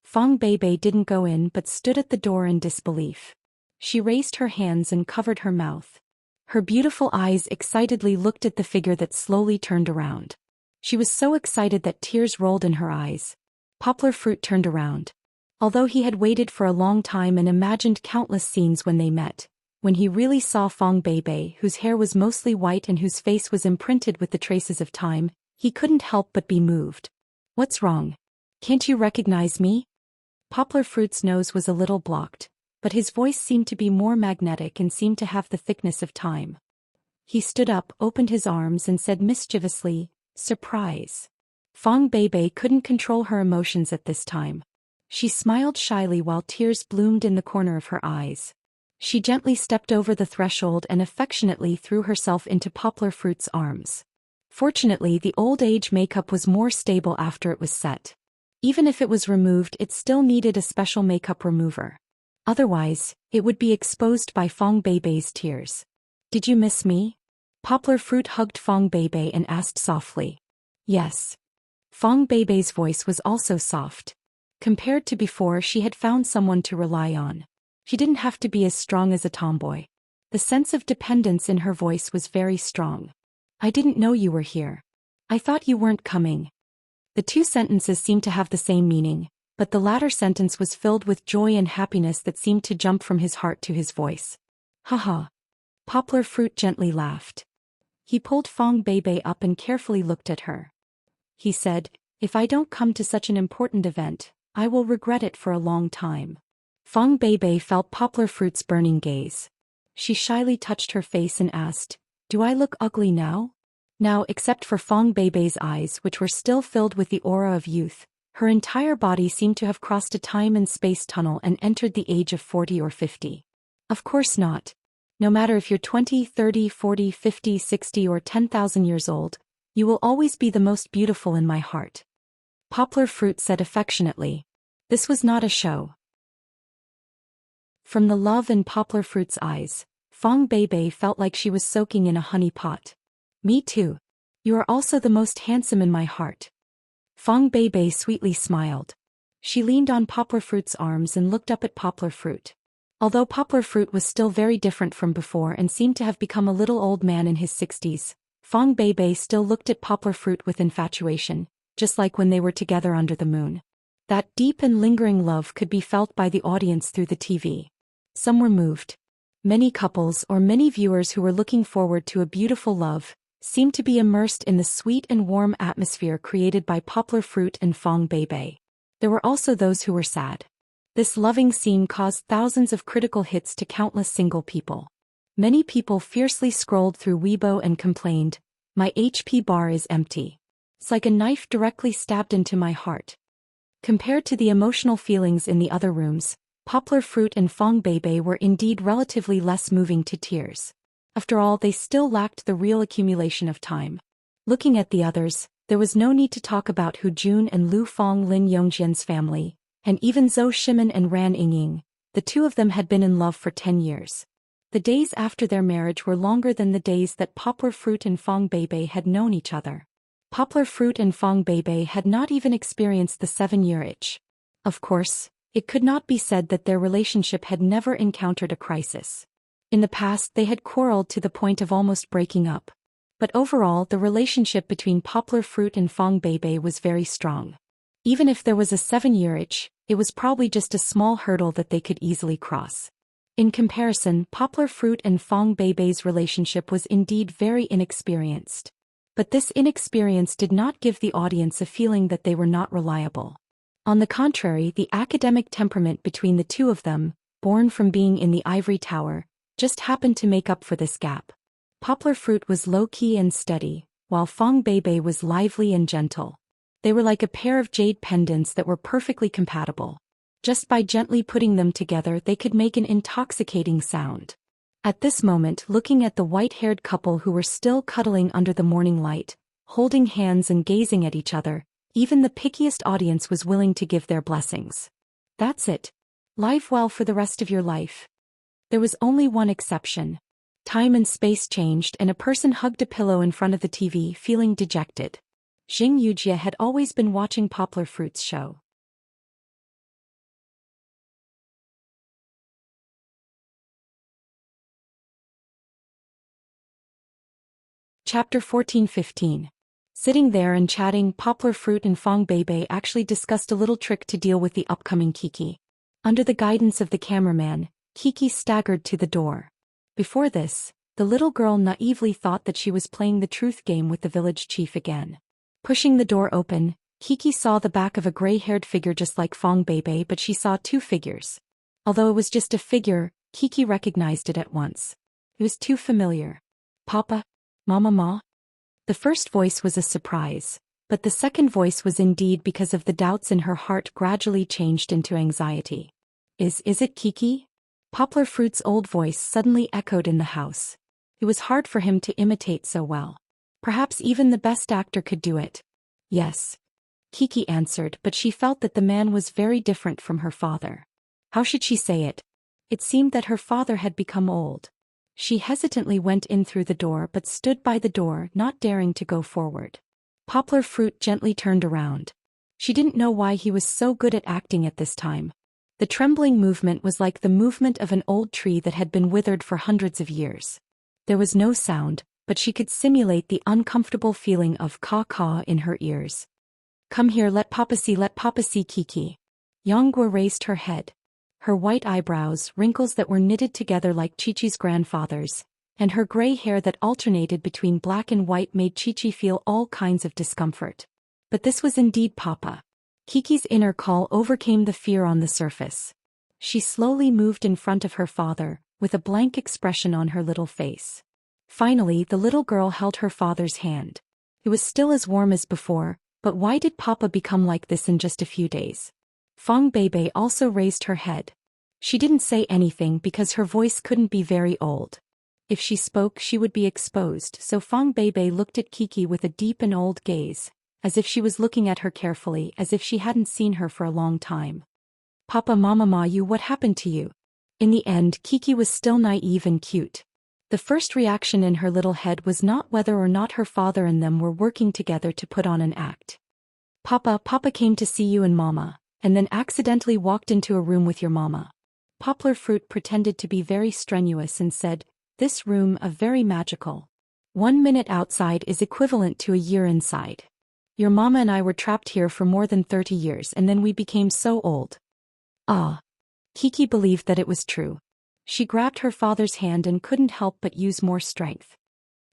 Fang Beibei didn't go in but stood at the door in disbelief. She raised her hands and covered her mouth. Her beautiful eyes excitedly looked at the figure that slowly turned around. She was so excited that tears rolled in her eyes. Poplar Fruit turned around. Although he had waited for a long time and imagined countless scenes when they met, when he really saw Fang Beibei, whose hair was mostly white and whose face was imprinted with the traces of time, he couldn't help but be moved. "What's wrong? Can't you recognize me?" Poplar Fruit's nose was a little blocked, but his voice seemed to be more magnetic and seemed to have the thickness of time. He stood up, opened his arms and said mischievously, "Surprise." Fang Beibei couldn't control her emotions at this time. She smiled shyly while tears bloomed in the corner of her eyes. She gently stepped over the threshold and affectionately threw herself into Poplar Fruit's arms. Fortunately, the old age makeup was more stable after it was set. Even if it was removed, it still needed a special makeup remover. Otherwise, it would be exposed by Fang Beibei's tears. "Did you miss me?" Poplar Fruit hugged Fang Beibei and asked softly. "Yes." Fang Beibei's voice was also soft. Compared to before, she had found someone to rely on. She didn't have to be as strong as a tomboy. The sense of dependence in her voice was very strong. "I didn't know you were here. I thought you weren't coming." The two sentences seemed to have the same meaning, but the latter sentence was filled with joy and happiness that seemed to jump from his heart to his voice. "Haha." Poplar Fruit gently laughed. He pulled Fang Beibei up and carefully looked at her. He said, "If I don't come to such an important event, I will regret it for a long time." Fang Beibei felt Poplar Fruit's burning gaze. She shyly touched her face and asked, "Do I look ugly now?" Now, except for Fang Beibei's eyes, which were still filled with the aura of youth, her entire body seemed to have crossed a time and space tunnel and entered the age of 40 or 50. "Of course not. No matter if you're 20, 30, 40, 50, 60 or 10,000 years old, you will always be the most beautiful in my heart," Poplar Fruit said affectionately. This was not a show. From the love in Poplar Fruit's eyes, Fang Beibei felt like she was soaking in a honey pot. "Me too. You are also the most handsome in my heart." Fang Beibei sweetly smiled. She leaned on Poplar Fruit's arms and looked up at Poplar Fruit. Although Poplar Fruit was still very different from before and seemed to have become a little old man in his 60s, Fang Beibei still looked at Poplar Fruit with infatuation, just like when they were together under the moon. That deep and lingering love could be felt by the audience through the TV. Some were moved. Many couples or many viewers who were looking forward to a beautiful love seemed to be immersed in the sweet and warm atmosphere created by Poplar Fruit and Fang Beibei. There were also those who were sad. This loving scene caused thousands of critical hits to countless single people. Many people fiercely scrolled through Weibo and complained, "My HP bar is empty. It's like a knife directly stabbed into my heart." Compared to the emotional feelings in the other rooms, Poplar Fruit and Fang Beibei were indeed relatively less moving to tears. After all, they still lacked the real accumulation of time. Looking at the others, there was no need to talk about Hu Jun and Lu Fong Lin Yongjian's family, and even Zhou Shimin and Ran Yingying, The two of them had been in love for 10 years. The days after their marriage were longer than the days that Poplar Fruit and Fong Beibei had known each other. Poplar Fruit and Fong Beibei had not even experienced the 7-year itch. Of course, it could not be said that their relationship had never encountered a crisis. In the past they had quarreled to the point of almost breaking up. But overall the relationship between Poplar Fruit and Fong Beibei was very strong. Even if there was a 7-year itch, it was probably just a small hurdle that they could easily cross. In comparison, Poplar Fruit and Fong Beibei's relationship was indeed very inexperienced. But this inexperience did not give the audience a feeling that they were not reliable. On the contrary, the academic temperament between the two of them, born from being in the ivory tower, just happened to make up for this gap. Poplar Fruit was low-key and steady, while Fong Beibei was lively and gentle. They were like a pair of jade pendants that were perfectly compatible. Just by gently putting them together they could make an intoxicating sound. At this moment, looking at the white-haired couple who were still cuddling under the morning light, holding hands and gazing at each other, even the pickiest audience was willing to give their blessings. That's it. Live well for the rest of your life. There was only one exception. Time and space changed and a person hugged a pillow in front of the TV feeling dejected. Xing Yujie had always been watching Poplar Fruit's show. Chapter 14-15. Sitting there and chatting, Poplar Fruit and Fong Beibei actually discussed a little trick to deal with the upcoming Kiki. Under the guidance of the cameraman, Kiki staggered to the door. Before this, the little girl naively thought that she was playing the truth game with the village chief again. Pushing the door open, Kiki saw the back of a gray-haired figure just like Fong Beibei, but she saw two figures. Although it was just a figure, Kiki recognized it at once. It was too familiar. Papa? Mama Ma? The first voice was a surprise, but the second voice was indeed because of the doubts in her heart gradually changed into anxiety. Is it Kiki? Poplar Fruit's old voice suddenly echoed in the house. It was hard for him to imitate so well. Perhaps even the best actor could do it. Yes. Kiki answered, but she felt that the man was very different from her father. How should she say it? It seemed that her father had become old. She hesitantly went in through the door but stood by the door, not daring to go forward. Poplar Fruit gently turned around. She didn't know why he was so good at acting at this time. The trembling movement was like the movement of an old tree that had been withered for hundreds of years. There was no sound, but she could simulate the uncomfortable feeling of caw-caw in her ears. Come here, let Papa see Kiki. Yonggua raised her head. Her white eyebrows, wrinkles that were knitted together like Chi-Chi's grandfather's, and her gray hair that alternated between black and white made Chi-Chi feel all kinds of discomfort. But this was indeed Papa. Kiki's inner call overcame the fear on the surface. She slowly moved in front of her father, with a blank expression on her little face. Finally, the little girl held her father's hand. It was still as warm as before, but why did Papa become like this in just a few days? Fong Beibei also raised her head. She didn't say anything because her voice couldn't be very old. If she spoke she would be exposed, so Fong Beibei looked at Kiki with a deep and old gaze, as if she was looking at her carefully, as if she hadn't seen her for a long time. Papa, Mama Ma, what happened to you? In the end, Kiki was still naive and cute. The first reaction in her little head was not whether or not her father and them were working together to put on an act. Papa came to see you and Mama, and then accidentally walked into a room with your Mama. Poplar Fruit pretended to be very strenuous and said, this room a very magical. 1 minute outside is equivalent to a year inside. Your Mama and I were trapped here for more than 30 years and then we became so old. Ah. Kiki believed that it was true. She grabbed her father's hand and couldn't help but use more strength.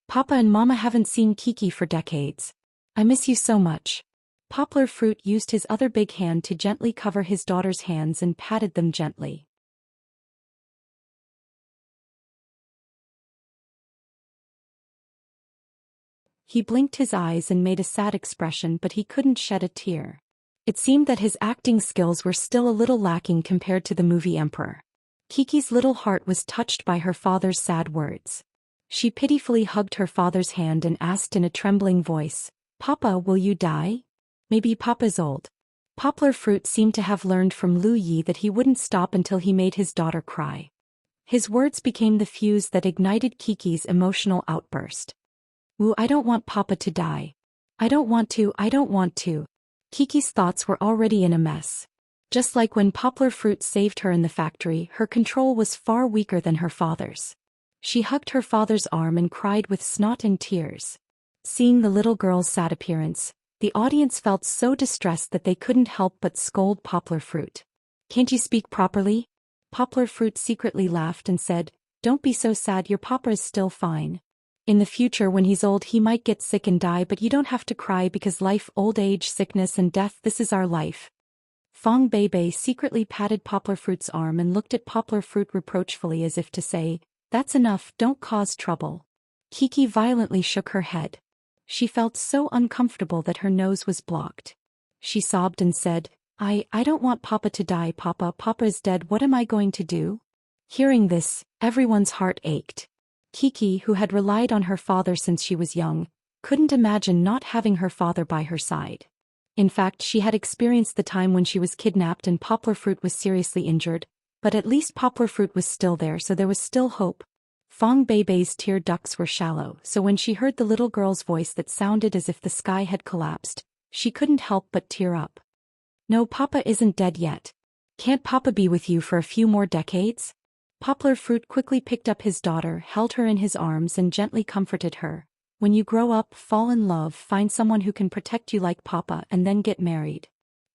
Papa and Mama haven't seen Kiki for decades. I miss you so much. Poplar Fruit used his other big hand to gently cover his daughter's hands and patted them gently. He blinked his eyes and made a sad expression, but he couldn't shed a tear. It seemed that his acting skills were still a little lacking compared to the movie Emperor. Kiki's little heart was touched by her father's sad words. She pitifully hugged her father's hand and asked in a trembling voice, Papa, will you die? Maybe Papa's old. Poplar Fruit seemed to have learned from Lu Yi that he wouldn't stop until he made his daughter cry. His words became the fuse that ignited Kiki's emotional outburst. "Woo, I don't want Papa to die. I don't want to. Kiki's thoughts were already in a mess. Just like when Poplar Fruit saved her in the factory, her control was far weaker than her father's. She hugged her father's arm and cried with snot and tears. Seeing the little girl's sad appearance, the audience felt so distressed that they couldn't help but scold Poplar Fruit. "Can't you speak properly?" Poplar Fruit secretly laughed and said, "Don't be so sad, your papa is still fine. In the future when he's old he might get sick and die, but you don't have to cry because life, old age, sickness and death, this is our life." Fong Beibei secretly patted Poplar Fruit's arm and looked at Poplar Fruit reproachfully as if to say, "That's enough, don't cause trouble." Kiki violently shook her head. She felt so uncomfortable that her nose was blocked. She sobbed and said, I don't want Papa to die. Papa is dead, what am I going to do?" Hearing this, everyone's heart ached. Kiki, who had relied on her father since she was young, couldn't imagine not having her father by her side. In fact, she had experienced the time when she was kidnapped and Poplar Fruit was seriously injured, but at least Poplar Fruit was still there, so there was still hope. Fong Beibei's tear ducts were shallow, so when she heard the little girl's voice that sounded as if the sky had collapsed, she couldn't help but tear up. "No, Papa isn't dead yet. Can't Papa be with you for a few more decades?" Poplar Fruit quickly picked up his daughter, held her in his arms and gently comforted her. "When you grow up, fall in love, find someone who can protect you like Papa, and then get married."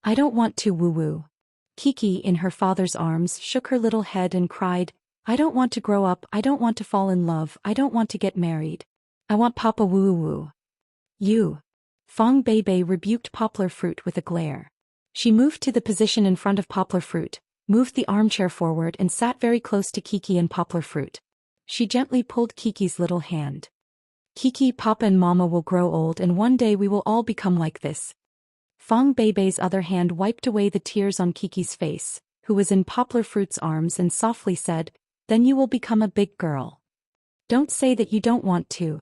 "I don't want to, woo-woo." Kiki, in her father's arms, shook her little head and cried, "I don't want to grow up, I don't want to fall in love, I don't want to get married. I want Papa, woo-woo." "You." Fong Beibei rebuked Poplar Fruit with a glare. She moved to the position in front of Poplar Fruit, moved the armchair forward and sat very close to Kiki and Poplar Fruit. She gently pulled Kiki's little hand. "Kiki, Papa and Mama will grow old and one day we will all become like this." Fong Beibei's other hand wiped away the tears on Kiki's face, who was in Poplar Fruit's arms, and softly said, "Then you will become a big girl. Don't say that you don't want to."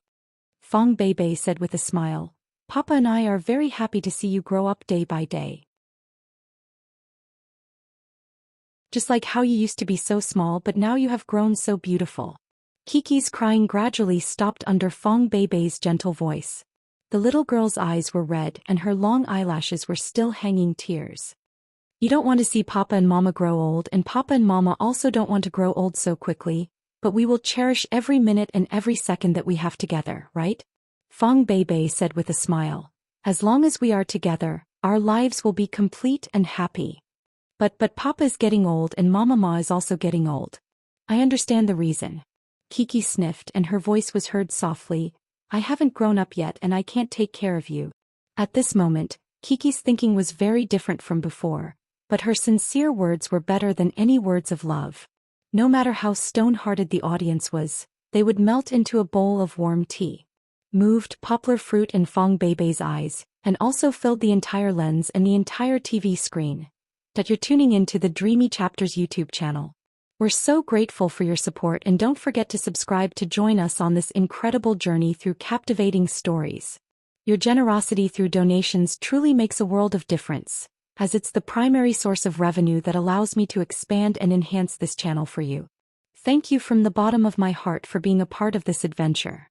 Fong Beibei said with a smile, "Papa and I are very happy to see you grow up day by day. Just like how you used to be so small but now you have grown so beautiful." Kiki's crying gradually stopped under Fong Beibei's gentle voice. The little girl's eyes were red and her long eyelashes were still hanging tears. "You don't want to see Papa and Mama grow old, and Papa and Mama also don't want to grow old so quickly, but we will cherish every minute and every second that we have together, right?" Fong Beibei said with a smile. "As long as we are together, our lives will be complete and happy. But Papa is getting old and Mama Ma is also getting old. I understand the reason." Kiki sniffed and her voice was heard softly, "I haven't grown up yet and I can't take care of you." At this moment, Kiki's thinking was very different from before, but her sincere words were better than any words of love. No matter how stone-hearted the audience was, they would melt into a bowl of warm tea. Moved Poplar Fruit in Fong Beibei's eyes, and also filled the entire lens and the entire TV screen. That you're tuning into the Dreamy Chapters YouTube channel. We're so grateful for your support, and don't forget to subscribe to join us on this incredible journey through captivating stories. Your generosity through donations truly makes a world of difference, as it's the primary source of revenue that allows me to expand and enhance this channel for you. Thank you from the bottom of my heart for being a part of this adventure.